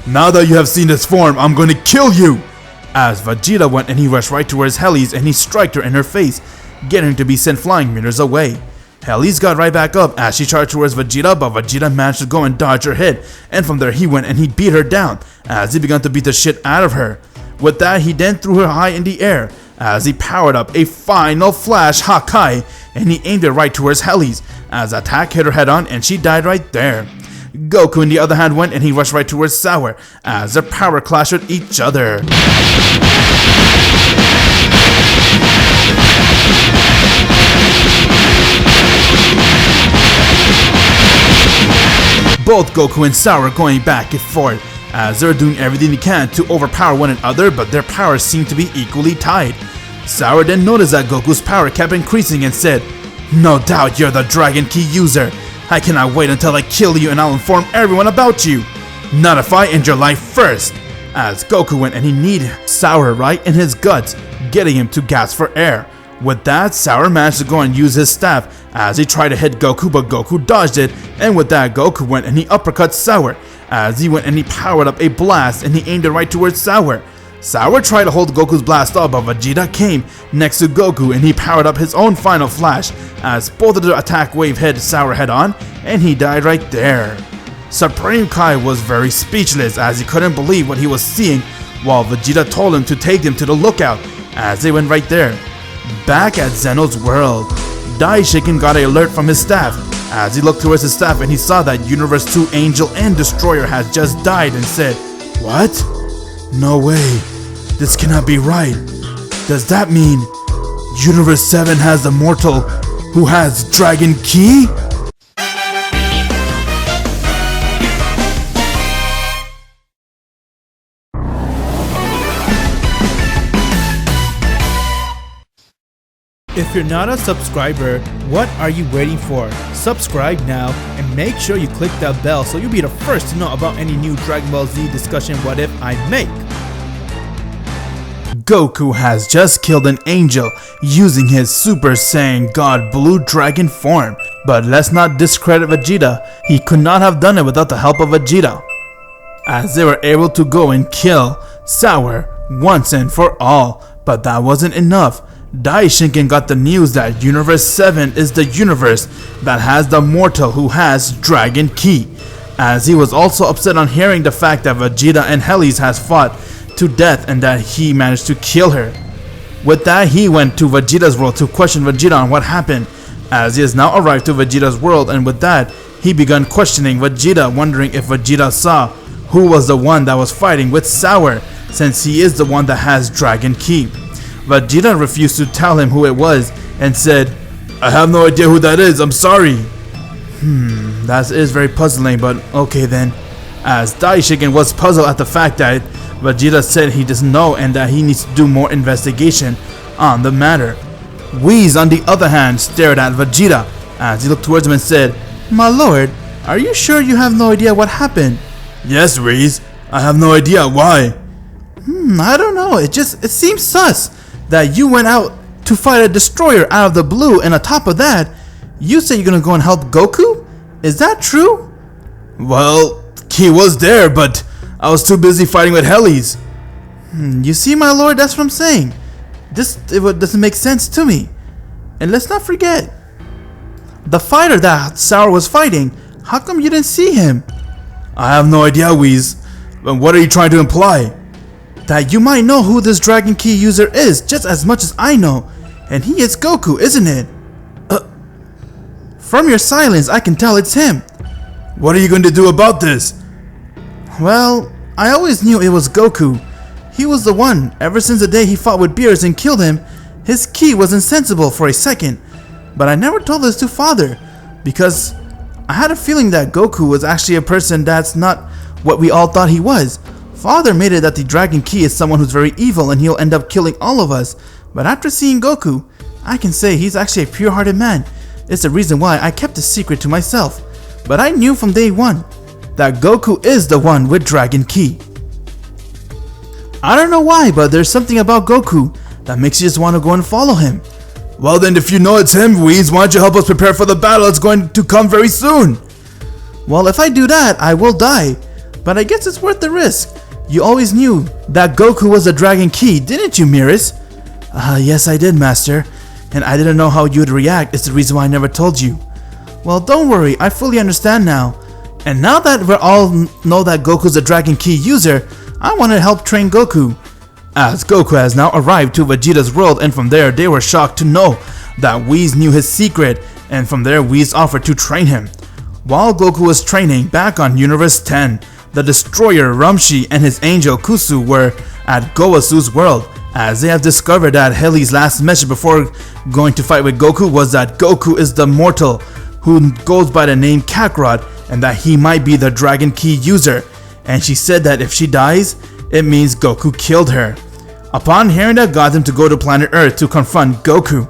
"Now that you have seen this form, I'm going to kill you!" As Vegeta went and he rushed right towards Helios and he struck her in her face, getting her to be sent flying meters away. Helios got right back up as she charged towards Vegeta, but Vegeta managed to go and dodge her hit, and from there he went and he beat her down as he began to beat the shit out of her. With that, he then threw her high in the air as he powered up a final flash Hakai and he aimed it right towards Helios as the attack hit her head on and she died right there. Goku on the other hand went and he rushed right towards Sour as their power clashed with each other. Both Goku and Sour going back and forth as they're doing everything they can to overpower one another, but their powers seem to be equally tied. Sour then noticed that Goku's power kept increasing and said, "No doubt you're the Dragon Key user. I cannot wait until I kill you and I'll inform everyone about you. Not if I end your life first." As Goku went and he kneed Sour right in his guts, getting him to gasp for air. With that, Sour managed to go and use his staff as he tried to hit Goku, but Goku dodged it, and with that Goku went and he uppercut Sour as he went and he powered up a blast and he aimed it right towards Sour. Sour tried to hold Goku's blast up, but Vegeta came next to Goku and he powered up his own final flash as both of the attack wave hit Sour head on and he died right there. Supreme Kai was very speechless as he couldn't believe what he was seeing, while Vegeta told him to take them to the lookout as they went right there. Back at Zeno's world, Daishikin got an alert from his staff as he looked towards his staff and he saw that Universe 2 Angel and Destroyer had just died and said, "What? No way. This cannot be right. Does that mean Universe 7 has the mortal who has Dragon Key?" If you're not a subscriber, what are you waiting for? Subscribe now and make sure you click that bell so you'll be the first to know about any new Dragon Ball Z discussion what if I make. Goku has just killed an angel using his Super Saiyan God Blue Dragon form. But let's not discredit Vegeta. He could not have done it without the help of Vegeta, as they were able to go and kill Sour once and for all. But that wasn't enough. Daishinken got the news that Universe 7 is the universe that has the mortal who has Dragon Ki, as he was also upset on hearing the fact that Vegeta and Helios has fought to death and that he managed to kill her. With that, he went to Vegeta's world to question Vegeta on what happened, as he has now arrived to Vegeta's world, and with that, he began questioning Vegeta, wondering if Vegeta saw who was the one that was fighting with Sour, since he is the one that has Dragon Ki. Vegeta refused to tell him who it was and said, "I have no idea who that is, I'm sorry." That is very puzzling, but okay then. As Daishiken was puzzled at the fact that Vegeta said he doesn't know and that he needs to do more investigation on the matter. Whis, on the other hand, stared at Vegeta as he looked towards him and said, "My lord, are you sure you have no idea what happened?" Yes, Whis, I have no idea why. I don't know, it seems sus that you went out to fight a destroyer out of the blue, and on top of that, you say you're gonna go and help Goku? Is that true? Well, he was there, but I was too busy fighting with Helios. You see, my lord, that's what I'm saying. It doesn't make sense to me. And let's not forget, the fighter that Sour was fighting, how come you didn't see him? I have no idea, Whis. But what are you trying to imply? That you might know who this Dragon Ki user is just as much as I know. And he is Goku, isn't it? From your silence, I can tell it's him. What are you going to do about this? Well, I always knew it was Goku. He was the one. Ever since the day he fought with Beerus and killed him, his ki was insensible for a second. But I never told this to Father, because I had a feeling that Goku was actually a person that's not what we all thought he was. Father made it that the Dragon Ki is someone who's very evil and he'll end up killing all of us. But after seeing Goku, I can say he's actually a pure-hearted man. It's the reason why I kept the secret to myself. But I knew from day one that Goku is the one with Dragon Ki. I don't know why, but there's something about Goku that makes you just want to go and follow him. Well then, if you know it's him, Whis, why don't you help us prepare for the battle that's going to come very soon? Well, if I do that, I will die. But I guess it's worth the risk. You always knew that Goku was a Dragon Ki, didn't you, Beerus? Yes, I did, Master. And I didn't know how you would react. It's the reason why I never told you. Well, don't worry. I fully understand now. And now that we all know that Goku's a Dragon Ki user, I want to help train Goku. As Goku has now arrived to Vegeta's world, and from there they were shocked to know that Whis knew his secret, and from there Whis offered to train him. While Goku was training back on Universe 10, the destroyer Ramshi and his angel Kusu were at Goasu's world, as they have discovered that Heli's last message before going to fight with Goku was that Goku is the mortal who goes by the name Kakarot, and that he might be the Dragon Ki user, and she said that if she dies, it means Goku killed her. Upon hearing that, got them to go to planet Earth to confront Goku.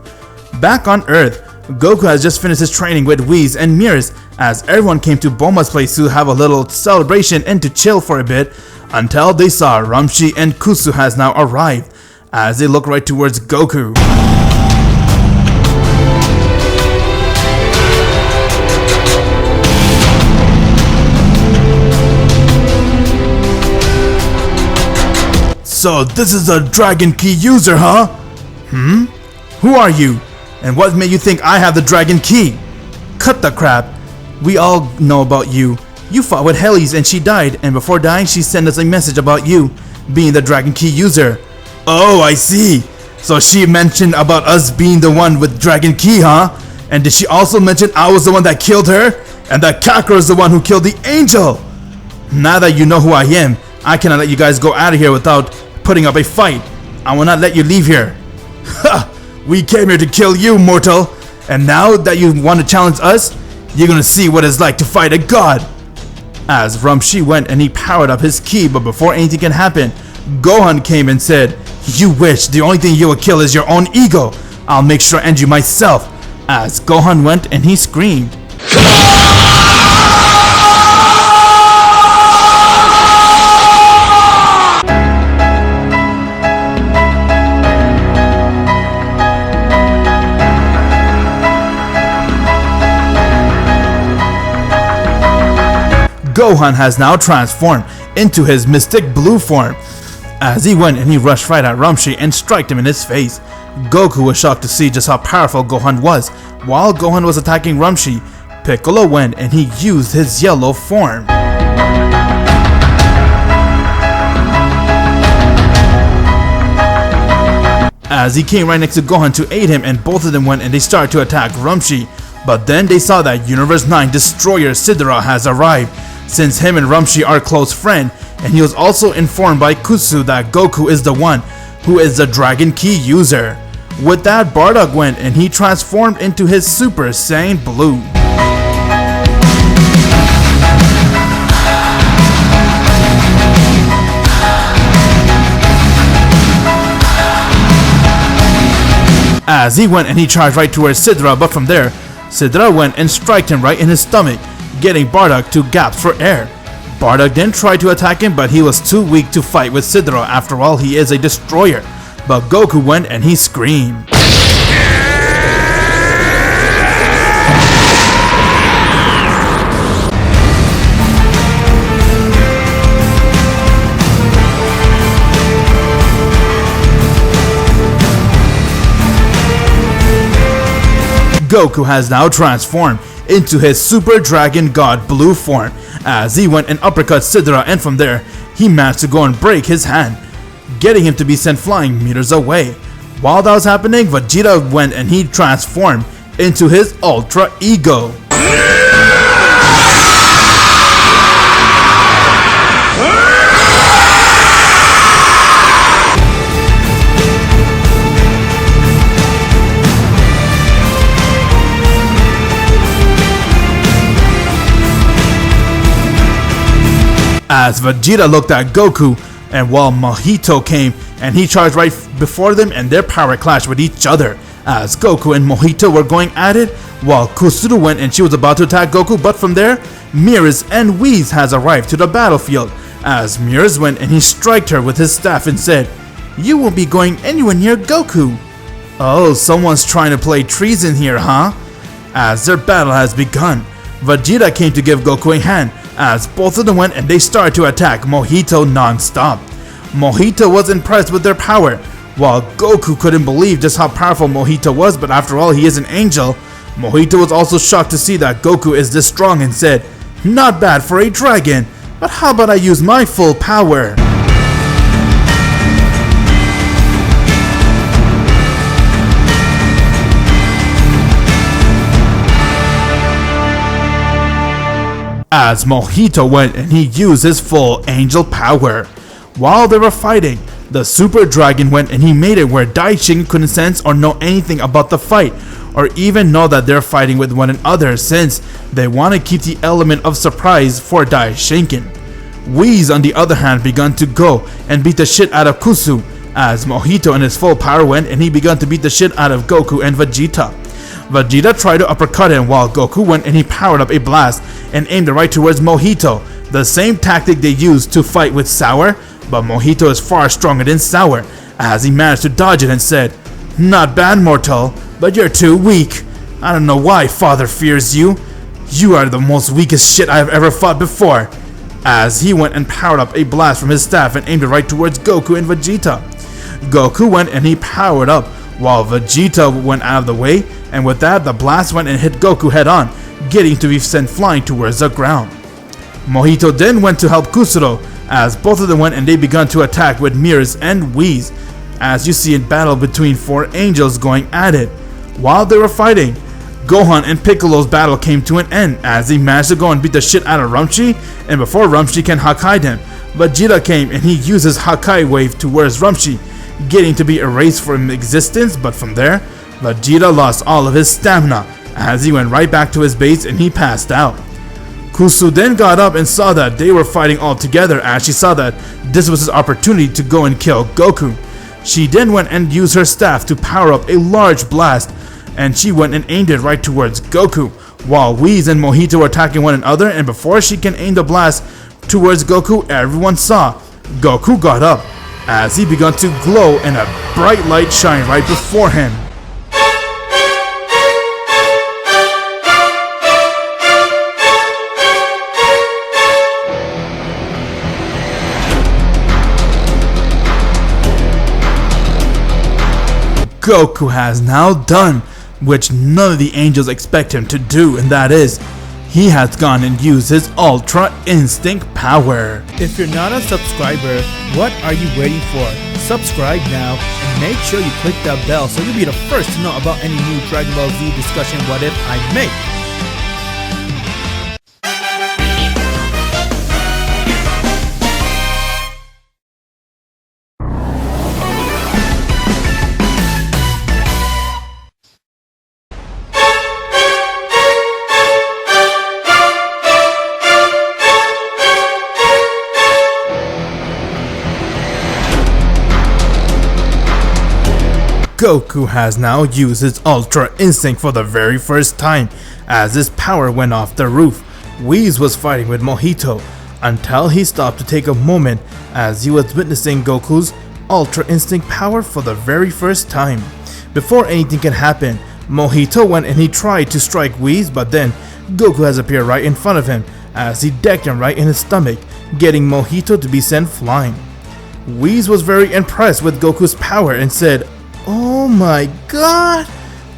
Back on Earth, Goku has just finished his training with Whis and Beerus, as everyone came to Bulma's place to have a little celebration and to chill for a bit, until they saw Ramshi and Kusu has now arrived, as they look right towards Goku. So this is a Dragon Ki user, huh? Who are you? And what made you think I have the Dragon Ki? Cut the crap. We all know about you. You fought with Helios and she died, and before dying she sent us a message about you being the Dragon Ki user. Oh, I see. So she mentioned about us being the one with Dragon Ki, huh? And did she also mention I was the one that killed her? And that Kakarot is the one who killed the angel? Now that you know who I am, I cannot let you guys go out of here without putting up a fight. I will not let you leave here. Ha! We came here to kill you, mortal. And now that you want to challenge us, you're gonna see what it's like to fight a god. As Ramshi went and he powered up his ki, but before anything can happen, Gohan came and said, "You wish the only thing you will kill is your own ego. I'll make sure I end you myself." As Gohan went and he screamed. Gohan has now transformed into his mystic blue form. As he went and he rushed right at Ramshi and struck him in his face. Goku was shocked to see just how powerful Gohan was. While Gohan was attacking Ramshi, Piccolo went and he used his yellow form. As he came right next to Gohan to aid him, and both of them went and they started to attack Ramshi. But then they saw that Universe 9 Destroyer Sidra has arrived, since him and Ramshi are close friends, and he was also informed by Kusu that Goku is the one who is the Dragon Key user. With that, Bardock went and he transformed into his Super Saiyan Blue. As he went and he charged right towards Sidra, but from there, Sidra went and struck him right in his stomach, getting Bardock to gasp for air. Bardock then tried to attack him, but he was too weak to fight with Sidra. After all, he is a destroyer. But Goku went and he screamed. Goku has now transformed into his Super Dragon God Blue form, as he went and uppercut Sidra, and from there, he managed to go and break his hand, getting him to be sent flying meters away. While that was happening, Vegeta went and he transformed into his Ultra Ego. As Vegeta looked at Goku, and while Mojito came and he charged right before them, and their power clashed with each other. As Goku and Mojito were going at it, while Kusuru went and she was about to attack Goku, but from there, Mirrors and Whis has arrived to the battlefield. As Mirrors went and he struck her with his staff and said, "You won't be going anywhere near Goku." Oh, someone's trying to play treason here, huh? As their battle has begun, Vegeta came to give Goku a hand, as both of them went and they started to attack Mojito non-stop. Mojito was impressed with their power, while Goku couldn't believe just how powerful Mojito was, but after all, he is an angel. Mojito was also shocked to see that Goku is this strong and said, "Not bad for a dragon, but how about I use my full power?" As Mojito went and he used his full angel power. While they were fighting, the Super Dragon went and he made it where Daishin couldn't sense or know anything about the fight, or even know that they're fighting with one another, since they want to keep the element of surprise for Daishinkin. Whis, on the other hand, began to go and beat the shit out of Kusu, as Mojito in his full power went and he began to beat the shit out of Goku and Vegeta. Vegeta tried to uppercut him, while Goku went and he powered up a blast and aimed it right towards Mojito, the same tactic they used to fight with Sour, but Mojito is far stronger than Sour, as he managed to dodge it and said, "Not bad, mortal, but you're too weak. I don't know why Father fears you. You are the most weakest shit I've ever fought before." As he went and powered up a blast from his staff and aimed it right towards Goku and Vegeta. Goku went and he powered up, while Vegeta went out of the way, and with that, the blast went and hit Goku head on, getting to be sent flying towards the ground. Mojito then went to help Kusuro, as both of them went and they began to attack with Mirrors and Whis, as you see in battle between four angels going at it. While they were fighting, Gohan and Piccolo's battle came to an end, as he managed to go and beat the shit out of Ramshi, and before Ramshi can Hakai him, Vegeta came and he used his Hakai wave towards Ramshi, getting to be erased from existence, but from there, Vegeta lost all of his stamina, as he went right back to his base and he passed out. Kusu then got up and saw that they were fighting all together, as she saw that this was his opportunity to go and kill Goku. She then went and used her staff to power up a large blast, and she went and aimed it right towards Goku, while Whis and Mojito were attacking one another, and before she can aim the blast towards Goku, everyone saw Goku got up, as he began to glow and a bright light shined right before him. Goku has now done, which none of the angels expect him to do, and that is, he has gone and used his Ultra Instinct power. If you're not a subscriber, what are you waiting for? Subscribe now and make sure you click that bell so you'll be the first to know about any new Dragon Ball Z discussion what if I make. Goku has now used his Ultra Instinct for the very first time, as his power went off the roof. Whis was fighting with Mojito, until he stopped to take a moment as he was witnessing Goku's Ultra Instinct power for the very first time. Before anything can happen, Mojito went and he tried to strike Whis, but then Goku has appeared right in front of him as he decked him right in his stomach, getting Mojito to be sent flying. Whis was very impressed with Goku's power and said, "Oh my god,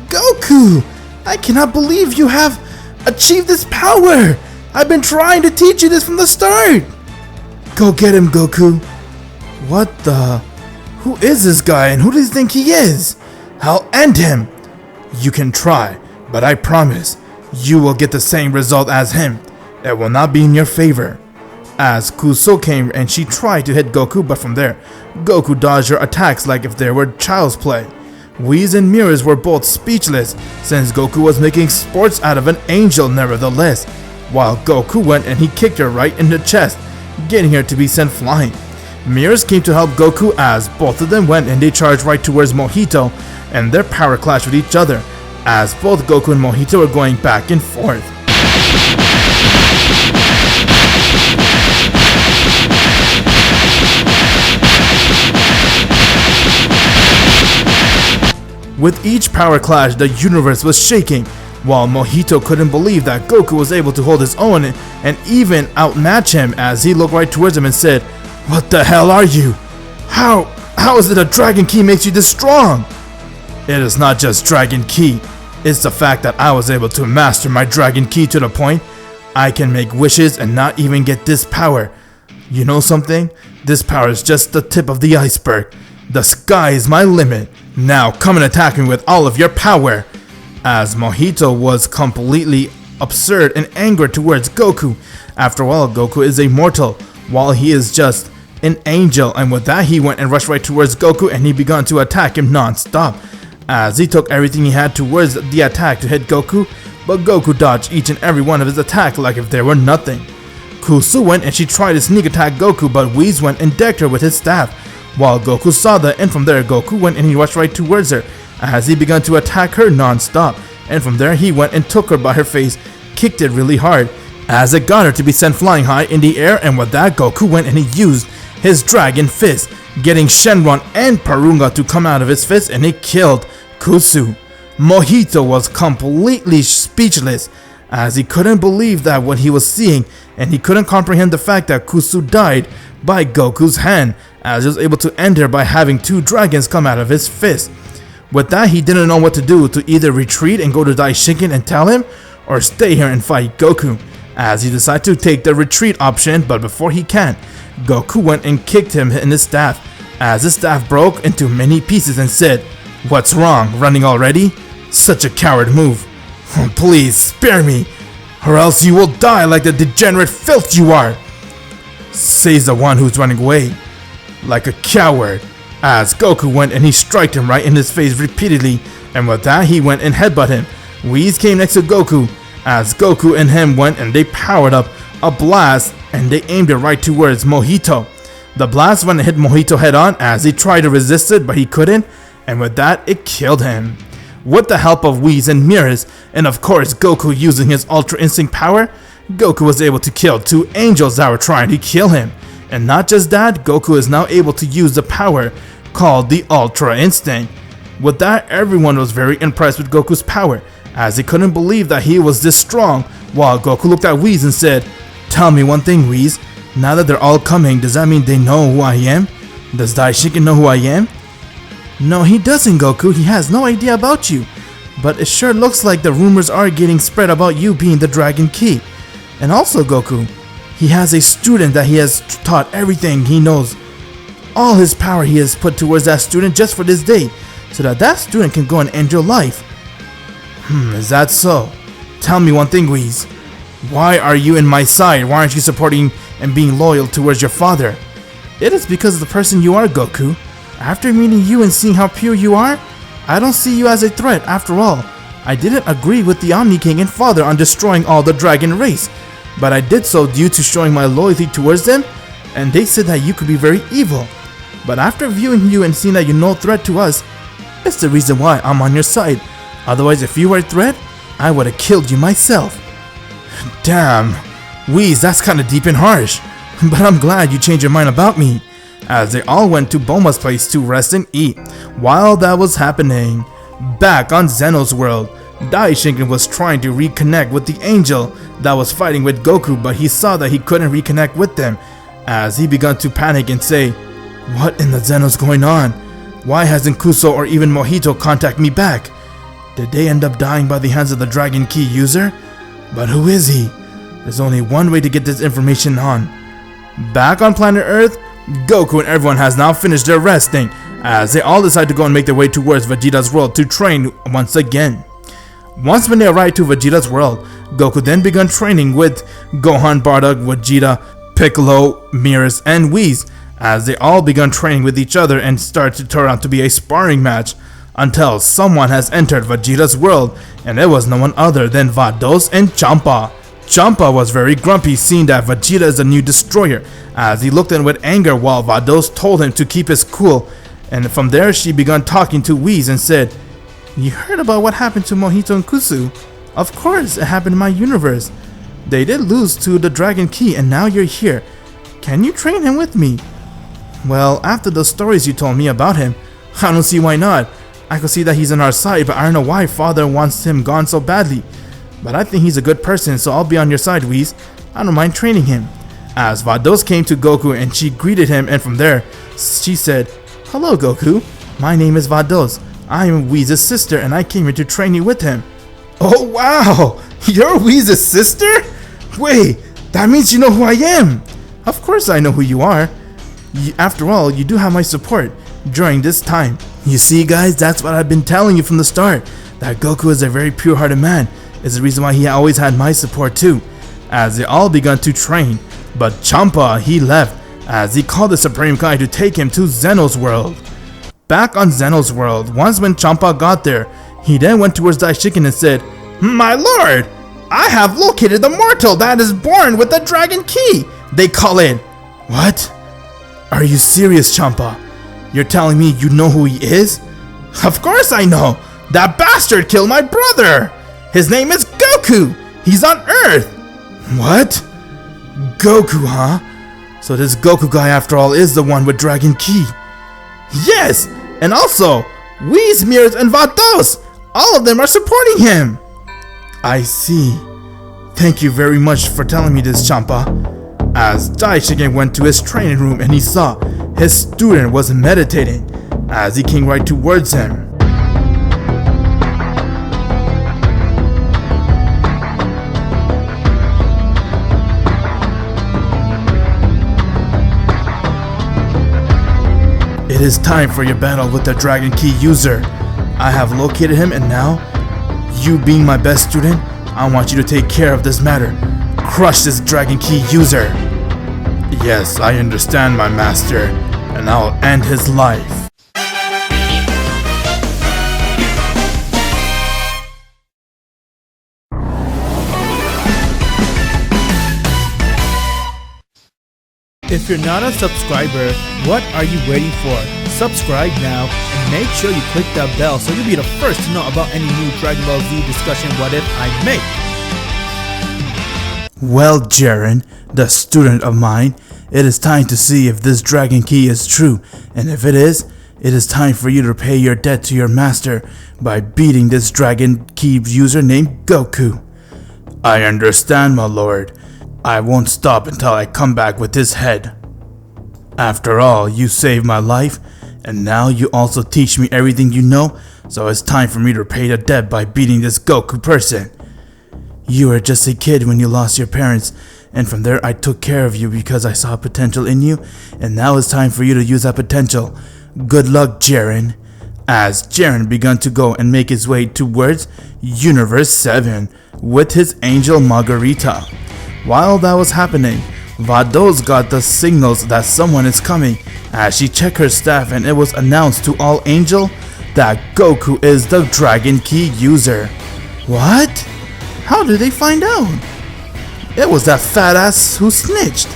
Goku! I cannot believe you have achieved this power! I've been trying to teach you this from the start!" "Go get him, Goku." "What the? Who is this guy and who does he think he is? I'll end him." "You can try, but I promise you will get the same result as him. It will not be in your favor." As Kuso came and she tried to hit Goku, but from there, Goku dodged her attacks like if they were child's play. Whis and Mirrors were both speechless since Goku was making sports out of an angel nevertheless, while Goku went and he kicked her right in the chest, getting her to be sent flying. Mirrors came to help Goku as both of them went and they charged right towards Mojito and their power clashed with each other as both Goku and Mojito were going back and forth. With each power clash, the universe was shaking, while Mojito couldn't believe that Goku was able to hold his own and even outmatch him as he looked right towards him and said, "What the hell are you? How is it a Dragon Ki makes you this strong?" "It is not just Dragon Ki, it's the fact that I was able to master my Dragon Ki to the point I can make wishes and not even get this power. You know something? This power is just the tip of the iceberg. The sky is my limit. Now come and attack me with all of your power." As Mojito was completely absurd and angered towards Goku. After all, Goku is a mortal, while he is just an angel, and with that he went and rushed right towards Goku and he began to attack him non-stop. As he took everything he had towards the attack to hit Goku, but Goku dodged each and every one of his attacks like if they were nothing. Kusu went and she tried to sneak attack Goku, but Whis went and decked her with his staff. While Goku saw that, and from there Goku went and he rushed right towards her as he began to attack her non-stop, and from there he went and took her by her face, kicked it really hard as it got her to be sent flying high in the air, and with that Goku went and he used his Dragon Fist, getting Shenron and Porunga to come out of his fist, and he killed Kusu. Mojito was completely speechless as he couldn't believe that what he was seeing, and he couldn't comprehend the fact that Kusu died by Goku's hand, as he was able to end her by having two dragons come out of his fist. With that, he didn't know what to do, to either retreat and go to Daishinken and tell him, or stay here and fight Goku, as he decided to take the retreat option, but before he can, Goku went and kicked him in his staff, as his staff broke into many pieces and said, "What's wrong, running already? Such a coward move. Please, spare me, or else you will die like the degenerate filth you are," says the one who's running away. "Like a coward," as Goku went and he struck him right in his face repeatedly, and with that he went and headbutt him. Whis came next to Goku, as Goku and him went and they powered up a blast and they aimed it right towards Mojito. The blast went and hit Mojito head on as he tried to resist it, but he couldn't, and with that it killed him. With the help of Whis and Mirrors, and of course Goku using his Ultra Instinct power, Goku was able to kill two angels that were trying to kill him. And not just that, Goku is now able to use the power called the Ultra Instinct. With that, everyone was very impressed with Goku's power, as they couldn't believe that he was this strong, while Goku looked at Whis and said, "Tell me one thing, Whis, now that they're all coming, does that mean they know who I am? Does Daishinken know who I am?" No, he doesn't, Goku. He has no idea about you. But it sure looks like the rumors are getting spread about you being the Dragon Key. And also, Goku, he has a student that he has taught everything he knows. All his power he has put towards that student just for this day, so that that student can go and end your life. Is that so? Tell me one thing, Whis. Why are you in my side? Why aren't you supporting and being loyal towards your father? It is because of the person you are, Goku. After meeting you and seeing how pure you are, I don't see you as a threat. After all, I didn't agree with the Omni King and Father on destroying all the dragon race, but I did so due to showing my loyalty towards them, and they said that you could be very evil. But after viewing you and seeing that you're no threat to us, it's the reason why I'm on your side. Otherwise, if you were a threat, I would have killed you myself. Damn, Whis, that's kinda deep and harsh. But I'm glad you changed your mind about me. As they all went to Bulma's place to rest and eat. While that was happening, back on Zeno's world, Daishinkan was trying to reconnect with the angel that was fighting with Goku, but he saw that he couldn't reconnect with them, as he began to panic and say, "What in the Zeno's going on? Why hasn't Kuso or even Mojito contacted me back? Did they end up dying by the hands of the Dragon Key user? But who is he? There's only one way to get this information on." Back on planet Earth, Goku and everyone has now finished their resting, as they all decide to go and make their way towards Vegeta's world to train once again. Once when they arrived to Vegeta's world, Goku then began training with Gohan, Bardock, Vegeta, Piccolo, Mirrors, and Whis, as they all began training with each other and started to turn out to be a sparring match, until someone has entered Vegeta's world, and it was no one other than Vados and Champa. Champa was very grumpy seeing that Vegeta is the new destroyer, as he looked in with anger while Vados told him to keep his cool, and from there she began talking to Whis and said, "You heard about what happened to Mojito and Kusu? Of course, it happened in my universe. They did lose to the Dragon Key and now you're here. Can you train him with me?" "Well, after the stories you told me about him, I don't see why not. I could see that he's on our side, but I don't know why Father wants him gone so badly. But I think he's a good person, so I'll be on your side, Whis. I don't mind training him." As Vados came to Goku and she greeted him, and from there, she said, "Hello, Goku. My name is Vados. I am Whis' sister, and I came here to train you with him." "Oh, wow! You're Whis' sister? Wait, that means you know who I am." "Of course I know who you are. After all, you do have my support during this time. You see, guys, that's what I've been telling you from the start, that Goku is a very pure-hearted man. Is the reason why he always had my support too." As they all began to train, but Champa, he left, as he called the Supreme Kai to take him to Zeno's world. Back on Zeno's world, once when Champa got there, he then went towards Daishikin and said, "My lord, I have located the mortal that is born with the Dragon Key. They call it..." "What? Are you serious, Champa? You're telling me you know who he is?" "Of course I know. That bastard killed my brother. His name is Goku. He's on Earth." "What? Goku, huh? So this Goku guy after all is the one with Dragon Key." "Yes, and also Whis, Mirrors, and Vados. All of them are supporting him." "I see. Thank you very much for telling me this, Champa." As Daishigen went to his training room and he saw his student was meditating, as he came right towards him. "It is time for your battle with the Dragon Key user. I have located him, and now, you being my best student, I want you to take care of this matter. Crush this Dragon Key user." "Yes, I understand, my master, and I'll end his life." If you're not a subscriber, what are you waiting for? Subscribe now and make sure you click that bell so you'll be the first to know about any new Dragon Ball Z discussion what if I make. Well, Jaren, the student of mine, it is time to see if this Dragon Key is true, and if it is time for you to pay your debt to your master by beating this Dragon Key user named Goku. "I understand, my lord. I won't stop until I come back with his head. After all, you saved my life, And now you also teach me everything you know, so it's time for me to repay the debt by beating this Goku person. You were just a kid when you lost your parents, and from there I took care of you because I saw potential in you, and now it's time for you to use that potential. Good luck, Jiren. As Jiren began to go and make his way towards Universe 7 with his angel Margarita. While that was happening, Vados got the signals that someone is coming as she checked her staff, and it was announced to all Angel that Goku is the Dragon Key user. What? How did they find out? It was that fat ass who snitched.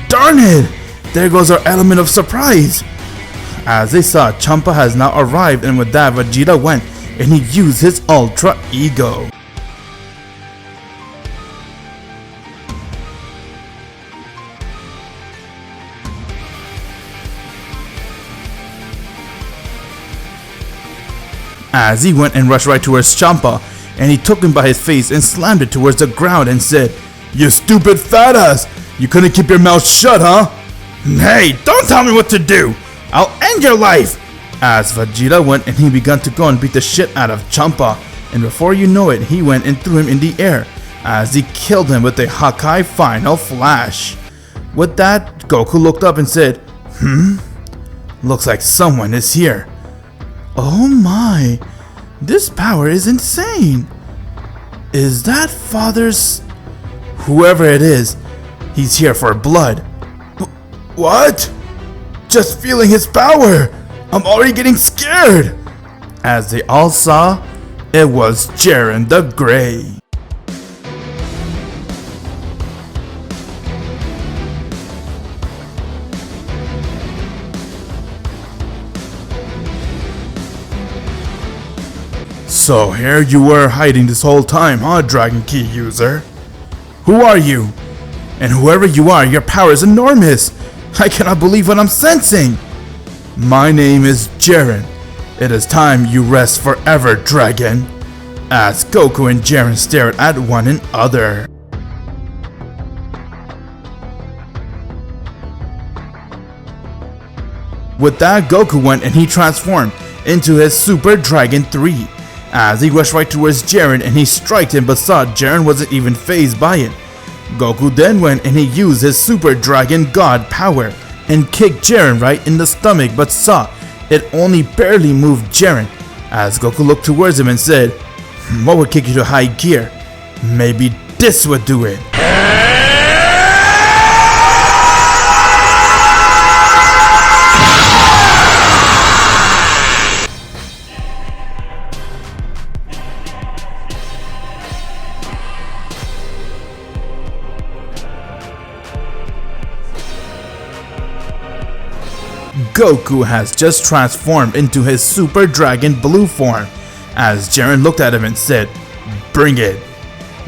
Darn it! There goes our element of surprise. As they saw, Champa has now arrived, and with that Vegeta went and he used his Ultra Ego. As he went and rushed right towards Champa, and he took him by his face and slammed it towards the ground and said, "You stupid fat ass! You couldn't keep your mouth shut, huh? Hey, don't tell me what to do! I'll end your life!" As Vegeta went and he began to go and beat the shit out of Champa, and before you know it, he went and threw him in the air as he killed him with a Hakai Final Flash. With that, Goku looked up and said, Looks like someone is here. Oh my, this power is insane. Is that Father's... Whoever it is, he's here for blood. What? Just feeling his power. I'm already getting scared. As they all saw, it was Jiren the Grey. So here you were hiding this whole time, huh, Dragon Key user? Who are you? And whoever you are, your power is enormous. I cannot believe what I'm sensing. My name is Jiren. It is time you rest forever, dragon. As Goku and Jiren stared at one another. With that, Goku went and he transformed into his Super Dragon 3. As he rushed right towards Jiren and he struck him, but saw Jiren wasn't even fazed by it. Goku then went and he used his Super Dragon God power and kicked Jiren right in the stomach, but saw it only barely moved Jiren. As Goku looked towards him and said, "What would kick you to high gear? Maybe this would do it." Goku has just transformed into his Super Dragon Blue form, as Jiren looked at him and said, "Bring it."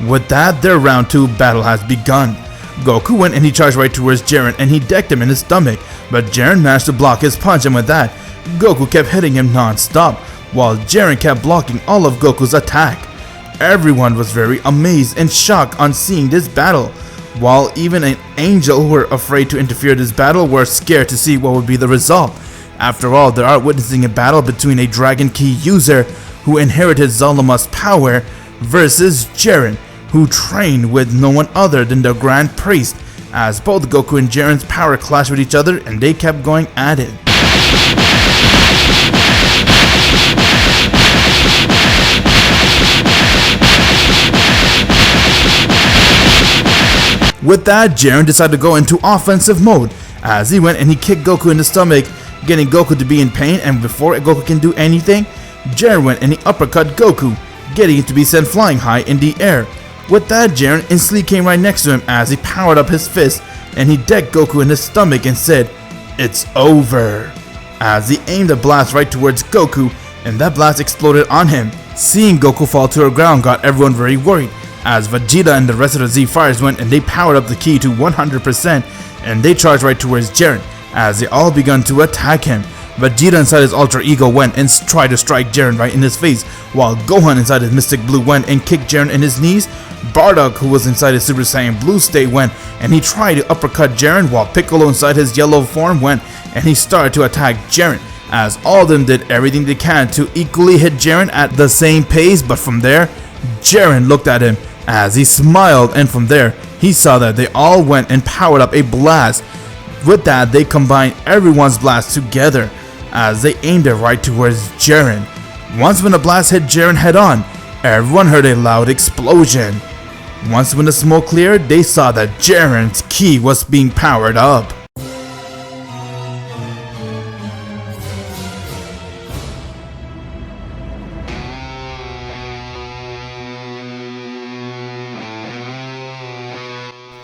With that, their round 2 battle has begun. Goku went and he charged right towards Jiren and he decked him in his stomach, but Jiren managed to block his punch, and with that, Goku kept hitting him non-stop, while Jiren kept blocking all of Goku's attack. Everyone was very amazed and shocked on seeing this battle, while even an angel who were afraid to interfere in this battle were scared to see what would be the result. After all, they are witnessing a battle between a Dragon Key user who inherited Zalama's power versus Jiren, who trained with no one other than the Grand Priest, as both Goku and Jiren's power clashed with each other and they kept going at it. With that, Jiren decided to go into offensive mode, as he went and he kicked Goku in the stomach, getting Goku to be in pain, and before Goku can do anything, Jiren went and he uppercut Goku, getting him to be sent flying high in the air. With that, Jiren instantly came right next to him as he powered up his fist, and he decked Goku in his stomach and said, "It's over." As he aimed a blast right towards Goku, and that blast exploded on him. Seeing Goku fall to the ground got everyone very worried, as Vegeta and the rest of the Z-Fighters went and they powered up the key to 100% and they charged right towards Jiren as they all began to attack him. Vegeta inside his Ultra Ego went and tried to strike Jiren right in his face, while Gohan inside his Mystic Blue went and kicked Jiren in his knees. Bardock, who was inside his Super Saiyan Blue state, went and he tried to uppercut Jiren, while Piccolo inside his yellow form went and he started to attack Jiren. as all of them did everything they can to equally hit Jiren at the same pace. But from there, Jiren looked at him as he smiled, and from there he saw that they all went and powered up a blast. With that, they combined everyone's blast together as they aimed it right towards Jiren. Once when the blast hit Jiren head on, everyone heard a loud explosion. Once when the smoke cleared, they saw that Jiren's ki was being powered up.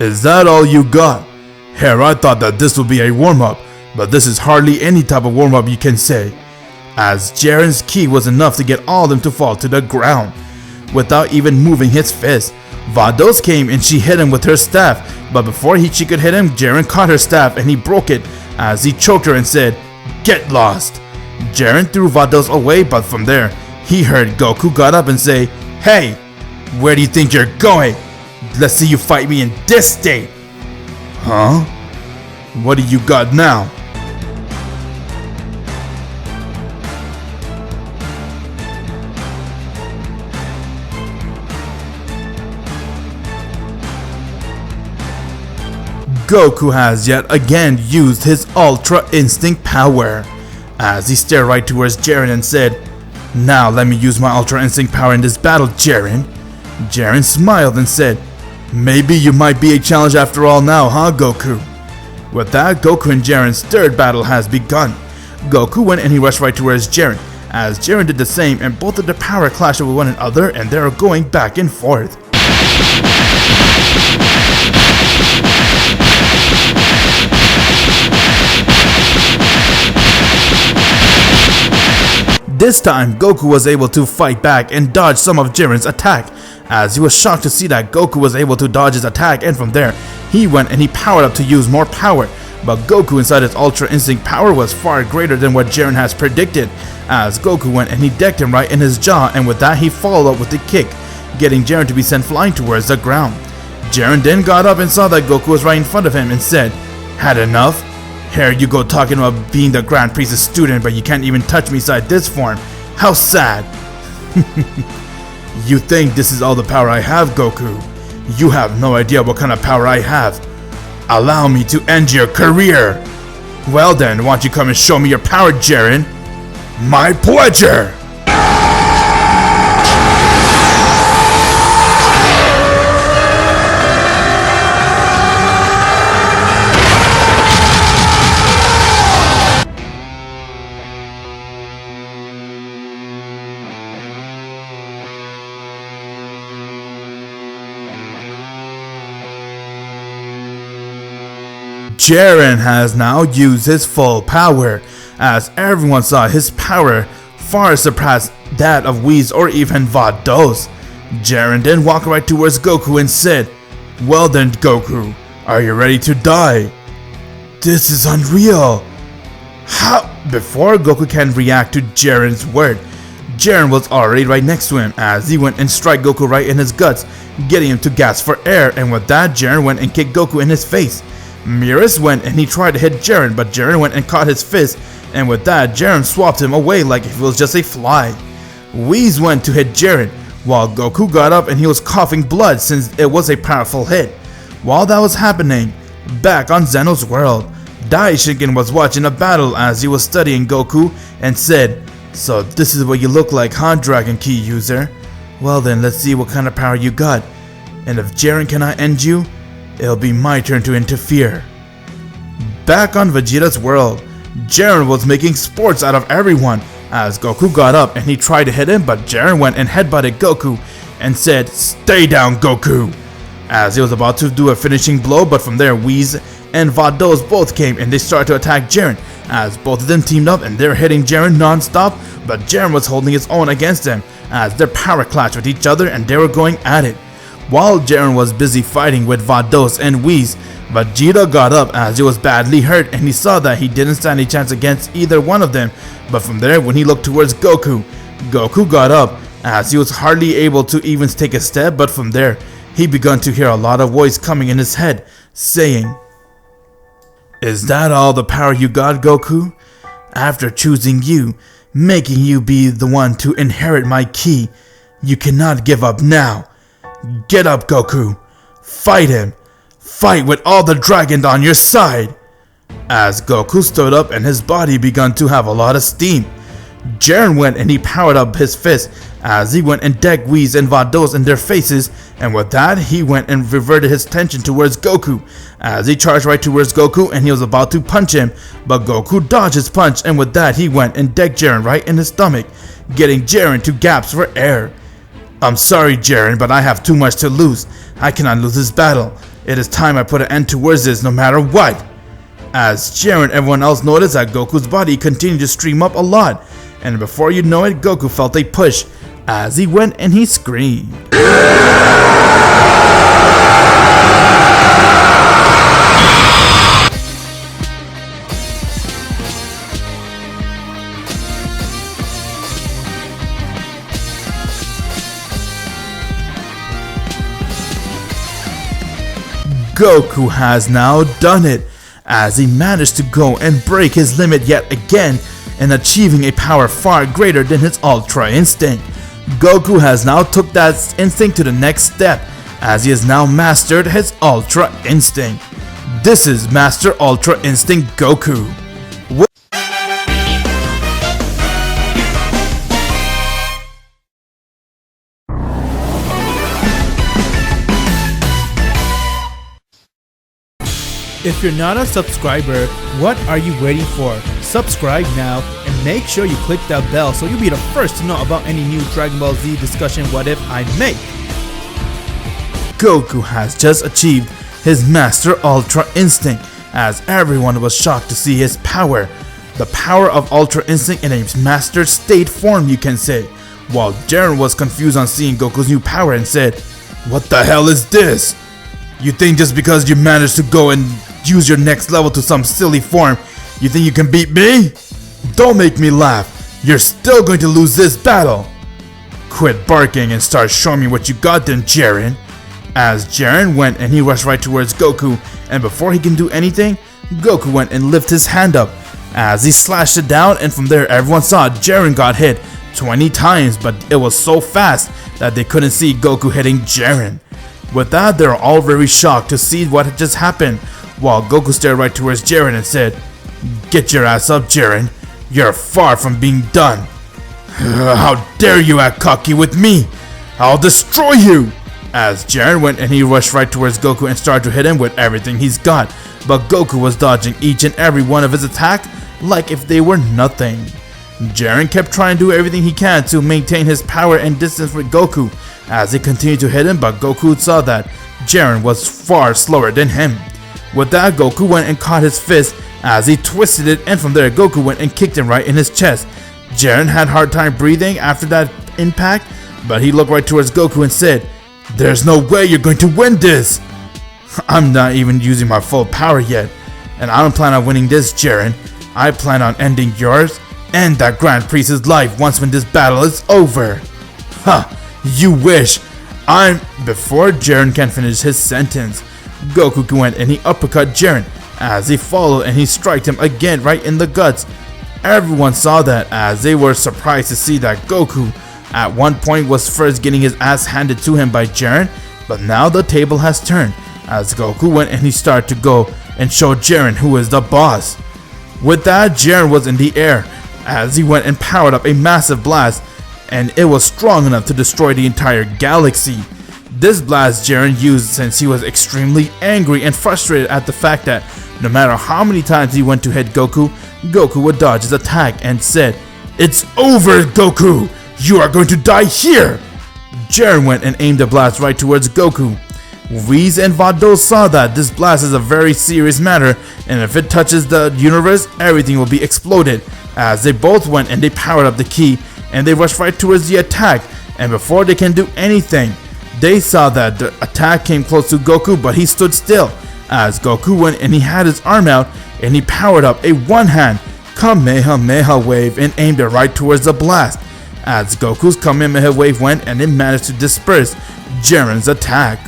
Is that all you got? Here, I thought that this would be a warm-up, but this is hardly any type of warm-up you can say, as Jiren's ki was enough to get all of them to fall to the ground. Without even moving his fist, Vados came and she hit him with her staff, but before she could hit him, Jiren caught her staff and he broke it as he choked her and said, "Get lost." Jiren threw Vados away, but from there, he heard Goku got up and say, "Hey, where do you think you're going? Let's see you fight me in this state." Huh? What do you got now? Goku has yet again used his Ultra Instinct power as he stared right towards Jiren and said, "Now let me use my Ultra Instinct power in this battle, Jiren." Jiren smiled and said, "Maybe you might be a challenge after all now, huh, Goku?" With that, Goku and Jiren's third battle has begun. Goku went and he rushed right towards Jiren, as Jiren did the same, and both of their power clashed with one another and they are going back and forth. This time, Goku was able to fight back and dodge some of Jiren's attack, as he was shocked to see that Goku was able to dodge his attack, and from there, he went and he powered up to use more power. But Goku inside his Ultra Instinct power was far greater than what Jiren has predicted, as Goku went and he decked him right in his jaw, and with that he followed up with a kick, getting Jiren to be sent flying towards the ground. Jiren then got up and saw that Goku was right in front of him and said, "Had enough? Here you go talking about being the Grand Priest's student, but you can't even touch me inside this form. How sad." "You think this is all the power I have, Goku? You have no idea what kind of power I have. Allow me to end your career." "Well then, why don't you come and show me your power, Jiren?" "My pleasure." Jiren has now used his full power, as everyone saw his power far surpassed that of Whis or even Vados. Jiren then walked right towards Goku and said, "Well then, Goku, are you ready to die?" "This is unreal." "How?" Before Goku can react to Jiren's word, Jiren was already right next to him, as he went and struck Goku right in his guts, getting him to gasp for air, and with that, Jiren went and kicked Goku in his face. Mirrors went and he tried to hit Jiren, but Jiren went and caught his fist, and with that, Jiren swapped him away like if it was just a fly. Whis went to hit Jiren, while Goku got up and he was coughing blood since it was a powerful hit. While that was happening, back on Zeno's world, Daishinken was watching a battle as he was studying Goku and said, "So this is what you look like, huh, Dragon Key user? Well then, let's see what kind of power you got. And if Jiren cannot end you, it'll be my turn to interfere." Back on Vegeta's world, Jiren was making sports out of everyone as Goku got up and he tried to hit him, but Jiren went and headbutted Goku and said, "Stay down, Goku," as he was about to do a finishing blow, but from there Whis and Vados both came and they started to attack Jiren, as both of them teamed up and they're hitting Jiren non-stop, but Jiren was holding his own against them as their power clashed with each other and they were going at it. While Jiren was busy fighting with Vados and Whis, Vegeta got up as he was badly hurt and he saw that he didn't stand a chance against either one of them, but from there when he looked towards Goku, Goku got up as he was hardly able to even take a step, but from there he began to hear a lot of voice coming in his head saying, "Is that all the power you got, Goku? After choosing you, making you be the one to inherit my ki, you cannot give up now. Get up, Goku. Fight him. Fight with all the dragons on your side. As Goku stood up and his body began to have a lot of steam, Jiren went and he powered up his fist as he went and decked Whis and Vados in their faces, and with that he went and reverted his attention towards Goku as he charged right towards Goku and he was about to punch him, but Goku dodged his punch, and with that he went and decked Jiren right in his stomach, getting Jiren to gasp for air. I'm sorry, Jiren, but I have too much to lose. I cannot lose this battle. It is time I put an end towards this no matter what. As Jiren and everyone else noticed that Goku's body continued to stream up a lot, and before you know it, Goku felt a push as he went and he screamed. Goku has now done it, as he managed to go and break his limit yet again and achieving a power far greater than his Ultra Instinct. Goku has now took that instinct to the next step, as he has now mastered his Ultra Instinct. This is Master Ultra Instinct Goku. If you're not a subscriber, what are you waiting for? Subscribe now and make sure you click that bell so you'll be the first to know about any new Dragon Ball Z discussion what if I make. Goku has just achieved his Master Ultra Instinct, as everyone was shocked to see his power. The power of Ultra Instinct in a master state form, you can say, while Jiren was confused on seeing Goku's new power and said, "What the hell is this? You think just because you managed to go and use your next level to some silly form, you think you can beat me? Don't make me laugh. You're still going to lose this battle. Quit barking and start showing me what you got then, Jiren." As Jiren went and he rushed right towards Goku, and before he can do anything, Goku went and lifted his hand up as he slashed it down, and from there everyone saw Jiren got hit 20 times, but it was so fast that they couldn't see Goku hitting Jiren. With that, they were all very shocked to see what had just happened, while Goku stared right towards Jiren and said, "Get your ass up, Jiren. You're far from being done. How dare you act cocky with me? I'll destroy you!" As Jiren went and he rushed right towards Goku and started to hit him with everything he's got, but Goku was dodging each and every one of his attacks like if they were nothing. Jiren kept trying to do everything he can to maintain his power and distance with Goku as he continued to hit him, but Goku saw that Jiren was far slower than him. With that, Goku went and caught his fist as he twisted it, and from there Goku went and kicked him right in his chest. Jiren had a hard time breathing after that impact, but he looked right towards Goku and said, "There's no way you're going to win this. I'm not even using my full power yet, and I don't plan on winning this, Jiren. I plan on ending yours and that Grand Priest's life once when this battle is over." "Ha! You wish. Before Jiren can finish his sentence, Goku went and he uppercut Jiren as he followed and he struck him again right in the guts. Everyone saw that as they were surprised to see that Goku at one point was first getting his ass handed to him by Jiren, but now the table has turned as Goku went and he started to go and show Jiren who is the boss. With that, Jiren was in the air as he went and powered up a massive blast, and it was strong enough to destroy the entire galaxy. This blast Jiren used since he was extremely angry and frustrated at the fact that no matter how many times he went to hit Goku, Goku would dodge his attack and said, "It's over, Goku! You are going to die here!" Jiren went and aimed the blast right towards Goku. Whis and Vados saw that this blast is a very serious matter, and if it touches the universe, everything will be exploded, as they both went and they powered up the ki, and they rushed right towards the attack, and before they can do anything, they saw that the attack came close to Goku, but he stood still, as Goku went and he had his arm out, and he powered up a one-hand Kamehameha wave and aimed it right towards the blast, as Goku's Kamehameha wave went and it managed to disperse Jiren's attack.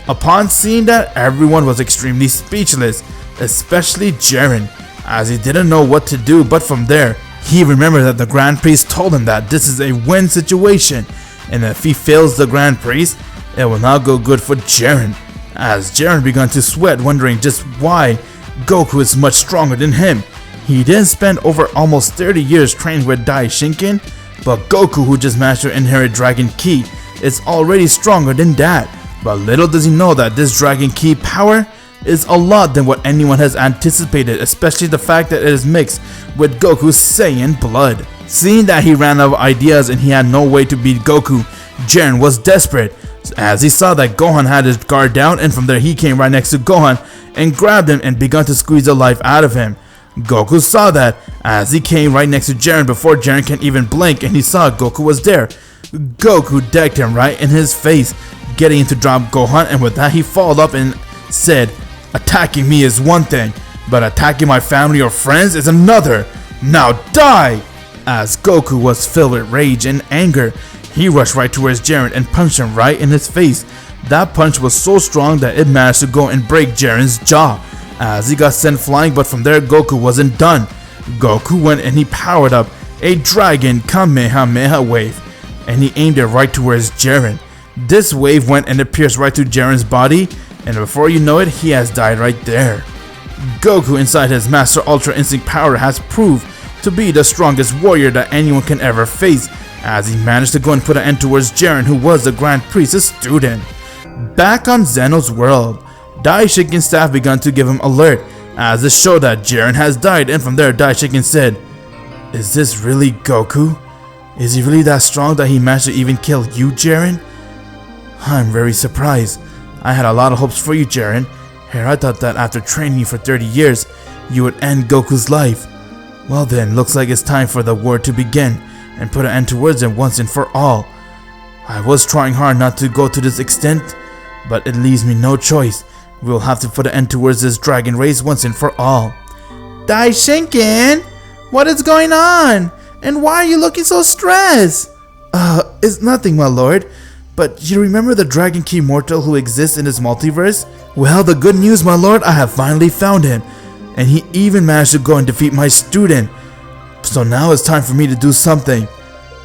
Upon seeing that, everyone was extremely speechless, especially Jiren, as he didn't know what to do. But from there, he remembered that the Grand Priest told him that this is a win situation, and if he fails the Grand Priest, it will not go good for Jiren. As Jiren began to sweat, wondering just why Goku is much stronger than him. He did spend over almost 30 years training with Daishinken, but Goku, who just mastered Inherent Dragon Ki, is already stronger than that. But little does he know that this Dragon Ki power is a lot than what anyone has anticipated, especially the fact that it is mixed with Goku's Saiyan blood. Seeing that he ran out of ideas and he had no way to beat Goku, Jiren was desperate, as he saw that Gohan had his guard down, and from there he came right next to Gohan and grabbed him and began to squeeze the life out of him. Goku saw that as he came right next to Jiren before Jiren can even blink, and he saw Goku was there. Goku decked him right in his face, getting him to drop Gohan, and with that he followed up and said, "Attacking me is one thing, but attacking my family or friends is another. Now die!" As Goku was filled with rage and anger, he rushed right towards Jiren and punched him right in his face. That punch was so strong that it managed to go and break Jiren's jaw, as he got sent flying. But from there, Goku wasn't done. Goku went and he powered up a Dragon Kamehameha wave, and he aimed it right towards Jiren. This wave went and it pierced right through Jiren's body, and before you know it, he has died right there. Goku, inside his Master Ultra Instinct power, has proved to be the strongest warrior that anyone can ever face, as he managed to go and put an end towards Jiren, who was the Grand Priest's student. Back on Zeno's world, Daishinken's staff began to give him alert, as it showed that Jiren has died, and from there Daishinken said, "Is this really Goku? Is he really that strong that he managed to even kill you, Jiren? I'm very surprised. I had a lot of hopes for you, Jiren. Here, I thought that after training you for 30 years, you would end Goku's life. Well then, looks like it's time for the war to begin, and put an end towards him once and for all. I was trying hard not to go to this extent, but it leaves me no choice. We'll have to put an end towards this dragon race once and for all." Daishinken, what is going on? And why are you looking so stressed? It's nothing, my lord. But you remember the Dragon Key mortal who exists in this multiverse? Well, the good news, my lord, I have finally found him. And he even managed to go and defeat my student. So now it's time for me to do something.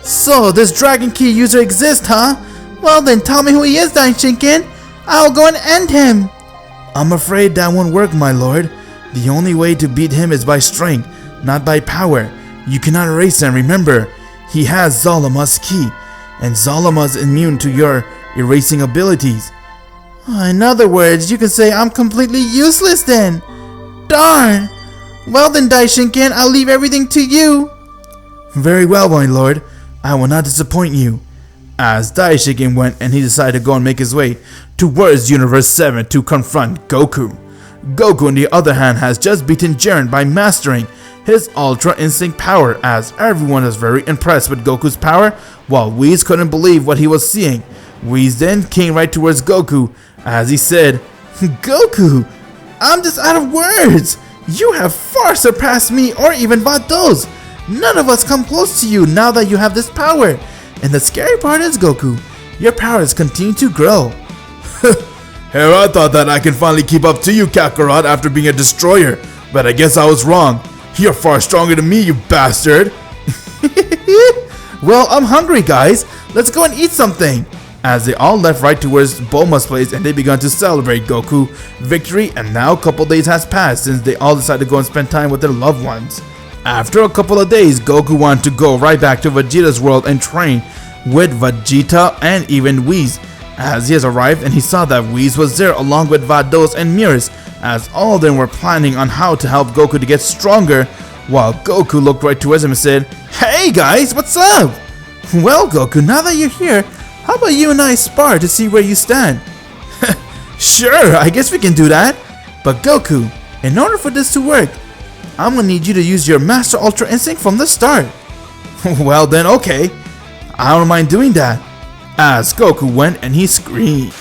So, this Dragon Key user exists, huh? Well then, tell me who he is, Daishinken. I'll go and end him. I'm afraid that won't work, my lord. The only way to beat him is by strength, not by power. You cannot erase him, remember. He has Zalama's key, and Zalama is immune to your erasing abilities. In other words, you can say I'm completely useless then. Darn. Well then, Daishinken, I'll leave everything to you. Very well, my lord. I will not disappoint you. As Daishinken went and he decided to go and make his way towards Universe 7 to confront Goku. Goku, on the other hand, has just beaten Jiren by mastering his Ultra Instinct power, as everyone is very impressed with Goku's power, while Whis couldn't believe what he was seeing. Whis then came right towards Goku as he said, "Goku, I'm just out of words. You have far surpassed me or even Vados. None of us come close to you now that you have this power. And the scary part is, Goku, your power has continued to grow." Here, I thought that I can finally keep up to you, Kakarot, after being a destroyer, but I guess I was wrong. You're far stronger than me, you bastard. Well, I'm hungry, guys. Let's go and eat something. As they all left right towards Bulma's place and they began to celebrate Goku victory, and now a couple days has passed since they all decided to go and spend time with their loved ones. After a couple of days, Goku wanted to go right back to Vegeta's world and train with Vegeta and even Whis. As he has arrived and he saw that Whis was there along with Vados and Mirrors, as all of them were planning on how to help Goku to get stronger, while Goku looked right towards him and said, "Hey guys, what's up?" "Well, Goku, now that you're here, how about you and I spar to see where you stand?" "Sure, I guess we can do that. But Goku, in order for this to work, I'm gonna need you to use your Master Ultra Instinct from the start." "Well then, okay. I don't mind doing that." As Goku went and he screamed.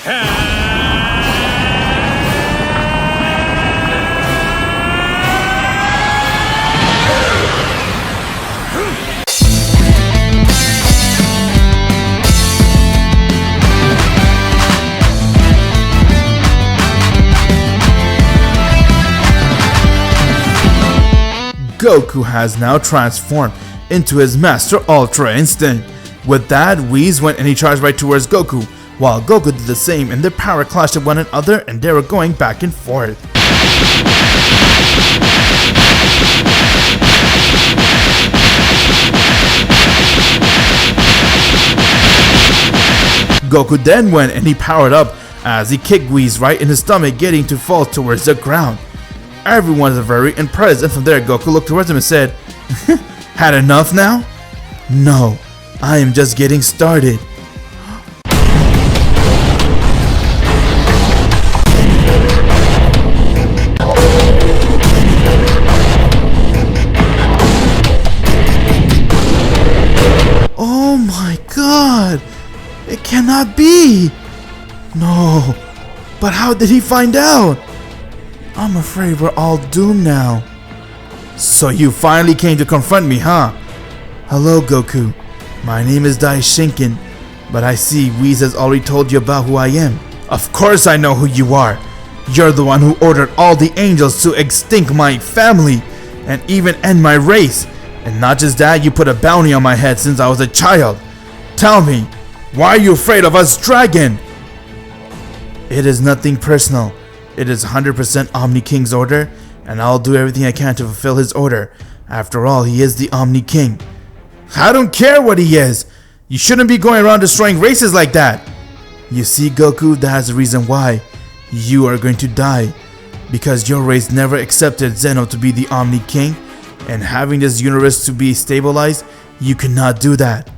Goku has now transformed into his Master Ultra Instinct. With that, Whis went and he charged right towards Goku, while Goku did the same and their power clashed with one another and they were going back and forth. Goku then went and he powered up as he kicked Whis right in his stomach, getting to fall towards the ground. Everyone is very impressed, and from there Goku looked towards him and said, "Had enough now? No, I am just getting started." Oh my god! It cannot be! No, but how did he find out? I'm afraid we're all doomed now. So you finally came to confront me, huh? Hello, Goku. My name is Daishinken, but I see Whis has already told you about who I am. Of course I know who you are. You're the one who ordered all the angels to extinct my family and even end my race. And not just that, you put a bounty on my head since I was a child. Tell me, why are you afraid of us, dragon? It is nothing personal. It is 100% Omni King's order, and I'll do everything I can to fulfill his order. After all, he is the Omni King. I don't care what he is. You shouldn't be going around destroying races like that. You see, Goku, that's the reason why you are going to die. Because your race never accepted Zeno to be the Omni King, and having this universe to be stabilized, you cannot do that.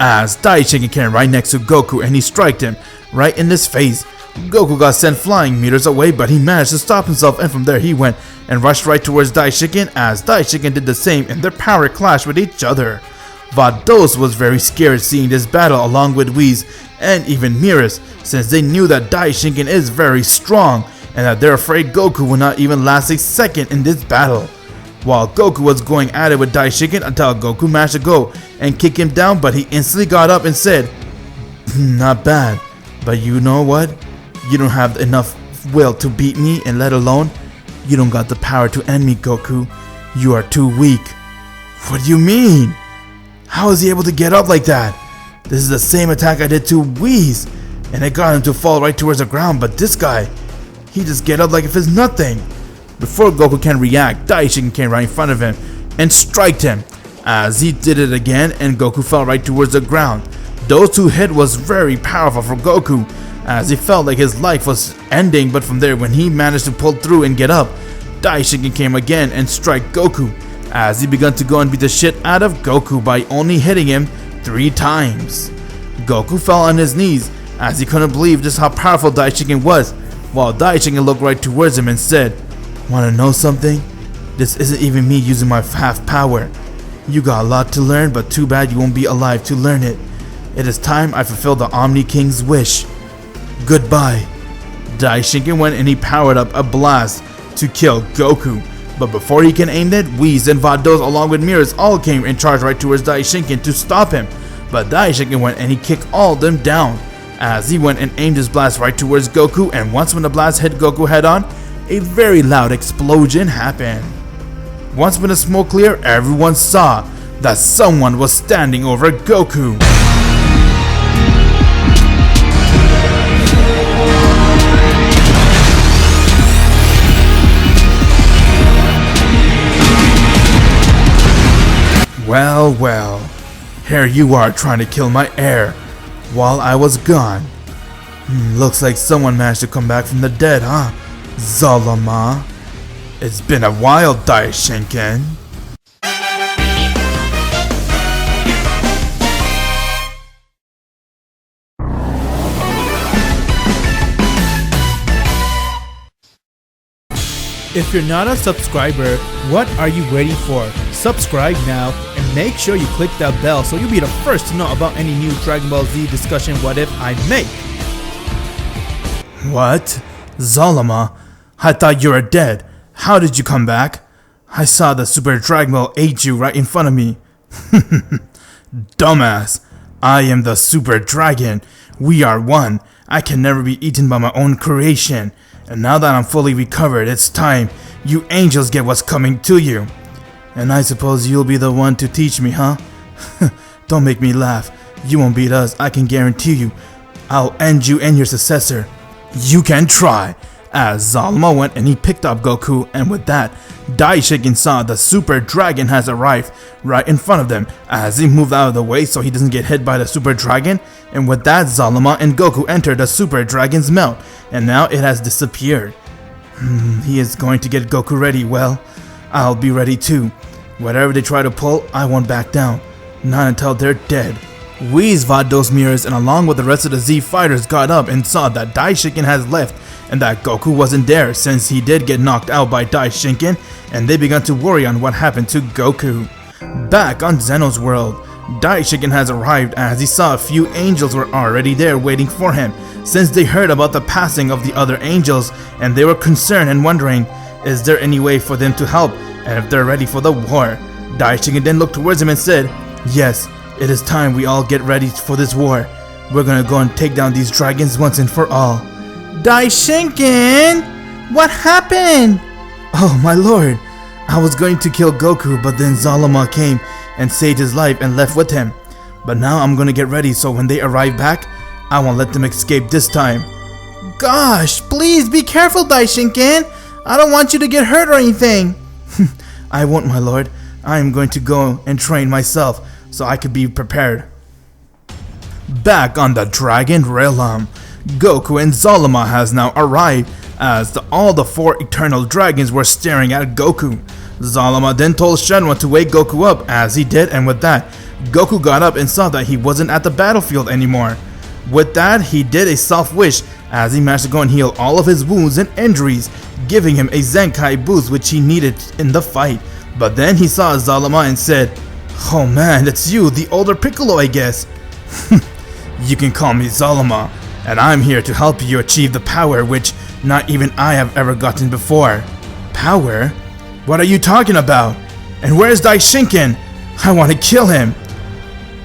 As Daishinken came right next to Goku and he struck him right in his face. Goku got sent flying meters away, but he managed to stop himself, and from there he went and rushed right towards Daishinken as Daishinken did the same and their power clashed with each other. Vados was very scared seeing this battle along with Whis and even Miras, since they knew that Daishinken is very strong and that they're afraid Goku will not even last a second in this battle. While Goku was going at it with Daishinken until Goku managed to go and kick him down, but he instantly got up and said, "Not bad, but you know what? You don't have enough will to beat me, and let alone, you don't got the power to end me, Goku. You are too weak." What do you mean? How is he able to get up like that? This is the same attack I did to Whis, and it got him to fall right towards the ground, but this guy, he just get up like if it's nothing. Before Goku can react, Daishinken came right in front of him and struck him. As he did it again, and Goku fell right towards the ground. Those two hits was very powerful for Goku, as he felt like his life was ending, but from there when he managed to pull through and get up, Daishinken came again and struck Goku, as he began to go and beat the shit out of Goku by only hitting him 3 times. Goku fell on his knees as he couldn't believe just how powerful Daishinken was, while Daishinken looked right towards him and said, "Wanna know something? This isn't even me using my half power. You got a lot to learn, but too bad you won't be alive to learn it. It is time I fulfill the Omni King's wish. Goodbye." Daishinken went and he powered up a blast to kill Goku. But before he can aim it, Whis and Vados along with Miras all came and charged right towards Daishinken to stop him. But Daishinken went and he kicked all of them down. As he went and aimed his blast right towards Goku, and once when the blast hit Goku head on, a very loud explosion happened. Once when the smoke cleared, everyone saw that someone was standing over Goku. Well, here you are trying to kill my heir while I was gone. Looks like someone managed to come back from the dead, huh? Zalama. It's been a while, Daishinken. If you're not a subscriber, what are you waiting for? Subscribe now and make sure you click that bell so you'll be the first to know about any new Dragon Ball Z discussion what if I make. What? Zalama? I thought you were dead. How did you come back? I saw the Super Dragon Ball ate you right in front of me. Dumbass. I am the Super Dragon. We are one. I can never be eaten by my own creation. And now that I'm fully recovered, it's time You angels get what's coming to you. And I suppose you'll be the one to teach me, huh? Don't make me laugh. You won't beat us, I can guarantee you. I'll end you and your successor. You can try. As Zalma went and he picked up Goku, and with that, Daishikin saw the super dragon has arrived right in front of them as he moved out of the way so he doesn't get hit by the super dragon. And with that, Zalma and Goku entered the super dragon's mouth, and now it has disappeared. He is going to get Goku ready. Well, I'll be ready too. Whatever they try to pull, I won't back down. Not until they're dead. Whis vought those mirrors, and along with the rest of the Z fighters got up and saw that Daishikin has left and that Goku wasn't there since he did get knocked out by Daishikin, and they began to worry on what happened to Goku. Back on Zeno's world, Daishikin has arrived as he saw a few angels were already there waiting for him since they heard about the passing of the other angels, and they were concerned and wondering, is there any way for them to help and if they're ready for the war. Daishikin then looked towards him and said, yes, it is time we all get ready for this war. We're gonna go and take down these dragons once and for all. Daishinkin! What happened? Oh my lord, I was going to kill Goku, but then Zalama came and saved his life and left with him. But now I'm gonna get ready so when they arrive back, I won't let them escape this time. Gosh, please be careful, Daishinkin. I don't want you to get hurt or anything. I won't, my lord. I am going to go and train myself so I could be prepared. Back on the Dragon Realm, Goku and Zalama has now arrived as all the 4 eternal dragons were staring at Goku. Zalama then told Shenron to wake Goku up as he did, and with that, Goku got up and saw that he wasn't at the battlefield anymore. With that, he did a soft wish as he managed to go and heal all of his wounds and injuries, giving him a Zenkai boost which he needed in the fight. But then he saw Zalama and said, oh man, it's you, the older Piccolo, I guess. You can call me Zalama, and I'm here to help you achieve the power which not even I have ever gotten before. Power? What are you talking about? And where's Daishinkin? I want to kill him.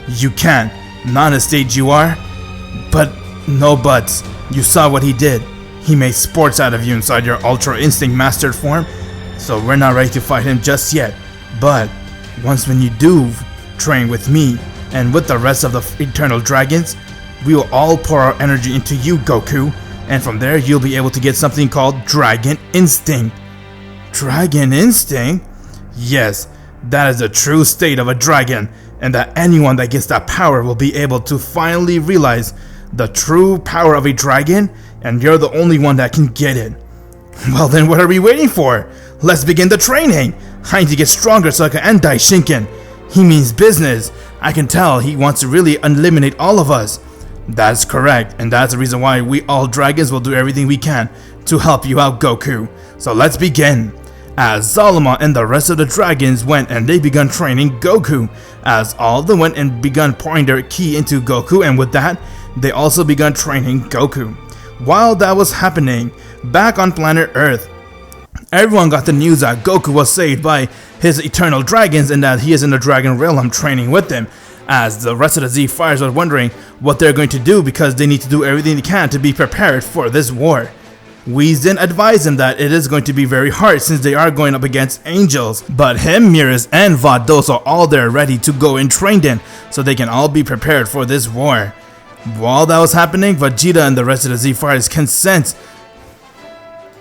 You can't. Not in the stage you are. But no buts. You saw what he did. He made sports out of you inside your Ultra Instinct mastered form. So we're not ready to fight him just yet. But once when you do train with me and with the rest of the Eternal Dragons, we will all pour our energy into you, Goku. And from there you'll be able to get something called Dragon Instinct. Dragon Instinct? Yes, that is the true state of a dragon, and that anyone that gets that power will be able to finally realize the true power of a dragon, and you're the only one that can get it. Well then, what are we waiting for? Let's begin the training! I need to get stronger so I can end Daishinkin. He means business. I can tell he wants to really eliminate all of us. That's correct, and that's the reason why we all dragons will do everything we can to help you out, Goku. So let's begin. As Zalama and the rest of the dragons went and they began training Goku, as all of them went and began pouring their ki into Goku, and with that, they also began training Goku. While that was happening, back on planet Earth, everyone got the news that Goku was saved by his eternal dragons and that he is in the Dragon Realm training with them, as the rest of the Z Fighters were wondering what they're going to do because they need to do everything they can to be prepared for this war. Whis then advised them that it is going to be very hard since they are going up against angels, but him, Mirrors, and Vados are all there ready to go and train them so they can all be prepared for this war. While that was happening, Vegeta and the rest of the Z Fighters can sense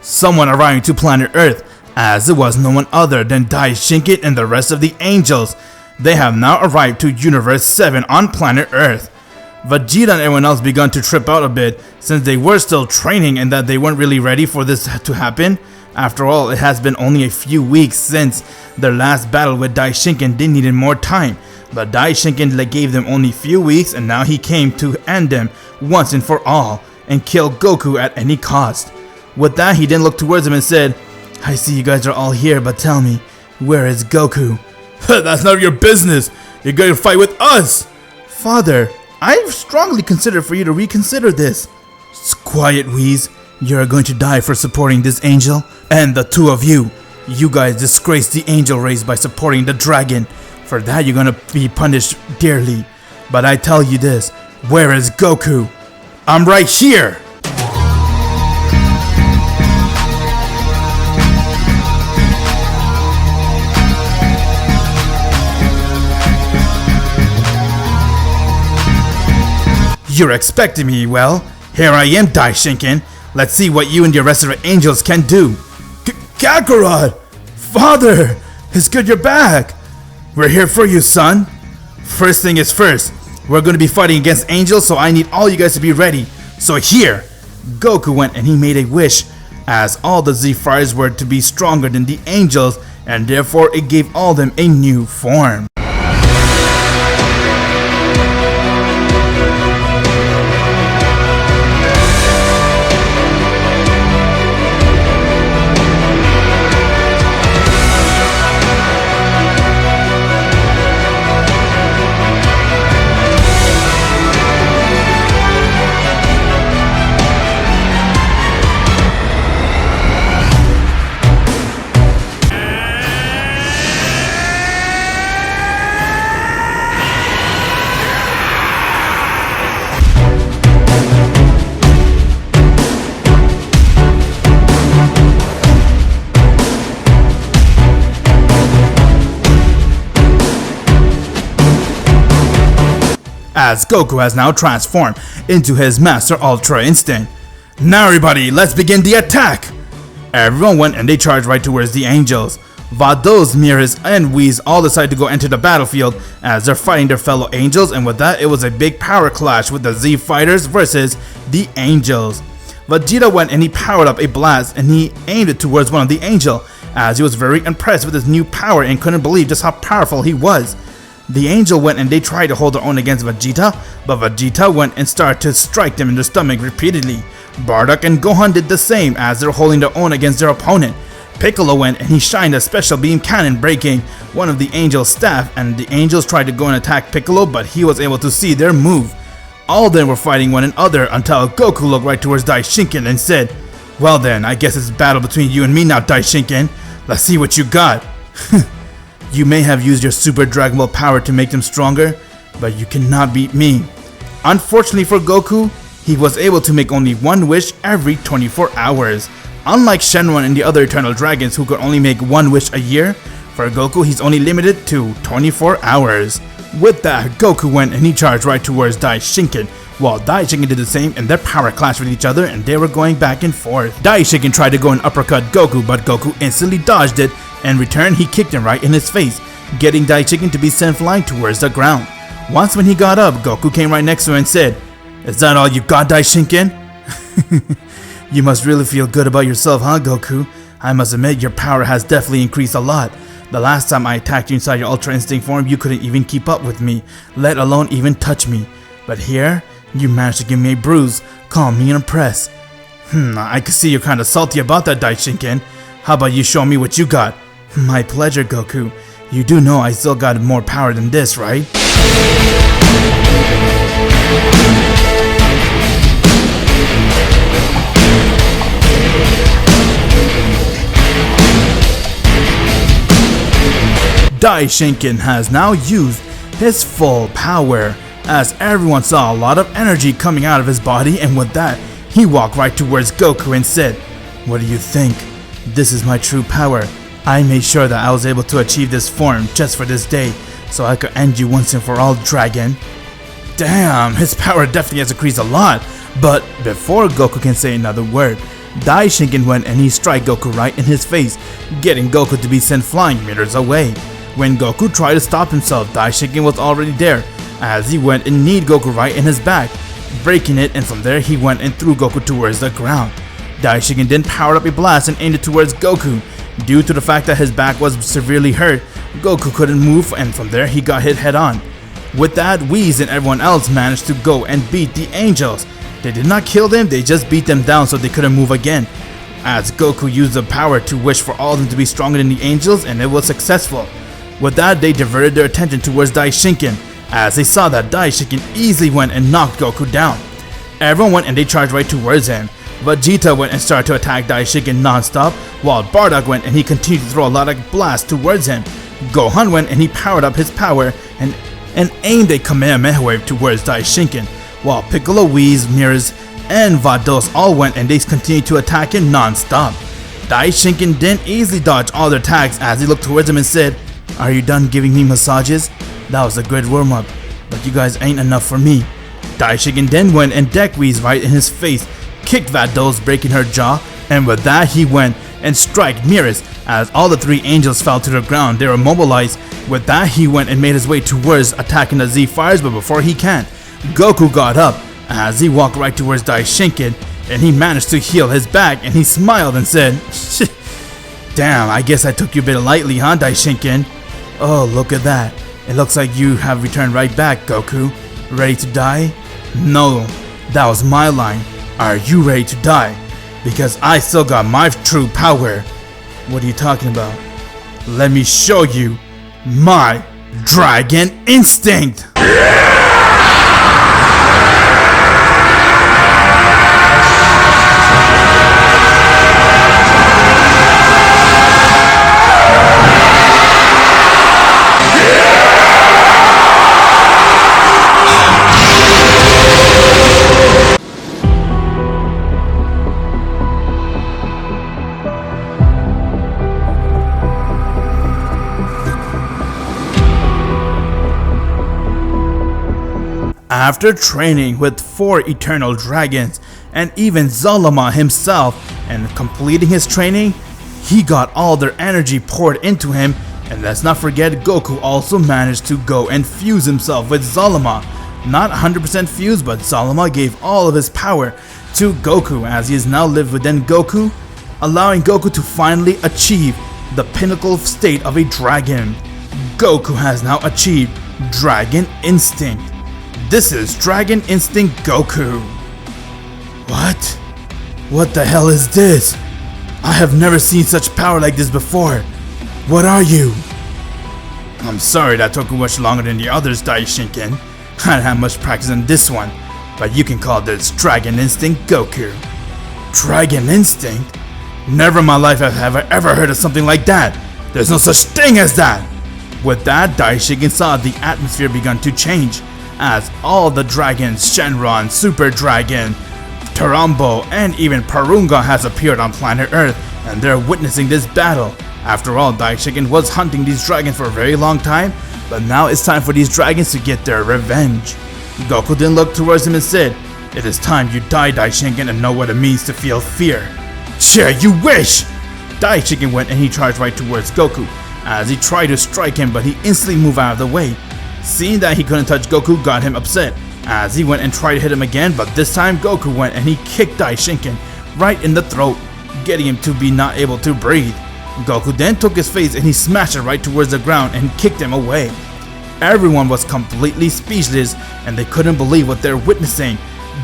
someone arriving to planet Earth, as it was no one other than Daishinkin and the rest of the angels. They have now arrived to Universe 7 on planet Earth. Vegeta and everyone else begun to trip out a bit since they were still training and that they weren't really ready for this to happen. After all, it has been only a few weeks since their last battle with Daishinkin. They needed more time, but Daishinkin gave them only a few weeks, and now he came to end them once and for all and kill Goku at any cost. With that, he then looked towards him and said, I see you guys are all here, but tell me, where is Goku? That's none of your business. You're going to fight with us. Father, I've strongly considered for you to reconsider this. Quiet, Whis. You're going to die for supporting this angel. And the two of you guys disgraced the angel race by supporting the dragon. For that, you're going to be punished dearly. But I tell you this, where is Goku? I'm right here. You're expecting me, well, here I am, Daishinken. Let's see what you and the rest of the angels can do. Kakarot! Father! It's good you're back! We're here for you, son. First thing is first, we're going to be fighting against angels, so I need all you guys to be ready. So here, Goku went and he made a wish, as all the Z Fighters were to be stronger than the angels, and therefore it gave all them a new form. As Goku has now transformed into his Master Ultra Instinct. Now everybody, let's begin the attack! Everyone went and they charged right towards the angels. Vados, Miras, and Whis all decided to go enter the battlefield as they're fighting their fellow angels, and with that it was a big power clash with the Z Fighters versus the angels. Vegeta went and he powered up a blast and he aimed it towards one of the angels, as he was very impressed with his new power and couldn't believe just how powerful he was. The angel went and they tried to hold their own against Vegeta, but Vegeta went and started to strike them in the stomach repeatedly. Bardock and Gohan did the same as they're holding their own against their opponent. Piccolo went and he shined a special beam cannon, breaking one of the angel's staff, and the angels tried to go and attack Piccolo, but he was able to see their move. All of them were fighting one another until Goku looked right towards Daishinken and said, "Well then, I guess it's a battle between you and me now, Daishinken. Let's see what you got." You may have used your Super Dragon Ball power to make them stronger, but you cannot beat me. Unfortunately for Goku, he was able to make only one wish every 24 hours. Unlike Shenron and the other Eternal Dragons who could only make one wish a year, for Goku he's only limited to 24 hours. With that, Goku went and he charged right towards Daishinken, while Daishinken did the same and their power clashed with each other and they were going back and forth. Daishinken tried to go and uppercut Goku, but Goku instantly dodged it. In return, he kicked him right in his face, getting Daishinken to be sent flying towards the ground. Once when he got up, Goku came right next to him and said, "Is that all you got, Daishinken?" You must really feel good about yourself, huh, Goku? I must admit your power has definitely increased a lot. The last time I attacked you inside your Ultra Instinct form, you couldn't even keep up with me, let alone even touch me. But here, you managed to give me a bruise, calm me and impress. I can see you're kinda salty about that, Daishinken. How about you show me what you got? My pleasure, Goku. You do know I still got more power than this, right? Daishinken has now used his full power, as everyone saw a lot of energy coming out of his body, and with that, he walked right towards Goku and said, "What do you think? This is my true power. I made sure that I was able to achieve this form just for this day, so I could end you once and for all, Dragon." Damn, his power definitely has increased a lot. But before Goku can say another word, Daishinken went and he struck Goku right in his face, getting Goku to be sent flying meters away. When Goku tried to stop himself, Daishinken was already there, as he went and kneed Goku right in his back, breaking it, and from there he went and threw Goku towards the ground. Daishinken then powered up a blast and aimed it towards Goku. Due to the fact that his back was severely hurt, Goku couldn't move, and from there he got hit head on. With that, Whis and everyone else managed to go and beat the angels. They did not kill them, they just beat them down so they couldn't move again. As Goku used the power to wish for all of them to be stronger than the angels, and it was successful. With that, they diverted their attention towards Daishinken, as they saw that Daishinken easily went and knocked Goku down. Everyone went and they charged right towards him. Vegeta went and started to attack Daishinken non-stop, while Bardock went and he continued to throw a lot of blasts towards him. Gohan went and he powered up his power and aimed a Kamehameha wave towards Daishinken, while Piccolo, Whis, Miras, and Vados all went and they continued to attack him non-stop. Daishinken didn't easily dodge all their attacks as he looked towards him and said, "Are you done giving me massages? That was a good warm-up, but you guys ain't enough for me." Daishigen then went and Deckweez right in his face, kicked Vados, breaking her jaw, and with that he went and strike Miris. As all the three angels fell to the ground, they were mobilized. With that he went and made his way towards attacking the Z fires, but before he can, Goku got up as he walked right towards Daishinken, and he managed to heal his back, and he smiled and said, "Damn, I guess I took you a bit lightly, huh, Daishinken? Oh, look at that. It looks like you have returned right back, Goku. Ready to die?" "No, that was my line. Are you ready to die? Because I still got my true power." "What are you talking about?" "Let me show you my Dragon Instinct!" After training with 4 eternal dragons and even Zalama himself and completing his training, he got all their energy poured into him. And let's not forget, Goku also managed to go and fuse himself with Zalama. Not 100% fused, but Zalama gave all of his power to Goku as he is now lived within Goku, allowing Goku to finally achieve the pinnacle state of a dragon. Goku has now achieved Dragon Instinct. This is Dragon Instinct Goku. What? What the hell is this? I have never seen such power like this before. What are you? I'm sorry that took much longer than the others, Daishinken. I don't have much practice on this one, but you can call this Dragon Instinct Goku. Dragon Instinct? Never in my life have I ever heard of something like that. There's no such thing as that. With that, Daishinken saw the atmosphere begun to change, as all the dragons, Shenron, Super Dragon, Tarambo, and even Parunga has appeared on planet Earth, and they're witnessing this battle. After all, Daishinken was hunting these dragons for a very long time, but now it's time for these dragons to get their revenge. Goku then looked towards him and said, "It is time you die, Daishinken, and know what it means to feel fear." "Sure, you wish!" Daishinken went and he charged right towards Goku, as he tried to strike him, but he instantly moved out of the way. Seeing that he couldn't touch Goku got him upset, as he went and tried to hit him again, but this time Goku went and he kicked Daishinken right in the throat, getting him to be not able to breathe. Goku then took his face and he smashed it right towards the ground and kicked him away. Everyone was completely speechless and they couldn't believe what they're witnessing.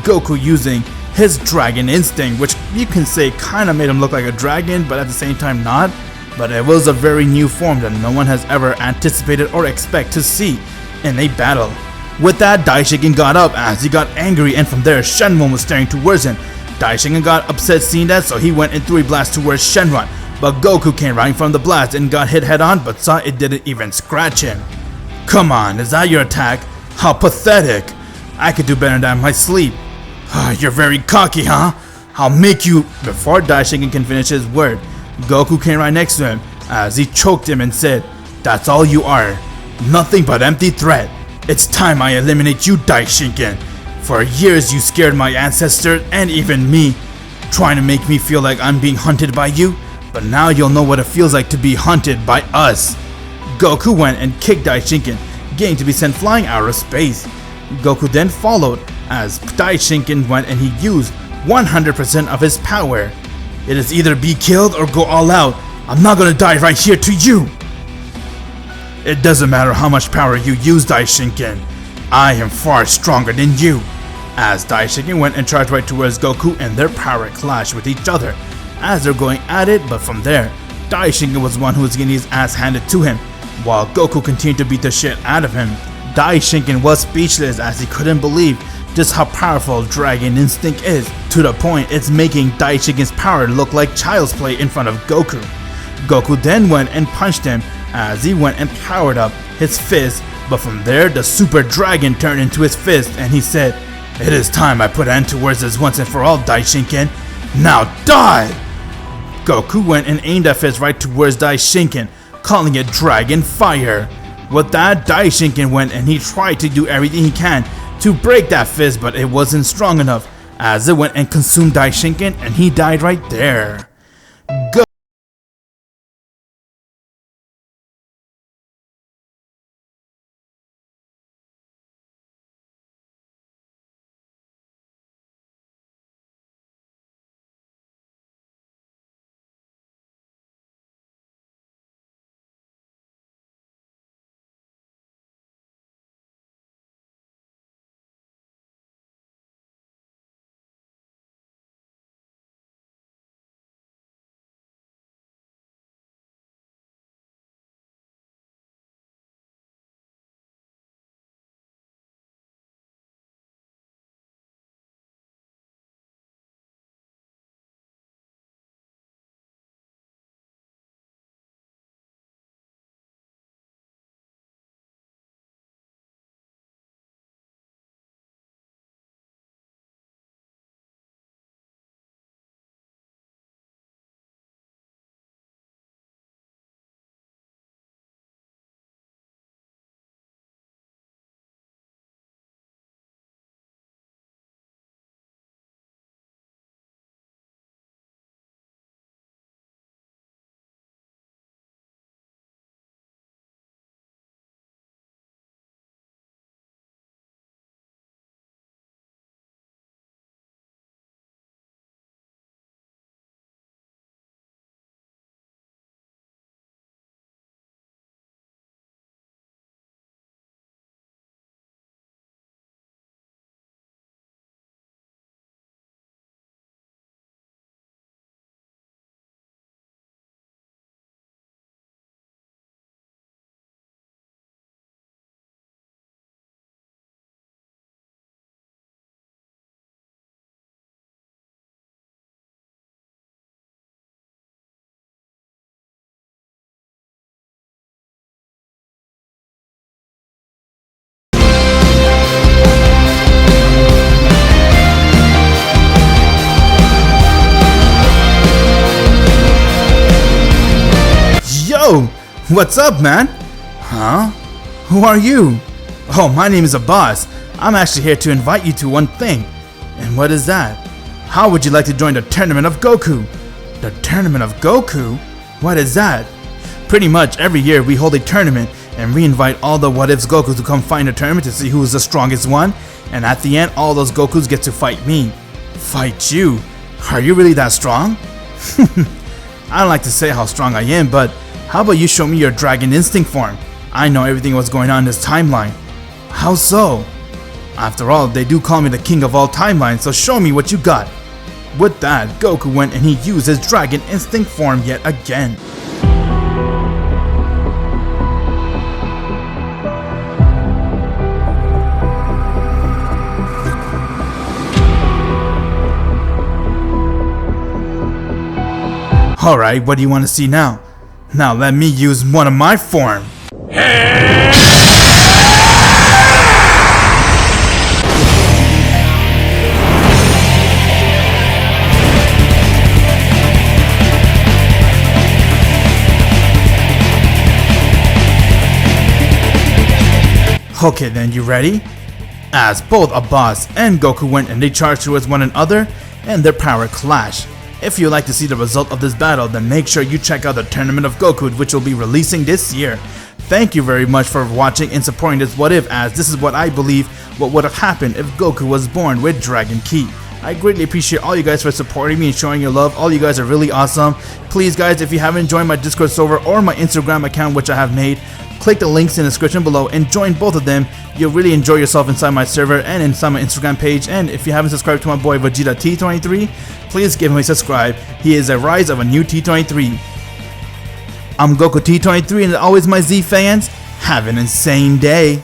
Goku using his Dragon Instinct, which you can say kinda made him look like a dragon, but at the same time not. But it was a very new form that no one has ever anticipated or expect to see in a battle. With that, Daishinken got up as he got angry, and from there Shenron was staring towards him. Daishinken got upset seeing that, so he went and threw a blast towards Shenron, but Goku came right from the blast and got hit head on, but saw it didn't even scratch him. "Come on, is that your attack? How pathetic. I could do better than that in my sleep." "You're very cocky, huh? I'll make you..." Before Daishinken can finish his word, Goku came right next to him as he choked him and said, "That's all you are. Nothing but empty threat. It's time I eliminate you, Daishinken. For years you scared my ancestors and even me, trying to make me feel like I'm being hunted by you, but now you'll know what it feels like to be hunted by us." Goku went and kicked Daishinken, getting to be sent flying out of space. Goku then followed as Daishinken went and he used 100% of his power. "It is either be killed or go all out. I'm not gonna die right here to you." "It doesn't matter how much power you use, Daishinken. I am far stronger than you." As Daishinken went and charged right towards Goku, and their power clashed with each other as they're going at it, but from there, Daishinken was the one who was getting his ass handed to him, while Goku continued to beat the shit out of him. Daishinken was speechless as he couldn't believe just how powerful Dragon Instinct is, to the point it's making Daishinken's power look like child's play in front of Goku. Goku then went and punched him as he went and powered up his fist, but from there the Super Dragon turned into his fist and he said, "It is time I put an end towards this once and for all, Daishinken. Now die!" Goku went and aimed that fist right towards Daishinken, calling it Dragon Fire. With that, Daishinken went and he tried to do everything he can to break that fist, but it wasn't strong enough as it went and consumed Daishinken, and he died right there. Yo, what's up, man? Huh? Who are you? Oh, my name is Abbas. I'm actually here to invite you to one thing. And what is that? How would you like to join the Tournament of Goku? The Tournament of Goku? What is that? Pretty much every year we hold a tournament and we invite all the What Ifs Gokus to come fight in the tournament to see who is the strongest one. And at the end, all those Gokus get to fight me. Fight you? Are you really that strong? I don't like to say how strong I am, but how about you show me your Dragon Instinct form? I know everything what's going on in this timeline. How so? After all, they do call me the king of all timelines, so show me what you got. With that, Goku went and he used his Dragon Instinct form yet again. Alright, what do you want to see now? Now let me use one of my form. Okay then, you ready? As both Abbas and Goku went and they charged towards one another and their power clashed. If you'd like to see the result of this battle, then make sure you check out the Tournament of Goku, which will be releasing this year. Thank you very much for watching and supporting this What If, as this is what I believe what would have happened if Goku was born with Dragon Ki. I greatly appreciate all you guys for supporting me and showing your love. All you guys are really awesome. Please guys, if you haven't joined my Discord server or my Instagram account, which I have made, click the links in the description below and join both of them. You'll really enjoy yourself inside my server and inside my Instagram page. And if you haven't subscribed to my boy Vegeta T23, please give him a subscribe. He is a rise of a new T23. I'm Goku T23 and as always my Z fans, have an insane day.